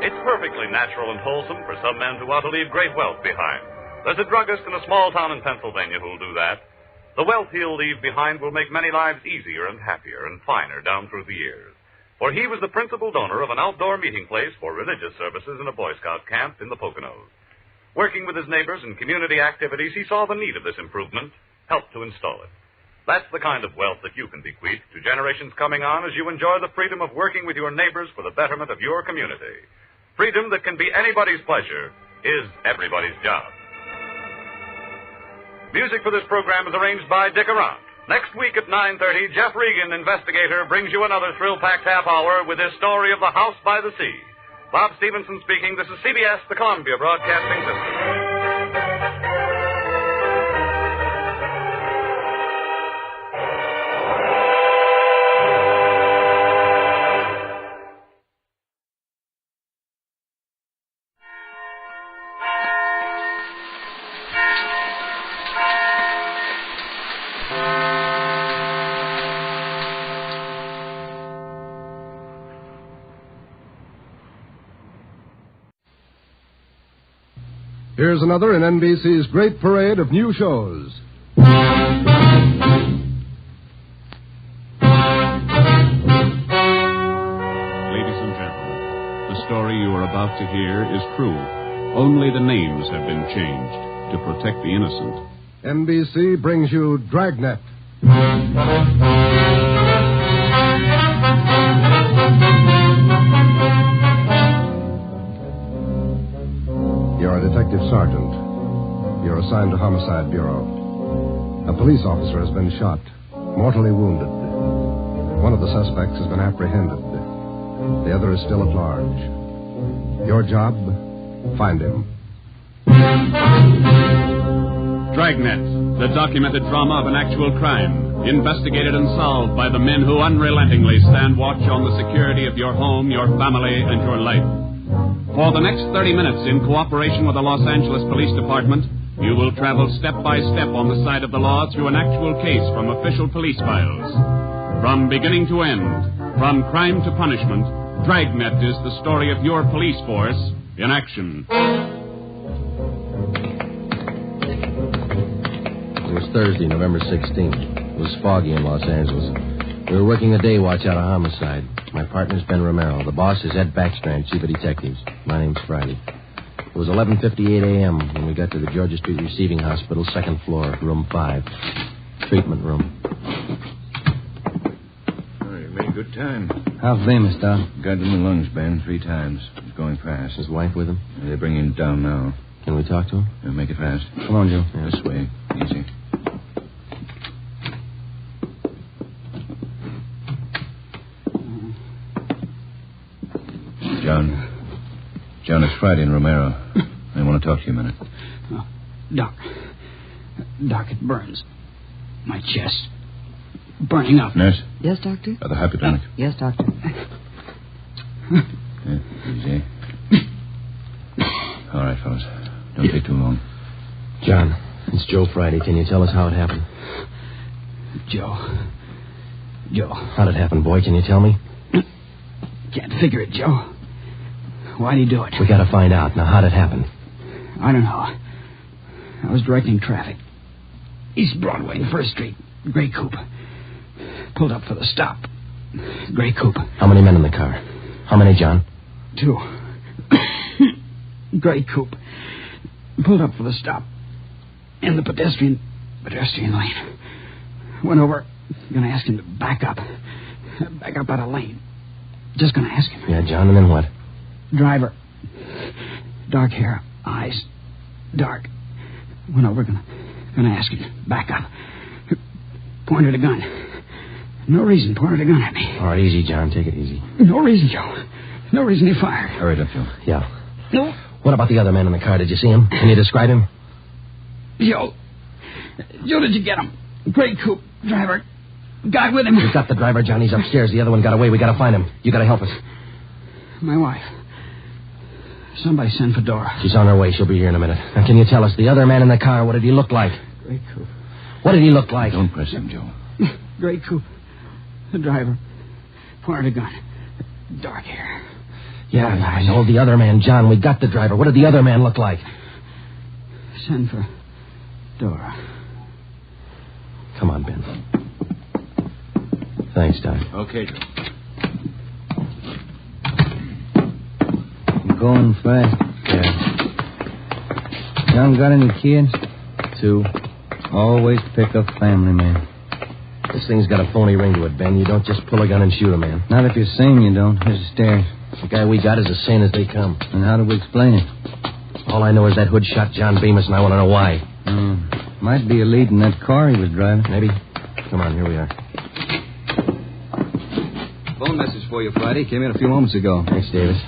It's perfectly natural and wholesome for some men who want to leave great wealth behind. There's a druggist in a small town in Pennsylvania who'll do that. The wealth he'll leave behind will make many lives easier and happier and finer down through the years. For he was the principal donor of an outdoor meeting place for religious services in a Boy Scout camp in the Poconos. Working with his neighbors in community activities, he saw the need of this improvement, helped to install it. That's the kind of wealth that you can bequeath to generations coming on as you enjoy the freedom of working with your neighbors for the betterment of your community. Freedom that can be anybody's pleasure is everybody's job. Music for this program is arranged by Dick Arant. Next week at 9:30, Jeff Regan, Investigator, brings you another thrill-packed half hour with his story of the House by the Sea. Bob Stevenson speaking. This is CBS, the Columbia Broadcasting System.
Here's another in NBC's great parade of new shows.
Ladies and gentlemen, the story you are about to hear is true. Only the names have been changed to protect the innocent.
NBC brings you Dragnet. You're a detective sergeant. You're assigned to Homicide Bureau. A police officer has been shot, mortally wounded. One of the suspects has been apprehended. The other is still at large. Your job, find him.
Dragnet, the documented drama of an actual crime, investigated and solved by the men who unrelentingly stand watch on the security of your home, your family, and your life. For the next 30 minutes, in cooperation with the Los Angeles Police Department, you will travel step by step on the side of the law through an actual case from official police files. From beginning to end, from crime to punishment, Dragnet is the story of your police force in action.
It was Thursday, November 16th. It was foggy in Los Angeles. We were working a day watch out of homicide. My partner's Ben Romero. The boss is Ed Backstrand, chief of detectives. My name's Friday. It was 11:58 a.m. when we got to the Georgia Street Receiving Hospital, second floor, room 5. Treatment room.
Oh, you made good time.
How famous, Doc?
Got him in the lungs, Ben, 3 times. He's going fast.
His wife with him?
Yeah, they're bringing him down now.
Can we talk to him?
Yeah, make it fast.
Come on, Joe.
Yeah, this way. Easy. John, it's Friday and Romero. I want to talk to you a minute.
Oh, Doc, it burns. My chest. Burning up.
Nurse?
Yes, Doctor?
The hypodermic.
Yes, Doctor.
Yeah, easy. All right, fellas. Don't take too long.
John, it's Joe Friday. Can you tell us how it happened?
Joe.
How'd it happen, boy? Can you tell me?
Can't figure it, Joe. Why'd he do it?
We gotta find out. Now, how'd it happen?
I don't know. I was directing traffic. East Broadway and First Street. Gray coupe. Pulled up for the stop. Gray coupe.
How many men in the car? How many, John?
2. Gray coupe. Pulled up for the stop. In the pedestrian lane. Went over. Gonna ask him to back up. Back up out of lane. Just gonna ask him.
Yeah, John, and then what?
Driver. Dark hair. Eyes. Dark. Went over. Gonna ask him to back up. Pointed a gun. No reason. Pointed a gun at me.
All right, easy, John. Take it easy.
No reason, Joe. No reason he fired.
Hurry up, Joe.
Yeah.
No.
What about the other man in the car? Did you see him? Can you describe him?
Joe, did you get him? Gray coupe. Driver. Guy with him.
We've got the driver, John. He's upstairs. The other one got away. We gotta find him. You gotta help us.
My wife.
Somebody send for Dora.
She's on her way. She'll be here in a minute. Now, can you tell us, the other man in the car, what did he look like?
Gray coupe.
What did he look like?
Don't press him, Joe.
Gray coupe. The driver pointed a gun. Dark hair.
Yeah, I know. The other man, John. We got the driver. What did the other man look like?
Send for Dora.
Come on, Ben. Thanks, Doc.
Okay, Joe.
You're going fast.
Yeah.
John got any kids?
2.
Always pick up family, man.
This thing's got a phony ring to it, Ben. You don't just pull a gun and shoot a man.
Not if you're sane, you don't. Here's the stairs.
The guy we got is as sane as they come.
And how do we explain it?
All I know is that hood shot John Bemis, and I want to know why.
Might be a lead in that car he was driving.
Maybe. Come on, here we are.
Phone message for you, Friday. Came in a few moments ago.
Thanks, Davis.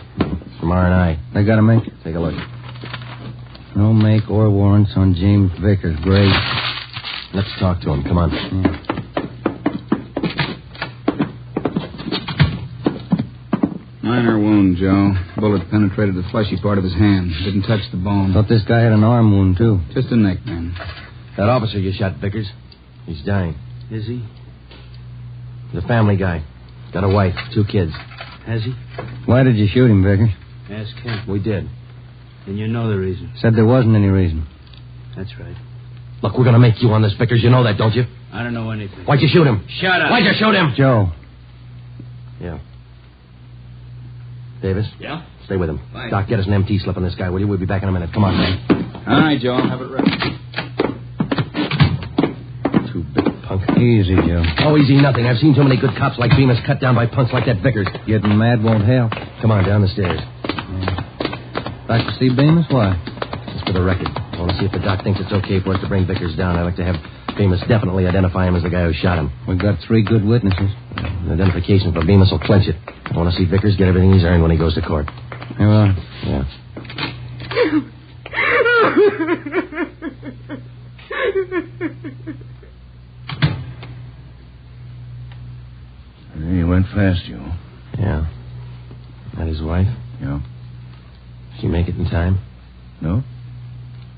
From R&I.
I got a make?
Take a look.
No make or warrants on James Vickers. Great.
Let's talk to him. Come on.
Minor wound, Joe. Bullet penetrated the fleshy part of his hand. Didn't touch the bone.
Thought this guy had an arm wound, too.
Just a neck, man.
That officer you shot, Vickers, he's dying.
Is he?
He's a family guy. Got a wife, 2 kids.
Has he?
Why did you shoot him, Vickers?
Ask him.
We did.
And you know the reason.
Said there wasn't any reason.
That's right.
Look, we're going to make you on this, Vickers. You know that, don't you?
I don't know anything.
Why'd you shoot him?
Shut up.
Why'd you shoot him?
Joe.
Yeah. Davis?
Yeah?
Stay with him.
Fine.
Doc, get us an MT slip on this guy, will you? We'll be back in a minute. Come on, man.
All right, Joe. I'll have it ready.
Too big punk.
Easy, Joe.
Oh, easy nothing. I've seen too many good cops like Bemis cut down by punks like that Vickers.
Getting mad won't help.
Come on, down the stairs.
Like to see Bemis? Why?
Just for the record. I want to see if the doc thinks it's okay for us to bring Vickers down. I'd like to have Bemis definitely identify him as the guy who shot him.
We've got 3 good witnesses.
An identification for Bemis will clinch it. I want to see Vickers get everything he's earned when he goes to court.
Here we are.
Yeah.
He went fast, Joe.
Yeah. That his wife?
Yeah.
Did she make it in time?
No.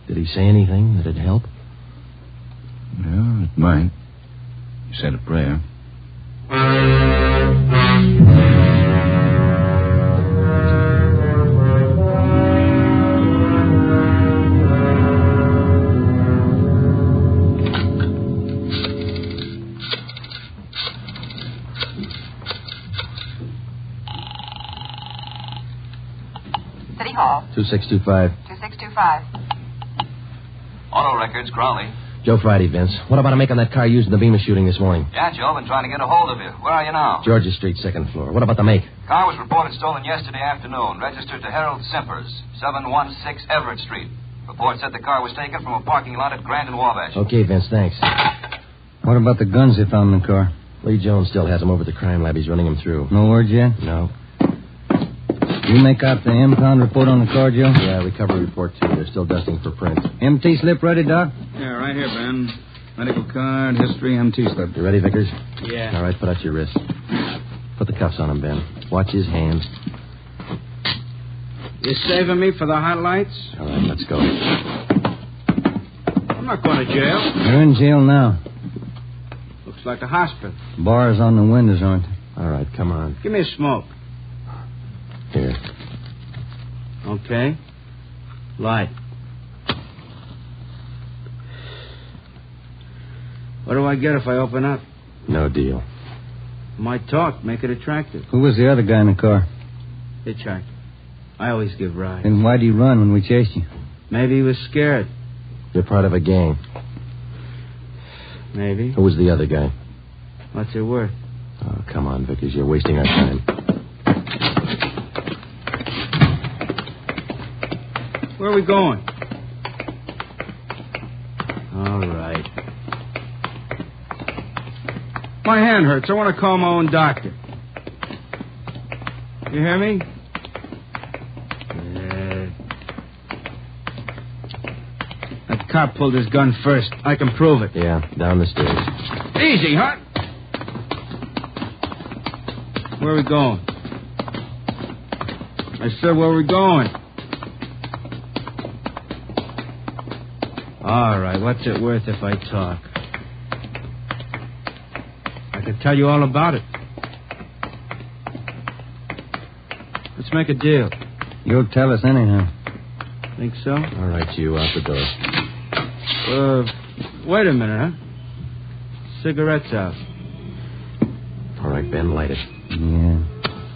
Did he say anything that'd help?
Yeah, it might. He said a prayer.
City Hall.
2625.
2625.
Auto records, Crowley.
Joe Friday, Vince. What about a make on that car used in the Bemis shooting this morning?
Yeah, Joe, been trying to get a hold of you. Where are you now?
Georgia Street, 2nd floor. What about the make?
Car was reported stolen yesterday afternoon. Registered to Harold Simpers, 716 Everett Street. Report said the car was taken from a parking lot at Grand and Wabash.
Okay, Vince, thanks.
What about the guns they found in the car?
Lee Jones still has them over at the crime lab. He's running them through.
No word yet?
No.
You make out the impound report on the car, Joe?
Yeah, recovery report, too. They're still dusting for prints.
MT slip ready, Doc?
Yeah, right here, Ben. Medical card, history, MT slip.
You ready, Vickers?
Yeah.
All right, put out your wrist. Put the cuffs on him, Ben. Watch his hands.
You saving me for the hot lights?
All right, let's go.
I'm not going to jail.
You're in jail now.
Looks like a hospital.
Bars on the windows, aren't they?
All right, come on.
Give me a smoke.
Here.
Okay. Light. What do I get if I open up?
No deal.
Might talk, make it attractive.
Who was the other guy in the car?
Hitchhiker. I always give rides.
Then why'd he run when we chased you?
Maybe he was scared.
You're part of a gang.
Maybe.
Who was the other guy?
What's it worth?
Oh, come on, Vickers. You're wasting our time.
Where are we going? All right. My hand hurts. I want to call my own doctor. You hear me? That cop pulled his gun first. I can prove it.
Yeah, down the stairs.
Easy, huh? Where are we going? I said, where are we going?
All right, what's it worth if I talk? I can tell you all about it. Let's make a deal.
You'll tell us anyhow.
Think so?
All right, you out the door.
Wait a minute, huh? Cigarettes out.
All right, Ben, light it.
Yeah.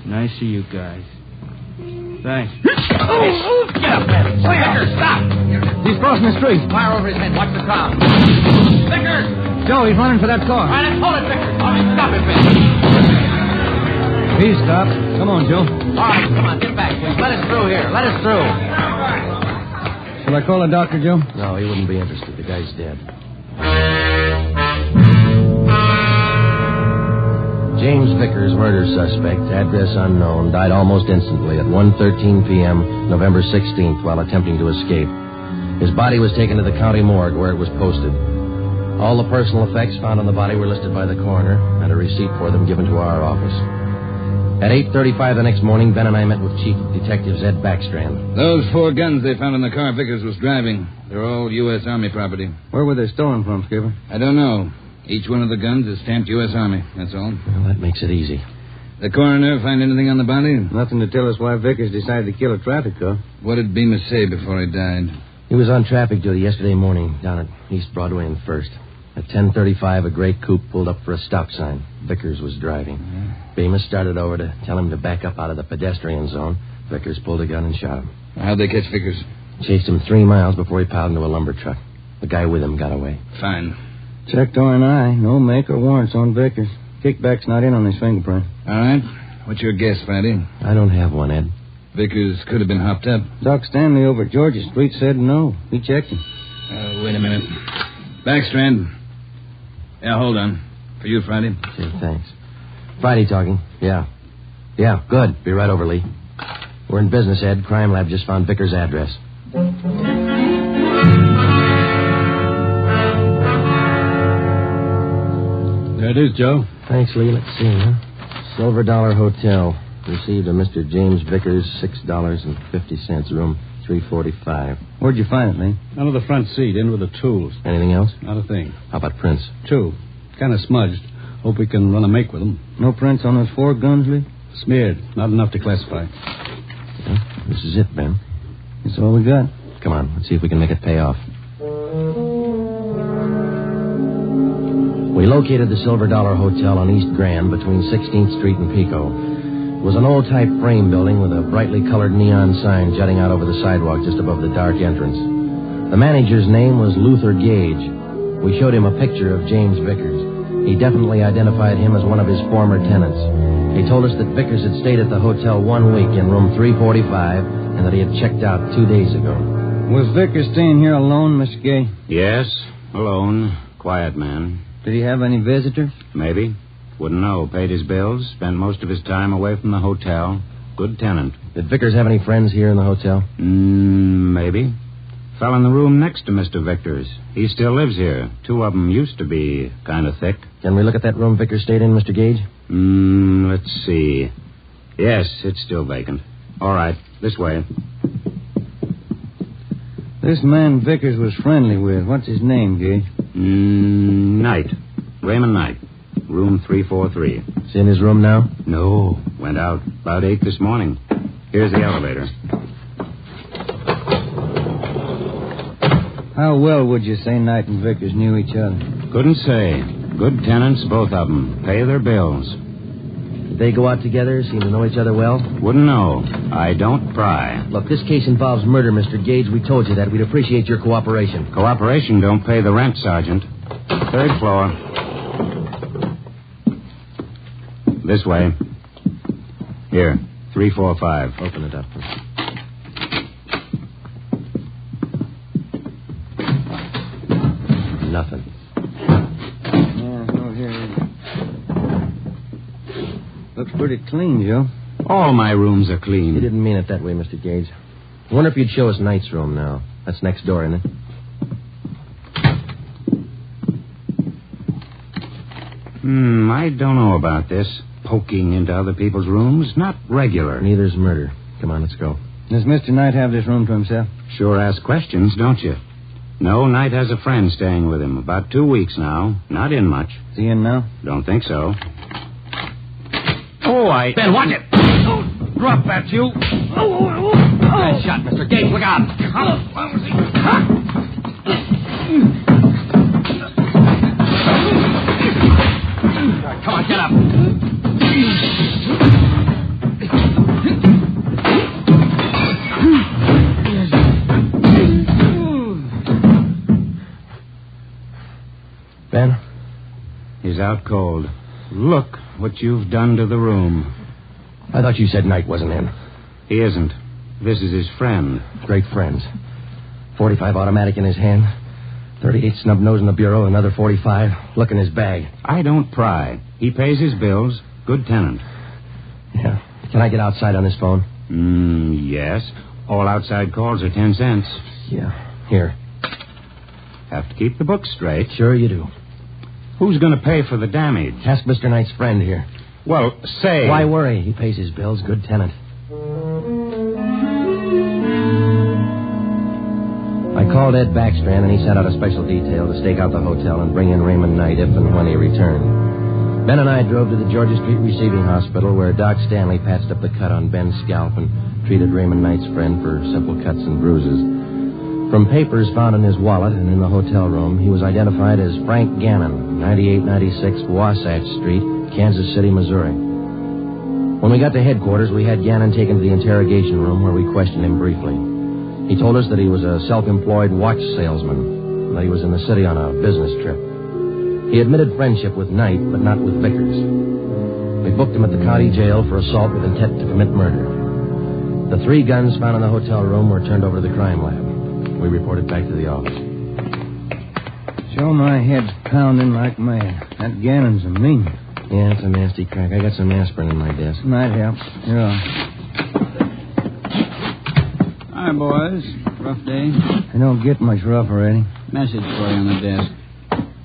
Nice of you guys. Thanks.
Vickers, stop!
He's crossing the street.
Fire over his head. Watch the crowd. Vickers!
Joe, he's running for that car.
All right, let's hold it, Vickers. All right, stop it, Ben.
He's stopped. Come on, Joe.
All right, come on, get back. Just let us through here. Let us through.
Shall I call the doctor, Joe?
No, he wouldn't be interested. The guy's dead. James Vickers, murder suspect, address unknown, died almost instantly at 1:13 p.m., November 16th, while attempting to escape. His body was taken to the county morgue where it was posted. All the personal effects found on the body were listed by the coroner, and a receipt for them given to our office. At 8:35 the next morning, Ben and I met with Chief Detective Ed Backstrand.
Those 4 guns they found in the car Vickers was driving. They're all U.S. Army property.
Where were they stolen from, Skipper?
I don't know. Each one of the guns is stamped U.S. Army, that's all.
Well, that makes it easy.
The coroner find anything on the body?
Nothing to tell us why Vickers decided to kill a traffic cop.
What did Bemis say before he died?
He was on traffic duty yesterday morning down at East Broadway and First. At 10:35, a gray coupe pulled up for a stop sign. Vickers was driving. Bemis started over to tell him to back up out of the pedestrian zone. Vickers pulled a gun and shot him.
How'd they catch Vickers?
Chased him 3 miles before he piled into a lumber truck. The guy with him got away.
Fine.
Checked R&I. No make or warrants on Vickers. Kickback's not in on his fingerprint.
All right. What's your guess, Fatty?
I don't have one, Ed.
Vickers could have been hopped up.
Doc Stanley over at Georgia Street said no. He checked him.
Wait a minute. Backstrand. Yeah, hold on. For you, Friday.
Okay, thanks. Friday talking. Yeah. Yeah, good. Be right over, Lee. We're in business, Ed. Crime Lab just found Vickers' address.
There it is, Joe.
Thanks, Lee. Let's see, huh? Silver Dollar Hotel. Received a Mr. James Vickers, $6.50, room 345.
Where'd you find it, Lee?
Under the front seat, in with the tools.
Anything else?
Not a thing.
How about prints?
2. Kind of smudged. Hope we can run a make with them.
No prints on those 4 guns, Lee?
Smeared. Not enough to classify.
Yeah, this is it, Ben.
That's all we got.
Come on, let's see if we can make it pay off. We located the Silver Dollar Hotel on East Grand between 16th Street and Pico. It was an old-type frame building with a brightly colored neon sign jutting out over the sidewalk just above the dark entrance. The manager's name was Luther Gage. We showed him a picture of James Vickers. He definitely identified him as one of his former tenants. He told us that Vickers had stayed at the hotel 1 week in room 345 and that he had checked out 2 days ago.
Was Vickers staying here alone, Mr. Gay?
Yes, alone. Quiet man.
Did he have any visitors?
Maybe. Wouldn't know. Paid his bills. Spent most of his time away from the hotel. Good tenant.
Did Vickers have any friends here in the hotel?
Maybe. Fell in the room next to Mr. Vickers. He still lives here. 2 of them used to be kind of thick.
Can we look at that room Vickers stayed in, Mr. Gage?
Let's see. Yes, it's still vacant. All right, this way.
This man Vickers was friendly with. What's his name, Gage?
Knight. Raymond Knight. Room 343.
Is he in his room now?
No. Went out about 8 this morning. Here's the elevator.
How well would you say Knight and Vickers knew each other?
Couldn't say. Good tenants, both of them. Pay their bills.
Did they go out together? Seem to know each other well?
Wouldn't know. I don't pry.
Look, this case involves murder, Mr. Gage. We told you that. We'd appreciate your cooperation.
Cooperation don't pay the rent, Sergeant. 3rd floor. This way. Here, 345.
Open it up. Nothing.
Oh, here. Looks pretty clean, Joe.
All my rooms are clean.
You didn't mean it that way, Mr. Gage. I wonder if you'd show us Knight's room now. That's next door, isn't it?
I don't know about this. Poking into other people's rooms. Not regular.
Neither's murder. Come on, let's go.
Does Mr. Knight have this room to himself?
Sure ask questions, don't you? No, Knight has a friend staying with him. About 2 weeks now. Not in much.
Is he in now?
Don't think so. Oh, Ben, watch it! Drop that, you! Bad shot, Mr. Gates. Look out! Come on, get up.
Ben?
He's out cold. Look what you've done to the room.
I thought you said Knight wasn't in.
He isn't. This is his friend.
Great friends. 45 automatic in his hand. 38 snub nose in the bureau. Another 45. Look in his bag.
I don't pry. He pays his bills. Good tenant.
Yeah. Can I get outside on this phone?
Yes. All outside calls are 10 cents.
Yeah. Here.
Have to keep the books straight.
Sure you do.
Who's going to pay for the damage?
Ask Mr. Knight's friend here.
Well, say...
Why worry? He pays his bills. Good tenant. I called Ed Backstrand, and he sent out a special detail to stake out the hotel and bring in Raymond Knight if and when he returned. Ben and I drove to the Georgia Street Receiving Hospital, where Doc Stanley patched up the cut on Ben's scalp and treated Raymond Knight's friend for simple cuts and bruises. From papers found in his wallet and in the hotel room, he was identified as Frank Gannon, 9896 Wasatch Street, Kansas City, Missouri. When we got to headquarters, we had Gannon taken to the interrogation room where we questioned him briefly. He told us that he was a self-employed watch salesman, and that he was in the city on a business trip. He admitted friendship with Knight, but not with Vickers. We booked him at the county jail for assault with intent to commit murder. The 3 guns found in the hotel room were turned over to the crime lab. We reported back to the office.
Joe, my head's pounding like mad. That Gannon's a mean.
Yeah, it's a nasty crack. I got some aspirin in my desk.
Might help. Yeah.
Hi, boys. Rough day?
I don't get much rougher, Eddie.
Message for you on the desk.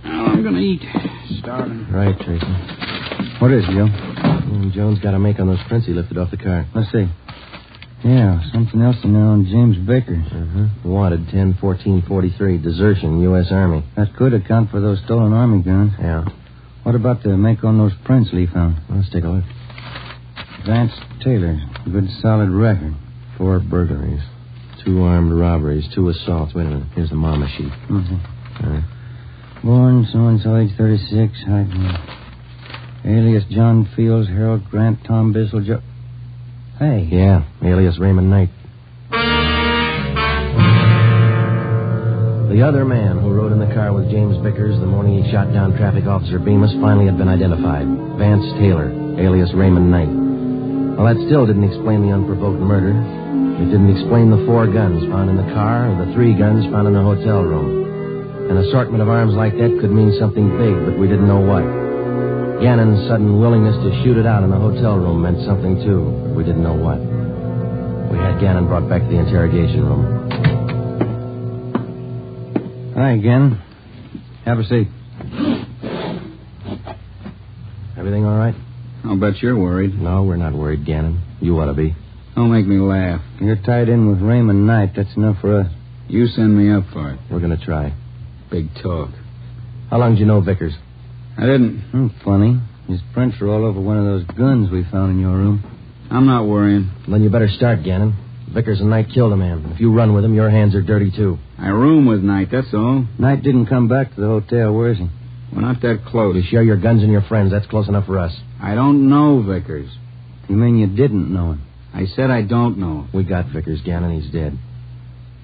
Oh, I'm going to eat. Starving.
Right, Tracy.
What is it, Joe?
Jones got a make on those prints he lifted off the car.
Let's see. Yeah, something else in there on James Vickers.
Wanted 10-14-43, desertion, U.S. Army.
That could account for those stolen Army guns.
Yeah.
What about the make on those prints Lee found?
Let's take a look.
Vance Taylor. Good solid record.
4 burglaries. 2 armed robberies. 2 assaults. Wait a minute. Here's the mama sheet.
Mm-hmm.
All right.
Born so-and-so, age 36. Height. Alias John Fields, Harold Grant, Tom Bissell, Joe... Hey.
Yeah, alias Raymond Knight. The other man who rode in the car with James Vickers the morning he shot down Traffic Officer Bemis finally had been identified. Vance Taylor, alias Raymond Knight. Well, that still didn't explain the unprovoked murder. It didn't explain the 4 guns found in the car or the 3 guns found in the hotel room. An assortment of arms like that could mean something big, but we didn't know what. Gannon's sudden willingness to shoot it out in the hotel room meant something, too, but we didn't know what. We had Gannon brought back to the interrogation room.
Hi, Gannon. Have a seat.
Everything all right?
I'll bet you're worried.
No, we're not worried, Gannon. You ought to be.
Don't make me laugh.
You're tied in with Raymond Knight. That's enough for us.
You send me up for it.
We're going to try.
Big talk.
How long did you know Vickers?
I didn't.
Funny. His prints are all over one of those guns we found in your room.
I'm not worrying.
Then you better start, Gannon. Vickers and Knight killed a man. If you run with him, your hands are dirty, too.
I room with Knight, that's all.
Knight didn't come back to the hotel. Where is he?
We're not that close.
You share your guns and your friends. That's close enough for us.
I don't know Vickers.
You mean you didn't know him?
I said I don't know him.
We got Vickers, Gannon. He's dead.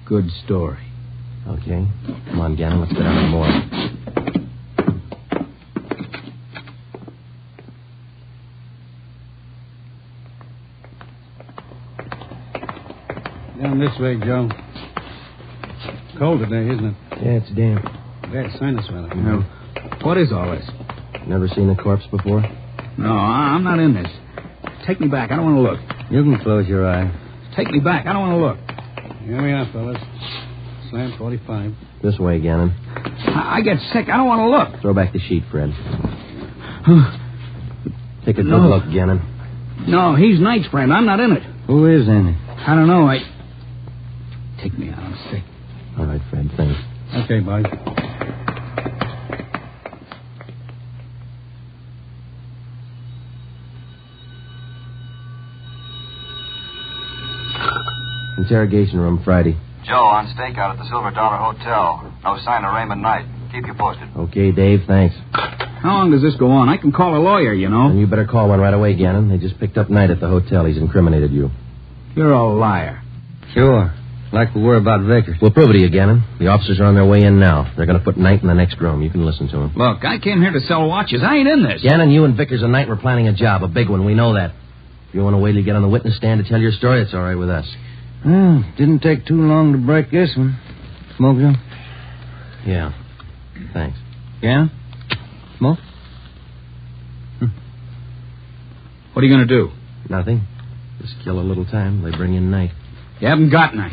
Good story.
Okay. Come on, Gannon. Let's get on the board.
Down this way, Joe. Cold today, isn't it?
Yeah, it's damp.
Bad sinus weather. No. What is all this?
Never seen a corpse before?
No, I'm not in this. Take me back. I don't want to look.
You can close your eye.
Take me back. I don't want to look. Here we are, fellas. Slam 45.
This way, Gannon.
I get sick. I don't want to look.
Throw back the sheet, Fred. Take a good look, Gannon.
No, he's Knight's friend. I'm not in it.
Who is in it?
I don't know. Take me out. I'm sick.
All right, Fred. Thanks.
Okay, buddy.
Interrogation room Friday.
Joe on stakeout at the Silver Dollar Hotel. No sign of Raymond Knight. Keep you posted.
Okay, Dave, thanks.
How long does this go on? I can call a lawyer, you know.
And you better call one right away, Gannon. They just picked up Knight at the hotel. He's incriminated you.
You're a liar.
Sure. Like we were about Vickers.
We'll prove it to you, Gannon. The officers are on their way in now. They're going to put Knight in the next room. You can listen to him.
Look, I came here to sell watches. I ain't in this.
Gannon, you and Vickers and Knight were planning a job, a big one. We know that. If you want to wait till you get on the witness stand to tell your story, it's all right with us.
Well, didn't take too long to break this one. Smoke, Joe?
Yeah. Thanks.
Yeah? Smoke?
What are you going to do?
Nothing. Just kill a little time. They bring in Knight.
You haven't got Knight.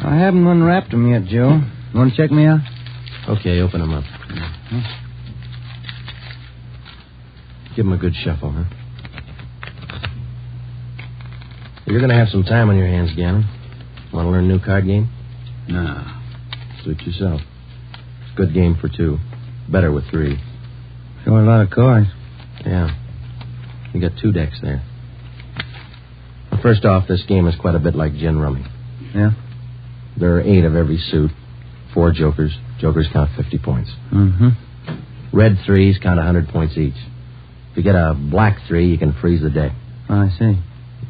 I haven't unwrapped him yet, Joe. You want to check me out?
Okay, open him up. Give him a good shuffle, huh? You're going to have some time on your hands, Gannon. Want to learn a new card game?
No.
Suit yourself. It's a good game for two. Better with three.
Sure, a lot of cards.
Yeah. You got 2 decks there. Well, first off, this game is quite a bit like gin rummy.
Yeah?
There are 8 of every suit. 4 jokers. Jokers count 50 points.
Mm-hmm.
Red 3s count 100 points each. If you get a black 3, you can freeze the deck.
Oh, I see.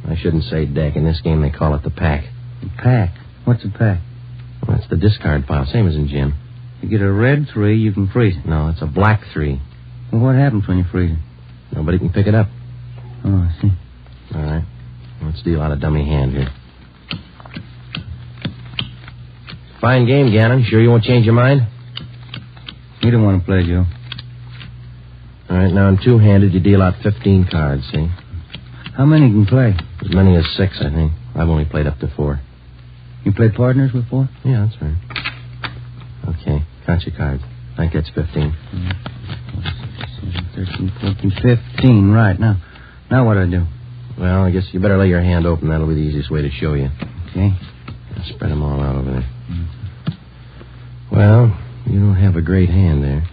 I shouldn't say deck. In this game, they call it the pack.
The pack? What's a pack?
Well, that's the discard pile, same as in gin.
You get a red 3, you can freeze it.
No, it's a black 3.
Well, what happens when you freeze it?
Nobody can pick it up.
Oh, I see.
All right. Let's deal out a dummy hand here. Fine game, Gannon. Sure you won't change your mind?
You don't want to play, Joe.
All right, now in two-handed, you deal out 15 cards, see?
How many can play?
As many as 6, I think. I've only played up to 4.
You play partners with 4?
Yeah, that's right. Okay, count your cards. I think that's 15.
13, 14, 15. Right, now what do I do?
Well, I guess you better lay your hand open. That'll be the easiest way to show you.
Okay.
I'll spread them all out over there. Well, you don't have a great hand there.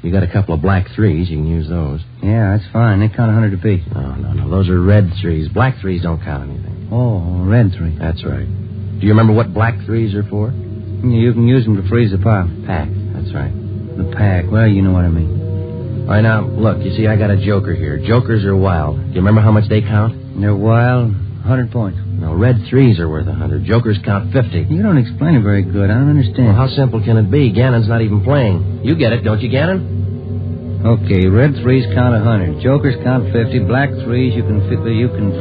You got a couple of black 3s. You can use those.
Yeah, that's fine. They count 100 apiece.
No. Those are red 3s. Black 3s don't count anything.
Oh, red 3.
That's right. Do you remember what black 3s are for?
You can use them to freeze the pile.
Pack. That's right.
The pack. Well, you know what I mean.
All right, now, look. You see, I got a joker here. Jokers are wild. Do you remember how much they count?
They're wild. 100 points.
No, red 3s are worth 100. Jokers count 50.
You don't explain it very good. I don't understand.
Well, how simple can it be? Gannon's not even playing. You get it, don't you, Gannon?
Okay, red 3s count 100. Jokers count 50. Black 3s, you can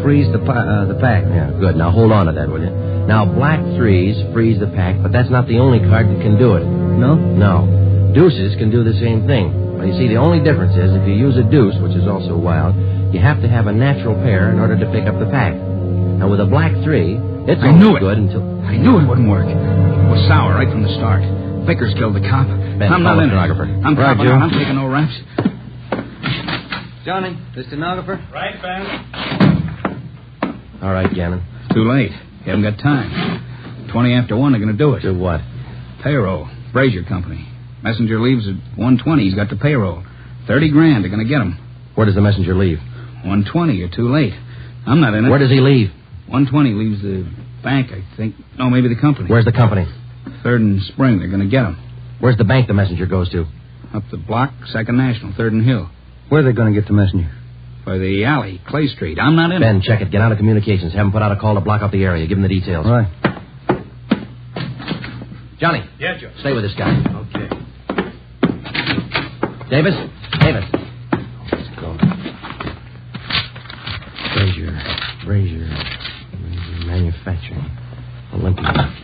freeze the pack.
Yeah, good. Now hold on to that, will you? Now, black 3s freeze the pack, but that's not the only card that can do it.
No?
No. Deuces can do the same thing. But you see, the only difference is if you use a deuce, which is also wild, you have to have a natural pair in order to pick up the pack. Now, with a black 3, it's only good until...
I knew it wouldn't work. It was sour right from the start. Vickers killed the cop.
Ben,
I'm not in it.
stenographer.
I'm
Right,
copping
Joe.
out. I'm taking no raps.
Johnny, the stenographer?
Right, Ben.
All right, Gannon.
Too late. You haven't got time. 20 after 1, they're going to do it.
Do what?
Payroll. Brazier Company. Messenger leaves at 1:20. He's got the payroll. 30 grand. They're going to get him.
Where does the messenger leave?
1:20. You're too late. I'm not in it.
Where does he leave?
1:20 leaves the bank, I think. No, maybe the company.
Where's the company?
3rd and Spring. They're going to get him.
Where's the bank the messenger goes to?
Up the block, 2nd National, 3rd and Hill.
Where are they going to get the messenger?
By the alley, Clay Street. I'm not in it.
Ben, check it. Get out of communications. Have him put out a call to block up the area. Give him the details.
Right.
Johnny.
Yeah, Joe.
Stay with this guy.
Okay.
Davis. Let's go. Brazier Manufacturing. Olympia.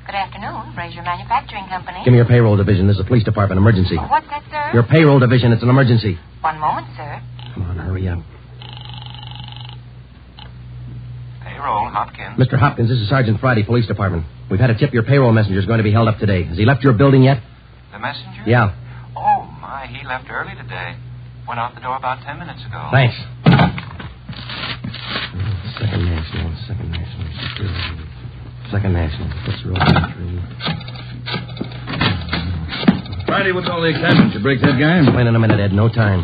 Good afternoon, Brazier Manufacturing Company.
Give me your payroll division. This is a police department emergency.
What's that, sir?
Your payroll division. It's an emergency.
One moment, sir.
Come on, hurry up.
Payroll, Hopkins.
Mr. Hopkins, this is Sergeant Friday, Police Department. We've had a tip your payroll messenger is going to be held up today. Has he left your building yet?
The messenger?
Yeah.
Oh, my, he left early today. Went out the door about 10 minutes ago.
Thanks. Second National. Second National. That's row 3.
Friday, what's all the excitement? You break that guy?
Wait a minute, Ed. No time.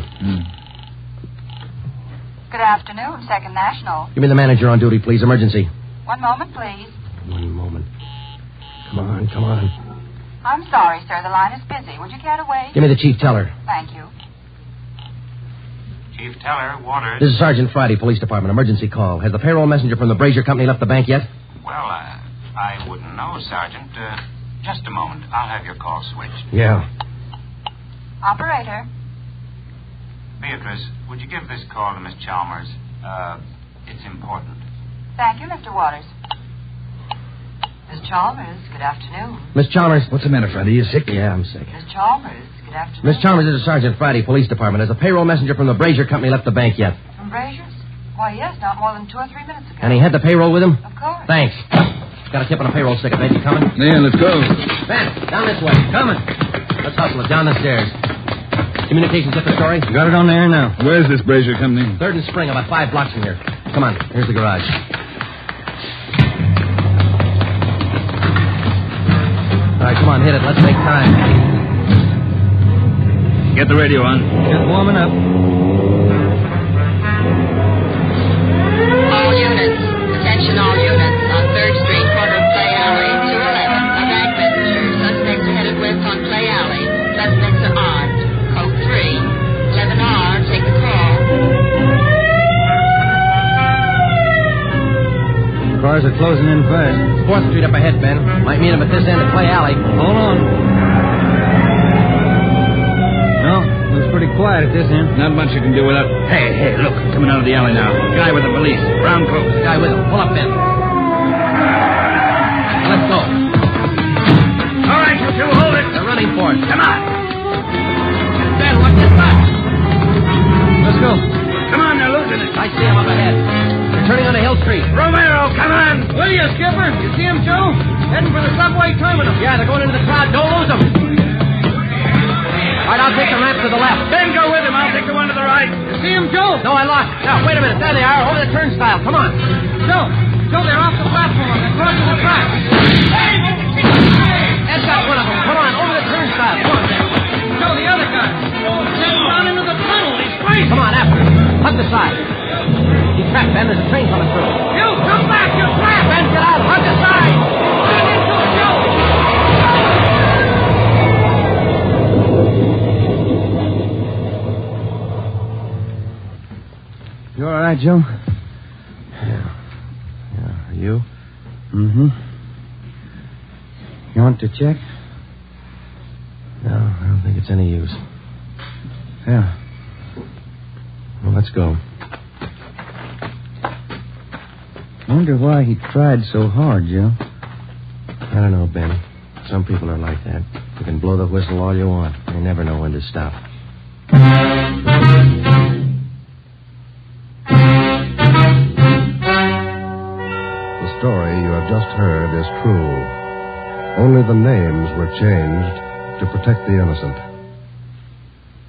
Good afternoon, Second National.
Give me the manager on duty, please. Emergency.
One moment, please.
One moment. Come on.
I'm sorry, sir. The line is busy. Would you care to wait?
Give me the chief teller.
Thank you.
Chief Teller, Waters.
This is Sergeant Friday, Police Department. Emergency call. Has the payroll messenger from the Brazier Company left the bank yet?
Well, I wouldn't know, Sergeant. Just a moment. I'll have your call switched.
Yeah.
Operator.
Beatrice, would you give this call to Miss Chalmers? It's important.
Thank you, Mr. Waters. Miss Chalmers, good afternoon.
Miss Chalmers.
What's the matter, Friday? You sick?
Yeah, I'm sick.
Miss Chalmers, good afternoon.
Miss Chalmers, this is Sergeant Friday, Police Department. Has the payroll messenger from the Brazier Company left the bank yet?
From Brazier's? Why, yes, not more than 2 or 3 minutes ago.
And he had the payroll with him?
Of course.
Thanks. Got a tip on a payroll sticker, baby. Coming?
Yeah, let's go.
Ben, down this way. Coming. Let's hustle it. Down the stairs. Communications get the story?
Got it on the air now.
Where's this Brazier Company?
3rd and Spring, about 5 blocks from here. Come on. Here's the garage. All right, come on, hit it. Let's make time.
Get the radio on.
Just warming up.
All units. Attention all units. On 3rd Street, corner of Clay Alley, 211. A bank messenger. Suspects are headed west on Clay Alley. Suspects are armed. Code 3. 11R. Take the call.
Cars are closing in fast.
4th Street up ahead, Ben. Might meet him at this end of Clay Alley.
Hold on. No, looks pretty quiet at this end.
Not much you can do without... Hey, look. Coming out of the alley now. Guy with the police. Brown coat.
Guy with him. Pull up, Ben. Now, let's go.
All right, you two, hold it.
They're running for it.
Come on.
Ben, watch this back.
Let's go.
Come on, they're losing it.
I see him up ahead. They're turning onto Hill Street.
Romero, come on.
Will you, Skipper? You see him, Joe? Heading for the subway terminal.
Yeah, they're going into the crowd. Don't lose them. All right, I'll take the ramp to the left.
Ben, go with him. I'll take the one to the right.
You see him, Joe?
No, I lost. Now, wait a minute. There they are, over the turnstile. Come on.
Joe, they're off the platform. They're crossing the track.
Ed's got one of them. Come on, over the turnstile. Come on, Ben.
Joe, the other guy. Heading down into the tunnel. He's crazy.
Come on, after him. Hug the side. He's trapped, Ben. There's a train coming through.
You, come back. You're trapped.
Ben, get out. Hug the side.
Get into it, Joe. You all right, Joe?
Yeah. Are you?
Mm-hmm. You want to check?
No, I don't think it's any use.
Yeah.
Well, let's go.
Wonder why he tried so hard, Joe.
I don't know, Ben. Some people are like that. You can blow the whistle all you want. You never know when to stop.
The story you have just heard is true. Only the names were changed to protect the innocent.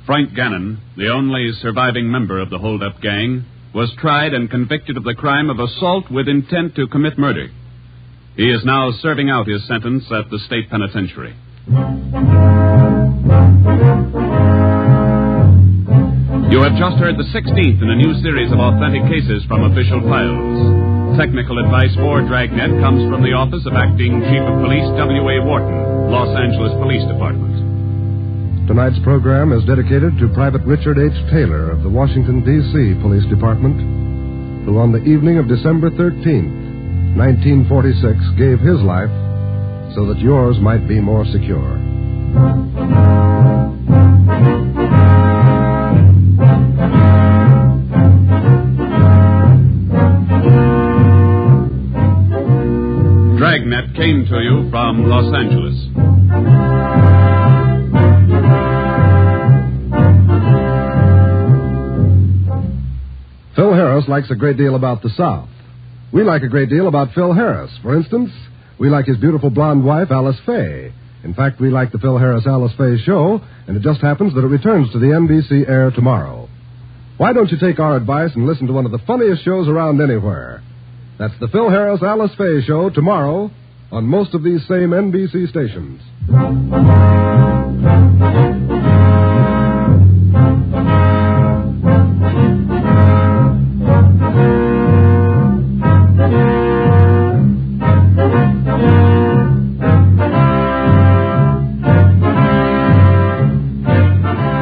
Frank Gannon, the only surviving member of the hold-up gang, was tried and convicted of the crime of assault with intent to commit murder. He is now serving out his sentence at the state penitentiary. You have just heard the 16th in a new series of authentic cases from official files. Technical advice for Dragnet comes from the Office of Acting Chief of Police W.A. Wharton, Los Angeles Police Department.
Tonight's program is dedicated to Private Richard H. Taylor of the Washington, D.C. Police Department, who on the evening of December 13th, 1946, gave his life so that yours might be more secure.
Dragnet came to you from Los Angeles.
Phil Harris likes a great deal about the South. We like a great deal about Phil Harris. For instance, we like his beautiful blonde wife, Alice Faye. In fact, we like the Phil Harris-Alice Faye show, and it just happens that it returns to the NBC air tomorrow. Why don't you take our advice and listen to one of the funniest shows around anywhere? That's the Phil Harris Alice Faye Show tomorrow on most of these same NBC stations.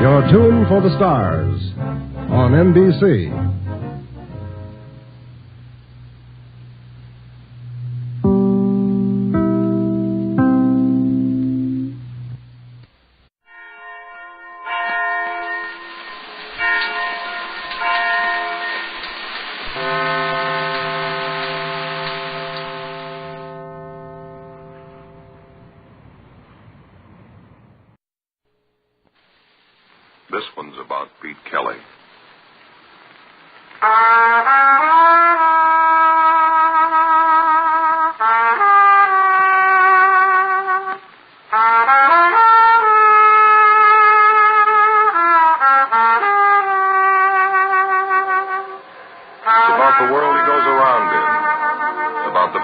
Your tune for the stars on NBC.
This one's about Pete Kelly.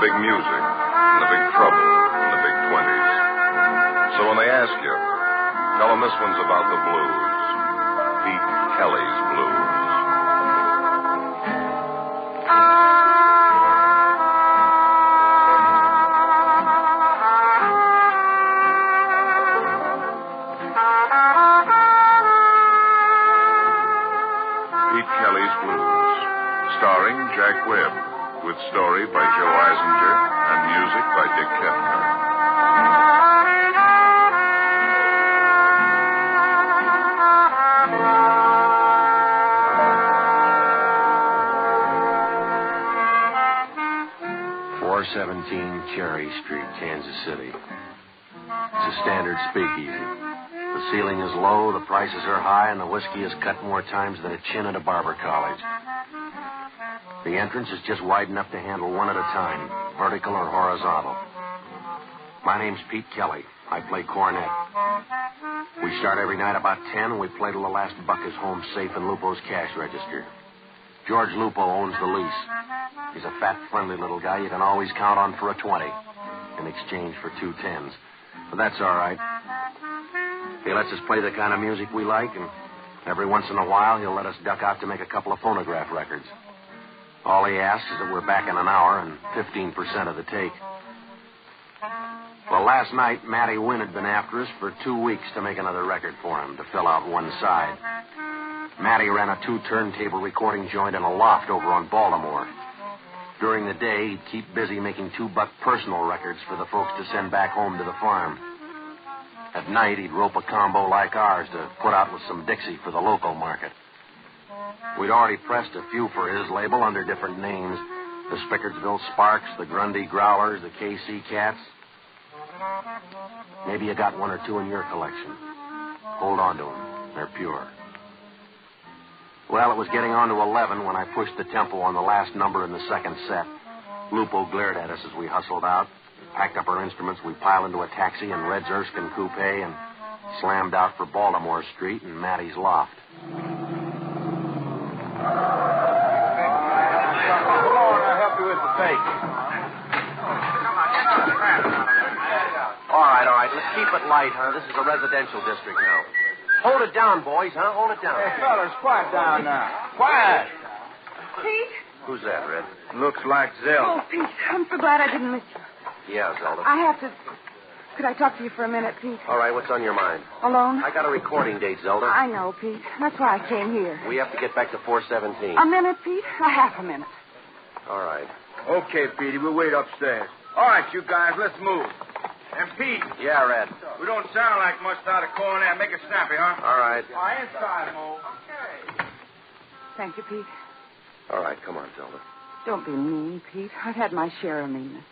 Big music, and the big trouble, and the big 20s. So when they ask you, tell them this one's about the blues. Pete Kelly's blues. Pete Kelly's Blues, starring Jack Webb, with story by Joe Eisinger and music by Dick Kepner.
.417 Cherry Street, Kansas City. It's a standard speakeasy. The ceiling is low, the prices are high, and the whiskey is cut more times than a chin at a barber college. The entrance is just wide enough to handle one at a time, vertical or horizontal. My name's Pete Kelly. I play cornet. We start every night about 10, and we play till the last buck is home safe in Lupo's cash register. George Lupo owns the lease. He's a fat, friendly little guy you can always count on for a 20 in exchange for 2 10s. But that's all right. He lets us play the kind of music we like, and every once in a while he'll let us duck out to make a couple of phonograph records. All he asks is that we're back in an hour and 15% of the take. Well, last night, Matty Wynn had been after us for 2 weeks to make another record for him, to fill out one side. Matty ran a 2-turntable recording joint in a loft over on Baltimore. During the day, he'd keep busy making $2 personal records for the folks to send back home to the farm. At night, he'd rope a combo like ours to put out with some Dixie for the local market. We'd already pressed a few for his label under different names. The Spickersville Sparks, the Grundy Growlers, the KC Cats. Maybe you got 1 or 2 in your collection. Hold on to them. They're pure. Well, it was getting on to 11 when I pushed the tempo on the last number in the second set. Lupo glared at us as we hustled out. Packed up our instruments, we piled into a taxi in Red's Erskine coupe and slammed out for Baltimore Street and Matty's loft.
Come on, I'll help you with the fake.
All right. Let's keep it light, huh? This is a residential district now. Hold it down, boys, huh? Hold it down.
Hey, fellas, quiet down now. Quiet.
Pete?
Who's that, Red?
Looks like Zelda.
Oh, Pete, I'm so glad I didn't miss you.
Yeah, Zelda.
I have to... Could I talk to you for a minute, Pete?
All right, what's on your mind?
Alone?
I got a recording date, Zelda.
I know, Pete. That's why I came here.
We have to get back to 417.
A minute, Pete? A half a minute.
All right.
Okay, Petey, we'll wait upstairs. All right, you guys, let's move. And Pete.
Yeah, Red.
We don't sound like much out of corner. Make it snappy, huh?
All right.
Inside, Mo. Okay.
Thank you, Pete.
All right, come on, Zelda.
Don't be mean, Pete. I've had my share of meanness.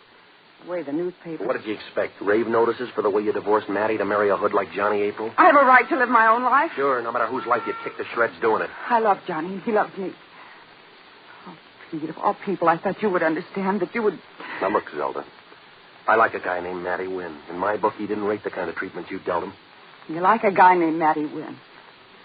The way the newspapers...
What did you expect? Rave notices for the way you divorced Matty to marry a hood like Johnny April?
I have a right to live my own life.
Sure, no matter whose life you kick to shreds doing it.
I love Johnny, and he loves me. Oh, Pete, of all people, I thought you would understand, that you would...
Now, look, Zelda. I like a guy named Matty Wynn. In my book, he didn't rate the kind of treatment you dealt him.
You like a guy named Matty Wynn.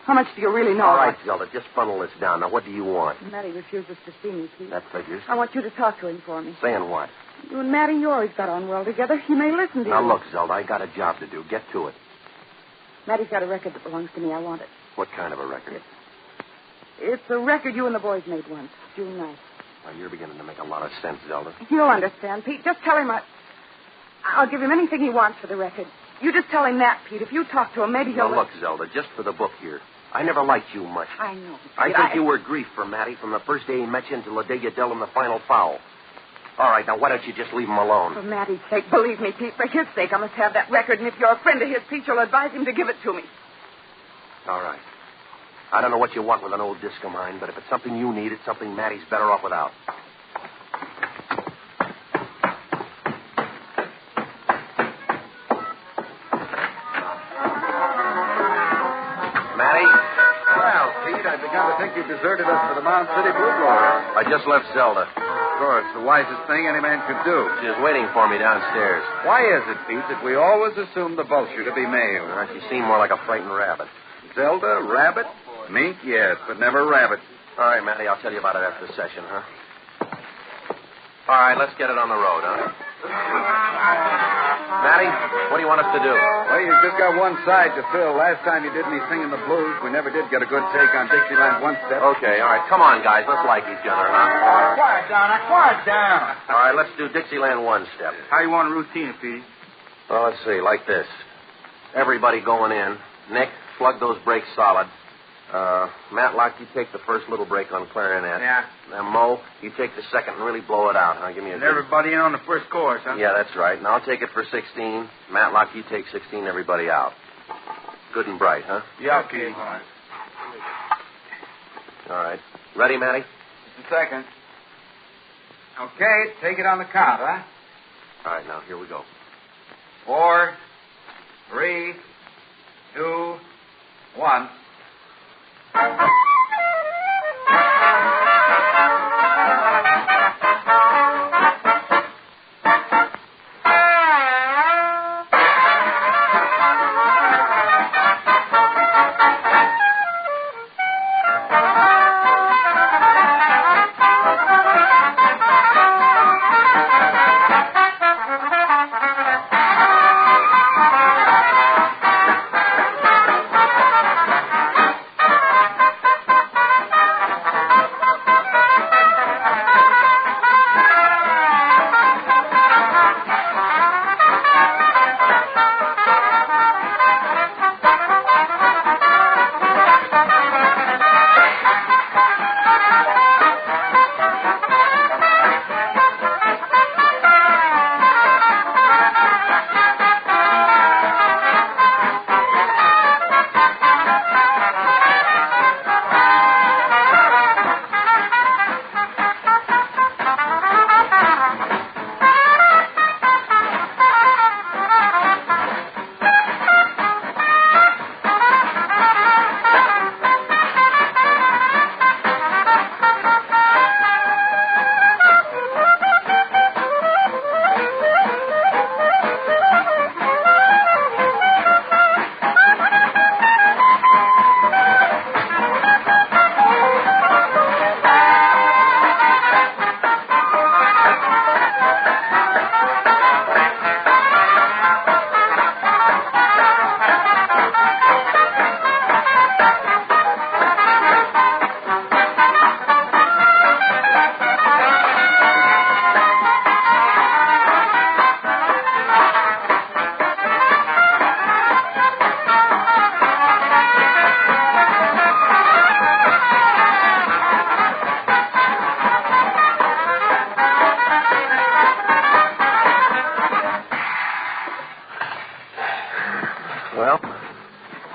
How much do you really know?
All right, Zelda, just funnel this down. Now, what do you want?
Matty refuses to see me, Pete.
That figures.
I want you to talk to him for me.
Saying what?
You and Matty, you always got on well together. He may listen to
Now,
you.
look, Zelda, I got a job to do. Get to it.
Matty's got a record that belongs to me. I want it.
What kind of a record?
It's a record you and the boys made once, June 9th.
Well, you're beginning to make a lot of sense, Zelda.
You'll understand, Pete. Just tell him I'll give him anything he wants for the record. You just tell him that, Pete. If you talk to him, maybe he'll...
Now, look, Zelda, just for the book here. I never liked you much.
I know.
I think you were grief for Matty from the first day he met you until the day you dealt him the final foul. All right, now, why don't you just leave him alone?
For Matty's sake, believe me, Pete. For his sake, I must have that record, and if you're a friend of his, Pete, you'll advise him to give it to me.
All right. I don't know what you want with an old disc of mine, but if it's something you need, it's something Matty's better off without. Matty?
Well, Pete, I've begun to think you deserted us for the Mound City Blue Blowers.
I just left Zelda.
Of course, the wisest thing any man could do.
She's waiting for me downstairs.
Why is it, Pete, that we always assume the vulture to be male?
She seemed more like a frightened rabbit.
Zelda, rabbit? Mink, yes, but never rabbit.
All right, Matty, I'll tell you about it after the session, huh? All right, let's get it on the road, huh? Matty, what do you want us to do?
Well, you've just got one side to fill. Last time you did me singing the blues, we never did get a good take on Dixieland One Step.
Okay, all right. Come on, guys. Let's like each other, huh?
Quiet down.
All right, let's do Dixieland One Step.
How you want a routine, Pete?
Well, let's see. Like this. Everybody going in. Nick, plug those brakes solid. Matlock, you take the first little break on clarinet.
Yeah.
Now, Mo, you take the second and really blow it out, huh? Give me a...
And everybody in on the first chorus, huh?
Yeah, that's right. And I'll take it for 16. Matlock, you take 16, everybody out. Good and bright, huh?
Yeah, okay.
All right. Ready, Matty?
Just a second. Okay, take it on the count, huh?
All right, now, here we go.
4, 3, 2, 1.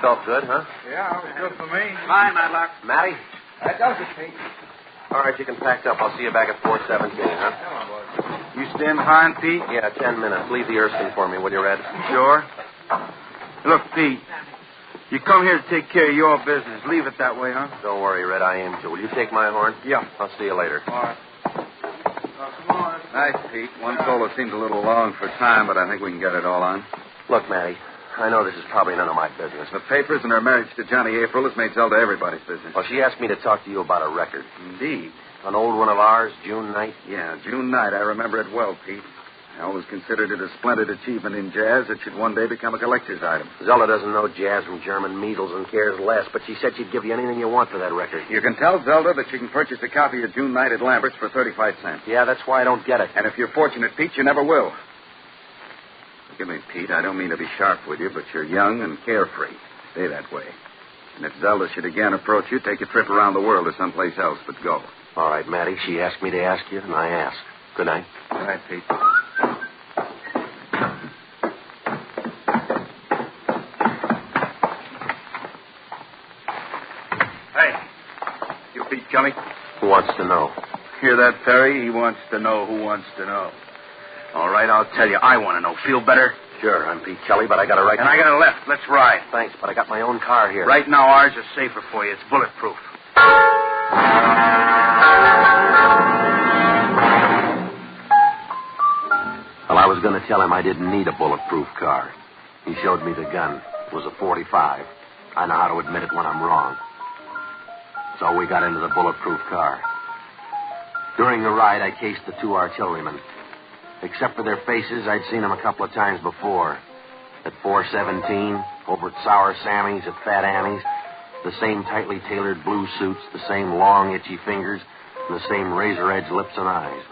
Felt good, huh?
Yeah, it was good for me. Fine, Matlock.
Matty?
That does it, Pete.
All right, you can pack up. I'll see you back at 417, huh?
Come on, boys. You stand behind, Pete?
Yeah, 10 minutes. Leave the Erskine for me, will you, Red?
Sure. Look, Pete, you come here to take care of your business. Leave it that way, huh?
Don't worry, Red. I aim to. Will you take my horn?
Yeah.
I'll see you later.
All right. Come on. Nice, Pete. One solo seemed a little long for time, but I think we can get it all on.
Look, Matty,
I know this is probably none of my business.
The papers and her marriage to Johnny April has made Zelda everybody's business.
Well, she asked me to talk to you about a record.
Indeed.
An old one of ours, June night?
Yeah, June night. I remember it well, Pete. I always considered it a splendid achievement in jazz that should one day become a collector's item.
Zelda doesn't know jazz from German measles and cares less, but she said she'd give you anything you want for that record.
You can tell Zelda that you can purchase a copy of June night at Lambert's for 35 cents.
Yeah, that's why I don't get it.
And if you're fortunate, Pete, you never will. Forgive me, Pete. I don't mean to be sharp with you, but you're young and carefree. Stay that way. And if Zelda should again approach you, take a trip around the world or someplace else, but go.
All right, Matty. She asked me to ask you, and I asked. Good night.
All right, Pete. Hey, you Pete Kelly?
Who wants to know?
Hear that, Perry? He wants to know who wants to know. All right, I'll tell you. I want to know. Feel better?
Sure, I'm Pete Kelly, but I got a right...
And I got a left. Let's ride.
Thanks, but I got my own car here.
Right now, ours is safer for you. It's bulletproof.
Well, I was going to tell him I didn't need a bulletproof car. He showed me the gun. It was a .45. I know how to admit it when I'm wrong. So we got into the bulletproof car. During the ride, I cased the two artillerymen. Except for their faces, I'd seen them a couple of times before. At 417, over at Sour Sammy's, at Fat Annie's. The same tightly tailored blue suits, the same long, itchy fingers, and the same razor-edged lips and eyes.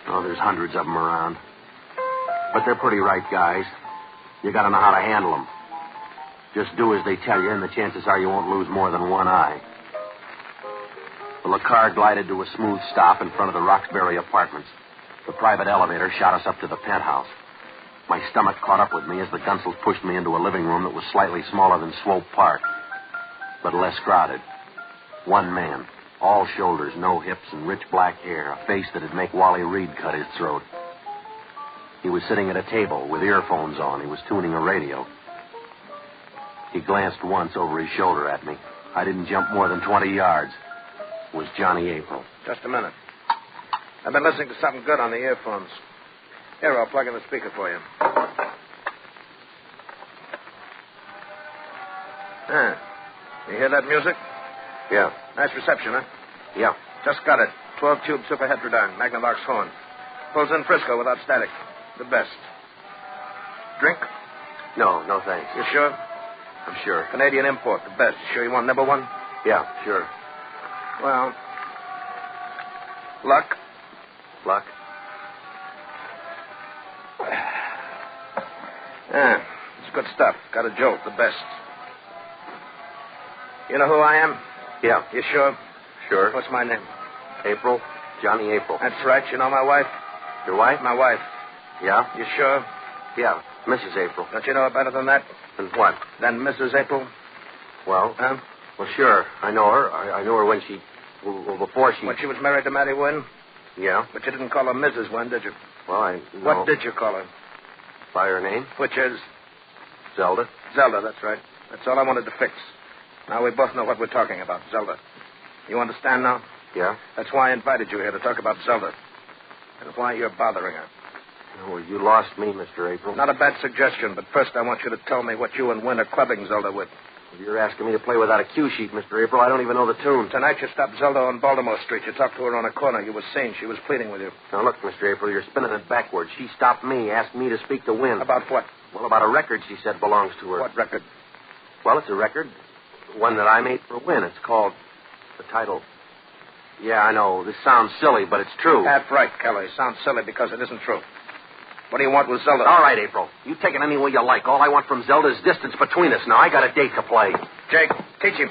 Oh, there's hundreds of them around. But they're pretty right guys. You gotta know how to handle them. Just do as they tell you, and the chances are you won't lose more than one eye. Well, the car glided to a smooth stop in front of the Roxbury apartments. The private elevator shot us up to the penthouse. My stomach caught up with me as the Gunsels pushed me into a living room that was slightly smaller than Swope Park, but less crowded. One man, all shoulders, no hips, and rich black hair, a face that'd make Wally Reed cut his throat. He was sitting at a table with earphones on. He was tuning a radio. He glanced once over his shoulder at me. I didn't jump more than 20 yards. It was Johnny April.
Just a minute. I've been listening to something good on the earphones. Here, I'll plug in the speaker for you. You hear that music?
Yeah.
Nice reception, huh?
Yeah.
Just got it. 12-tube superheterodine, Magnavox horn. Pulls in Frisco without static. The best. Drink?
No, thanks.
You sure?
I'm sure.
Canadian import, the best. Sure you want number one?
Yeah, sure.
Well, luck.
Luck?
Yeah, it's good stuff. Got a jolt, the best. You know who I am?
Yeah.
You sure?
Sure.
What's my name?
April. Johnny April.
That's right. You know my wife?
Your wife?
My wife.
Yeah?
You sure?
Yeah, Mrs. April.
Don't you know her better than that?
Than what?
Than Mrs. April?
Well?
Huh?
Well, sure. I know her. I knew her when she... Well, before she...
When she was married to Matty Wynn?
Yeah.
But you didn't call her Mrs. Wynn, did you?
Well, I know.
What did you call her?
By her name?
Which is?
Zelda.
Zelda, that's right. That's all I wanted to fix. Now we both know what we're talking about, Zelda. You understand now?
Yeah?
That's why I invited you here, to talk about Zelda. And why you're bothering her.
Oh, you lost me, Mr. April.
Not a bad suggestion, but first I want you to tell me what you and Wynn are clubbing Zelda with.
You're asking me to play without a cue sheet, Mr. April. I don't even know the tune.
Tonight you stopped Zelda on Baltimore Street. You talked to her on a corner. You were seen. She was pleading with you.
Now, look, Mr. April, you're spinning it backwards. She stopped me, asked me to speak to Wynn.
About what?
Well, about a record she said belongs to her.
What record?
Well, it's a record. One that I made for Wynn. It's called... The title... Yeah, I know. This sounds silly, but it's true.
Half right, Kelly. Sounds silly because it isn't true. What do you want with Zelda?
All right, April. You take it any way you like. All I want from Zelda is distance between us. Now, I got a date to play.
Jake, teach him.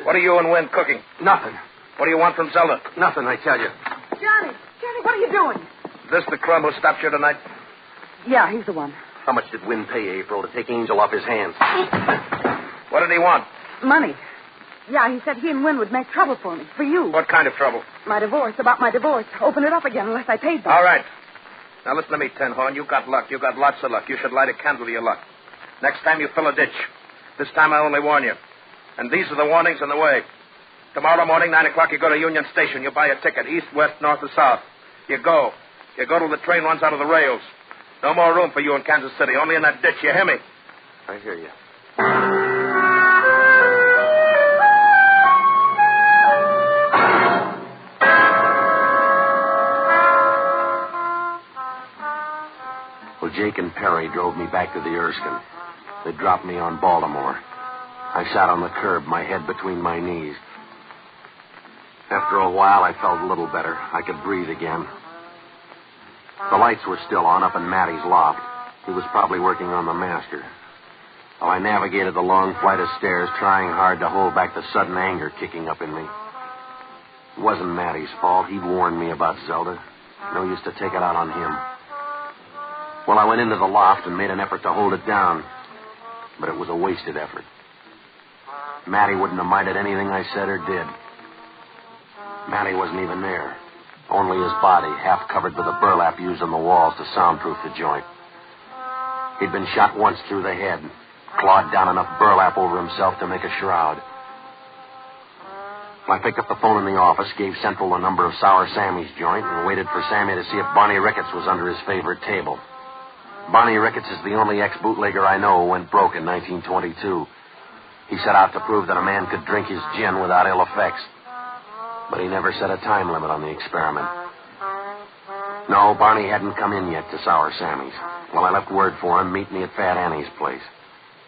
What are you and Wynn cooking?
Nothing.
What do you want from Zelda?
Nothing, I tell you.
Johnny, what are you doing?
This the crumb who stopped you tonight?
Yeah, he's the one.
How much did Wynn pay April to take Angel off his hands?
What did he want?
Money. Yeah, he said he and Wynn would make trouble for me. For you.
What kind of trouble?
My divorce. About my divorce. Open it up again unless I paid them.
All right. Now listen to me, Tin Horn. You got luck. You got lots of luck. You should light a candle to your luck. Next time you fill a ditch. This time I only warn you. And these are the warnings on the way. Tomorrow morning, 9 o'clock, you go to Union Station. You buy a ticket, east, west, north, or south. You go. You go till the train runs out of the rails.
No more room for you in Kansas City. Only in that ditch, you hear me?
I hear you. Well, Jake and Perry drove me back to the Erskine. They dropped me on Baltimore. I sat on the curb, my head between my knees. After a while, I felt a little better. I could breathe again. The lights were still on up in Matty's loft. He was probably working on the master. While I navigated the long flight of stairs, trying hard to hold back the sudden anger kicking up in me. It wasn't Matty's fault. He'd warned me about Zelda. No use to take it out on him. Well, I went into the loft and made an effort to hold it down. But it was a wasted effort. Matty wouldn't have minded anything I said or did. Matty wasn't even there. Only his body, half covered with the burlap used on the walls to soundproof the joint. He'd been shot once through the head, clawed down enough burlap over himself to make a shroud. I picked up the phone in the office, gave Central the number of Sour Sammy's joint, and waited for Sammy to see if Barney Ricketts was under his favorite table. Barney Ricketts is the only ex-bootlegger I know who went broke in 1922. He set out to prove that a man could drink his gin without ill effects. But he never set a time limit on the experiment. No, Barney hadn't come in yet to Sour Sammy's. Well, I left word for him, meet me at Fat Annie's place.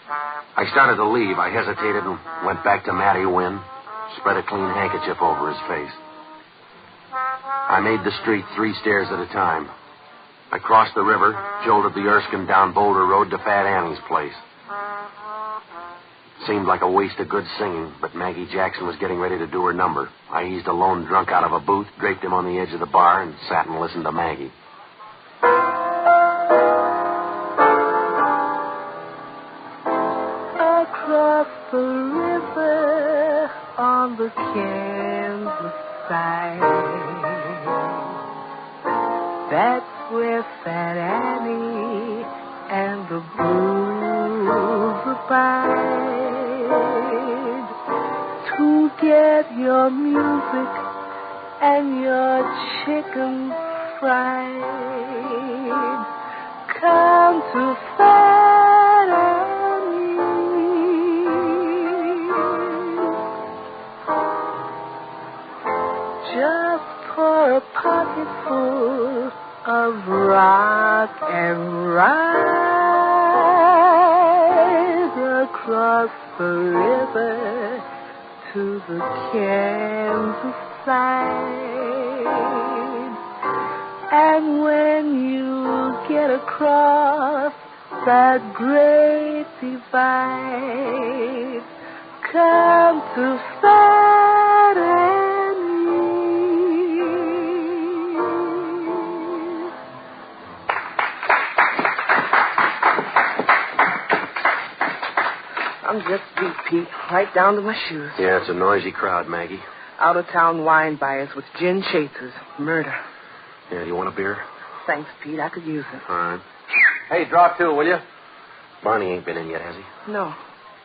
I started to leave. I hesitated and went back to Matty Wynn, spread a clean handkerchief over his face. I made the street 3 stairs at a time. I crossed the river, jolted the Erskine down Boulder Road to Fat Annie's place. Seemed like a waste of good singing, but Maggie Jackson was getting ready to do her number. I eased a lone drunk out of a booth, draped him on the edge of the bar, and sat and listened to Maggie.
Across the river on the Kansas side, that's where Fat Annie and the blues abide. To get your music and your chicken fried, come to Fat Annie. Just pour a pocketful of rock and ride across the river to the Kansas side. And when you get across that great divide, come to Fat Annie.
I'm just beat, Pete, right down to my shoes.
Yeah, it's a noisy crowd, Maggie.
Out-of-town wine buyers with gin chasers. Murder.
Yeah, do you want a beer?
Thanks, Pete. I could use it.
All right.
Hey, draw 2, will you?
Barney ain't been in yet, has he?
No.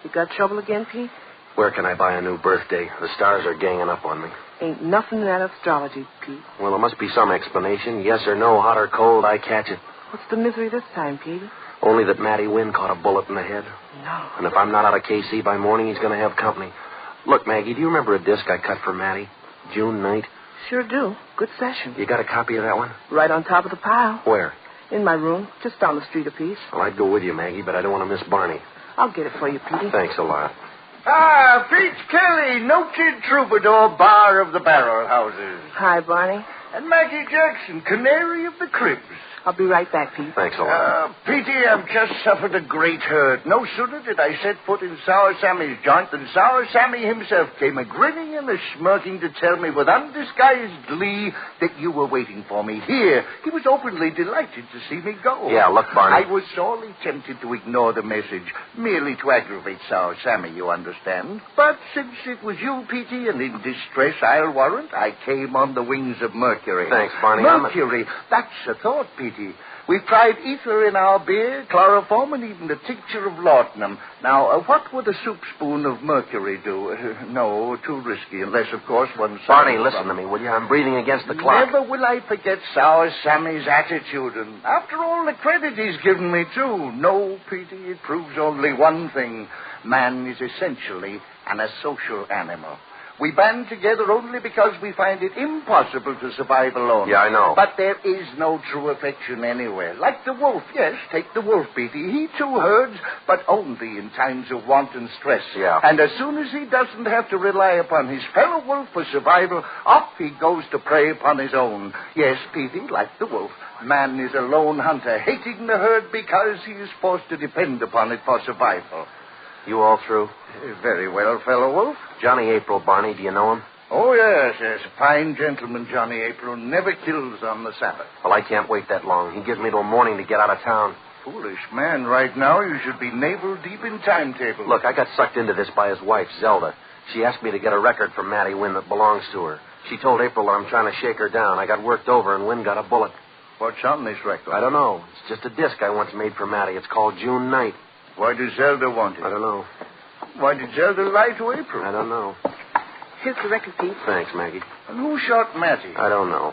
You got trouble again, Pete?
Where can I buy a new birthday? The stars are ganging up on me.
Ain't nothing in that astrology, Pete.
Well, there must be some explanation. Yes or no, hot or cold, I catch it.
What's the misery this time, Pete?
Only that Matty Wynn caught a bullet in the head.
No.
And if I'm not out of KC by morning, he's going to have company. Look, Maggie, do you remember a disc I cut for Matty? June night?
Sure do. Good session.
You got a copy of that one?
Right on top of the pile.
Where?
In my room, just down the street a piece.
Well, I'd go with you, Maggie, but I don't want to miss Barney.
I'll get it for you, Petey.
Thanks a lot.
Ah, Pete Kelly, no-kid troubadour, bar of the barrel houses.
Hi, Barney.
And Maggie Jackson, canary of the cribs.
I'll be right back, Pete.
Thanks a lot.
Petey, I've just suffered a great hurt. No sooner did I set foot in Sour Sammy's joint than Sour Sammy himself came a-grinning and a-smirking to tell me with undisguised glee that you were waiting for me here. He was openly delighted to see me go.
Yeah, look, Barney.
I was sorely tempted to ignore the message, merely to aggravate Sour Sammy, you understand. But since it was you, Petey, and in distress, I'll warrant, I came on the wings of Mercury.
Thanks, Barney.
Mercury, that's a thought, Petey. We've tried ether in our beer, chloroform, and even the tincture of laudanum. Now, what would a soup spoon of mercury do? No, too risky, unless, of course, one...
Barney, listen to me, will you? I'm breathing against the clock.
Never will I forget Sour Sammy's attitude, and after all the credit he's given me, too. No, Petey, it proves only one thing. Man is essentially an asocial animal. We band together only because we find it impossible to survive alone.
Yeah, I know.
But there is no true affection anywhere. Like the wolf, yes, take the wolf, Petey. He too herds, but only in times of want and stress.
Yeah.
And as soon as he doesn't have to rely upon his fellow wolf for survival, off he goes to prey upon his own. Yes, Petey, like the wolf, man is a lone hunter, hating the herd because he is forced to depend upon it for survival.
You all through?
Very well, fellow wolf.
Johnny April, Barney, do you know him?
Oh, yes. A fine gentleman, Johnny April. Never kills on the Sabbath.
Well, I can't wait that long. He gives me till morning to get out of town.
Foolish man. Right now, you should be navel deep in timetable.
Look, I got sucked into this by his wife, Zelda. She asked me to get a record from Mattie Wynn that belongs to her. She told April that I'm trying to shake her down. I got worked over, and Wynn got a bullet.
What's on this record?
I don't know. It's just a disc I once made for Mattie. It's called June Night.
Why does Zelda want it?
I don't know.
Why did Zelda lie to April?
I don't know.
Here's the record, Pete.
Thanks, Maggie.
And who shot Mattie?
I don't know.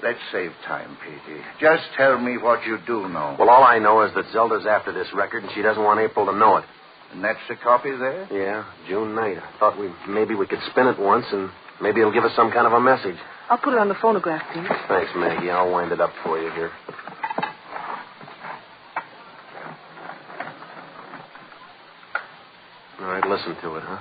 Let's save time, Petey. Just tell me what you do know.
Well, all I know is that Zelda's after this record, and she doesn't want April to know it.
And that's the copy there?
Yeah, June Night. I thought maybe we could spin it once, and maybe it'll give us some kind of a message.
I'll put it on the phonograph, Pete.
Thanks, Maggie. I'll wind it up for you here. All right, listen to it, huh?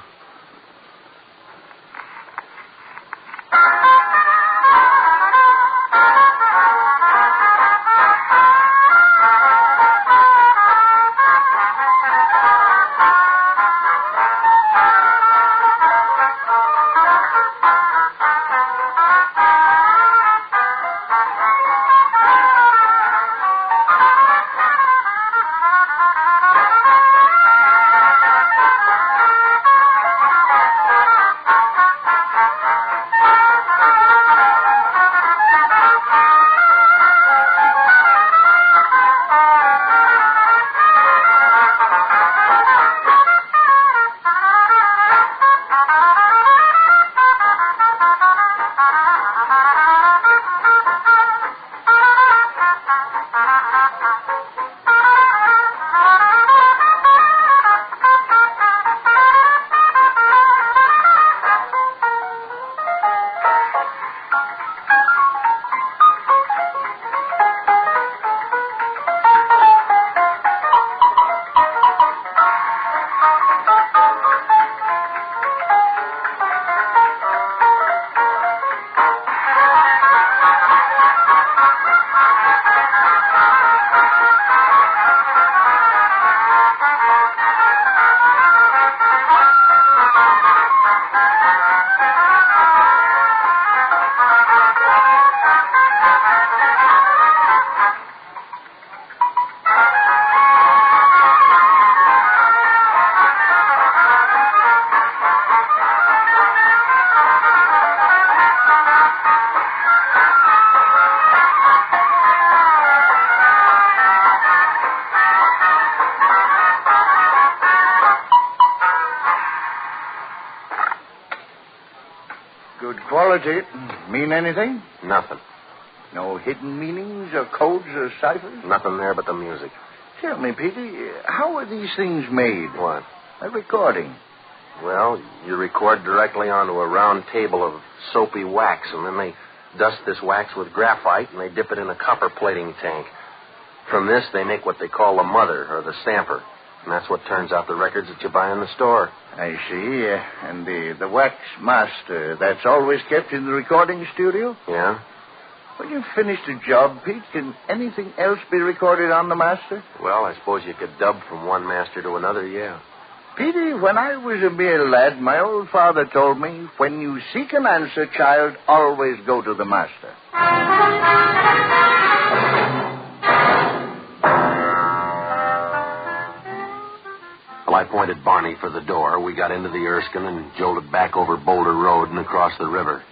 Good quality. Mean anything?
Nothing.
No hidden meanings or codes or ciphers?
Nothing there but the music.
Tell me, Petey, how are these things made?
What?
A recording.
Well, you record directly onto a round table of soapy wax, and then they dust this wax with graphite, and they dip it in a copper plating tank. From this, they make what they call a mother, or the stamper. And that's what turns out the records that you buy in the store.
I see. And the wax master, that's always kept in the recording studio?
Yeah.
When you've finished a job, Pete, can anything else be recorded on the master?
Well, I suppose you could dub from one master to another, yeah.
Petey, when I was a mere lad, my old father told me, when you seek an answer, child, always go to the master.
Well, I pointed Barney for the door. We got into the Erskine and jolted back over Boulder Road and across the river.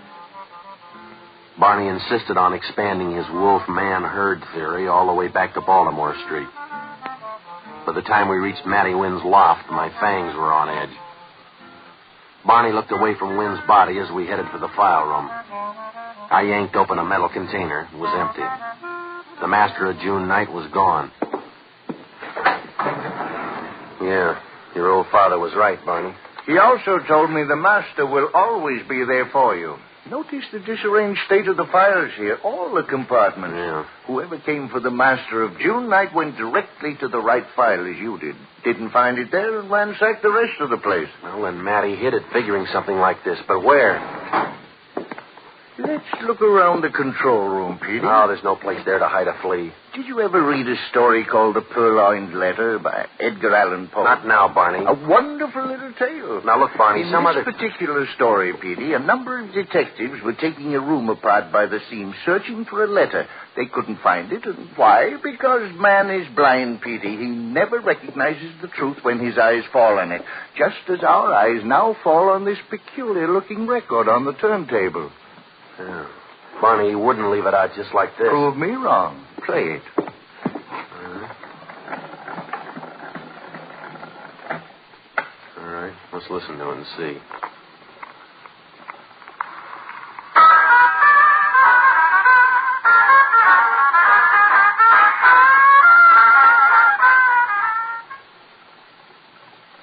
Barney insisted on expanding his wolf-man-herd theory all the way back to Baltimore Street. By the time we reached Matty Wynn's loft, my fangs were on edge. Barney looked away from Wynn's body as we headed for the file room. I yanked open a metal container. It was empty. The master of June night was gone. Yeah, your old father was right, Barney.
He also told me the master will always be there for you. Notice the disarranged state of the files here. All the compartments.
Yeah.
Whoever came for the master of June night went directly to the right file as you did. Didn't find it there and ransacked the rest of the place.
Well, then Matty hid it figuring something like this. But where?
Let's look around the control room, Petey.
Oh, there's no place there to hide a flea.
Did you ever read a story called The Purloined Letter by Edgar Allan Poe?
Not now, Barney.
A wonderful little tale.
Now, look, Barney,
In this particular story, Petey, a number of detectives were taking a room apart by the seams, searching for a letter. They couldn't find it, and why? Because man is blind, Petey. He never recognizes the truth when his eyes fall on it, just as our eyes now fall on this peculiar-looking record on the turntable.
Yeah. Barney, you wouldn't leave it out just like this.
Prove me wrong. Play it.
All right. Let's listen to it and see.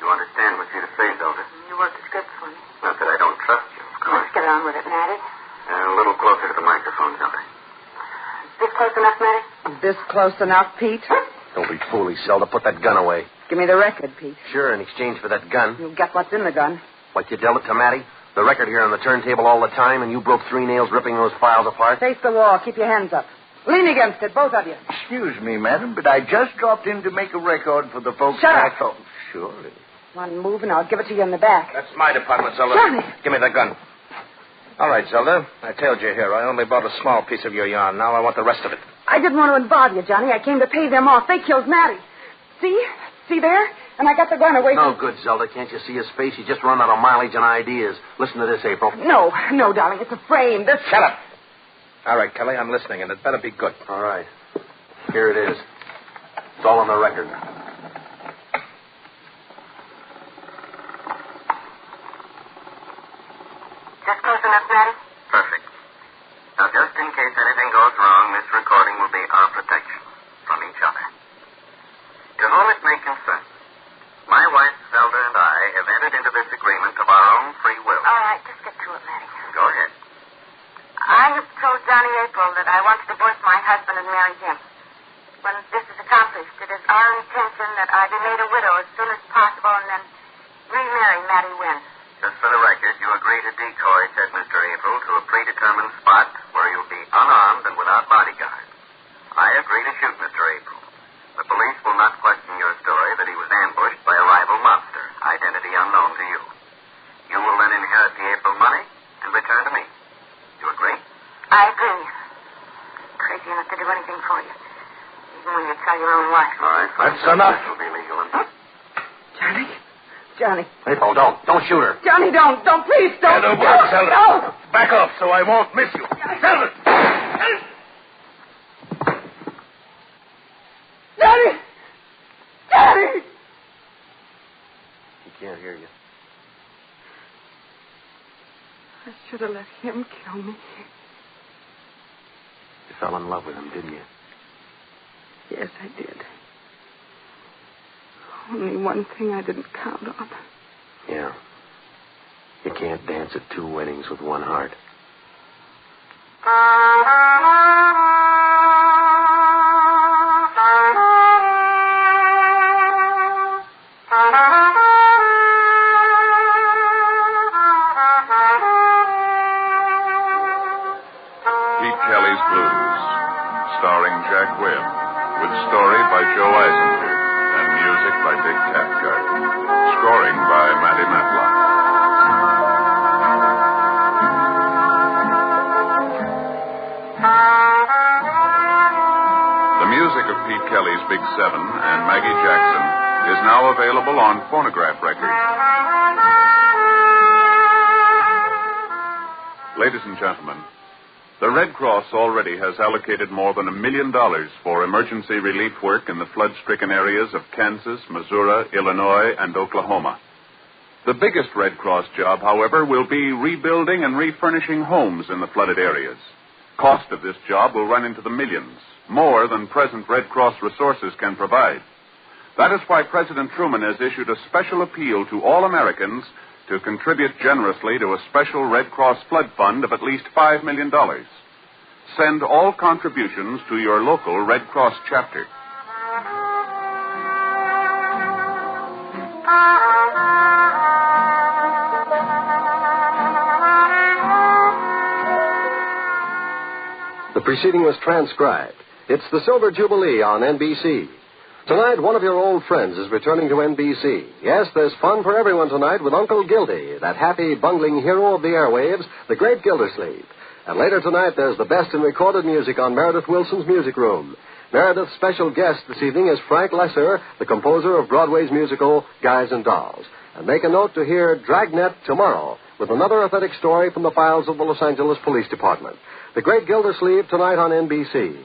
You understand what you're to say, Zelda?
Your work is good for me.
Not that I don't trust you, of course.
Let's get on with it, Matty.
A little closer to the microphone, Zelda.
This close enough, Matty?
This close enough, Pete?
Don't be foolish, Zelda. Put that gun away.
Give me the record, Pete.
Sure, in exchange for that gun.
You'll get what's in the gun.
Like you dealt it to Matty? The record here on the turntable all the time, and you broke 3 nails ripping those files apart?
Face the wall. Keep your hands up. Lean against it, both of you.
Excuse me, madam, but I just dropped in to make a record for the folks
Shut
back
up.
home. Surely.
One move, and I'll give it to you in the back.
That's my department, Zelda.
Johnny!
Give me the gun. All right, Zelda. I told you here. I only bought a small piece of your yarn. Now I want the rest of it.
I didn't want to involve you, Johnny. I came to pay them off. They killed Matty. See? See there? And I got the gun away
No good, Zelda. Can't you see his face? He's just run out of mileage and ideas. Listen to this, April.
No, darling. It's a frame. This...
Shut up. All right, Kelly, I'm listening, and it better be good.
All right. Here it is. It's all on the record.
Just close enough, Matty?
Perfect. Now, just in case anything goes wrong, this recording will be our protection from each other. To whom it may concern, my wife, Zelda, and I have entered into this agreement of our own free will.
All right, just get to it, Matty.
Go ahead.
I have told Johnny April that I want to divorce my husband and marry him. When this is accomplished, it is our intention that I be made a widow as soon as possible and then remarry Matty Wynn.
Just for the record, you agree to decoy said Mr. April to a predetermined spot where you'll be unarmed and without bodyguard. I agree to shoot Mr. April. The police will not question your story that he was ambushed by a rival mobster, identity unknown to you. You will then inherit the April money and return to me. You agree?
I agree. Crazy enough to do anything for you. Even when you tell your own wife.
All right, fine.
That's enough.
This will be legal.
Johnny.
April, don't shoot her.
Johnny, don't. Please, don't.
Get over it, Zelda.
No.
Back off so I won't miss you. Zelda!
Johnny!
He can't hear you.
I should have let him kill me.
You fell in love with him, didn't you?
Yes, I did. Only one thing I didn't count on.
Yeah. You can't dance at 2 weddings with one heart.
Pete Kelly's Blues, starring Jack Webb, with story by Joe Eisenberg and music by Dick Cathcart. Scoring by Matty Matlock. The music of Pete Kelly's Big Seven and Maggie Jackson is now available on phonograph records. Ladies and gentlemen,
The Red Cross already has allocated more than $1 million for emergency relief work in the flood-stricken areas of Kansas, Missouri, Illinois, and Oklahoma. The biggest Red Cross job, however, will be rebuilding and refurnishing homes in the flooded areas. Cost of this job will run into the millions, more than present Red Cross resources can provide. That is why President Truman has issued a special appeal to all Americans to contribute generously to a special Red Cross flood fund of at least $5 million. Send all contributions to your local Red Cross chapter.
The proceeding was transcribed. It's the Silver Jubilee on NBC. Tonight, one of your old friends is returning to NBC. Yes, there's fun for everyone tonight with Uncle Gildy, that happy, bungling hero of the airwaves, the great Gildersleeve. And later tonight, there's the best in recorded music on Meredith Wilson's Music Room. Meredith's special guest this evening is Frank Lesser, the composer of Broadway's musical Guys and Dolls. And make a note to hear Dragnet tomorrow with another authentic story from the files of the Los Angeles Police Department. The great Gildersleeve tonight on NBC.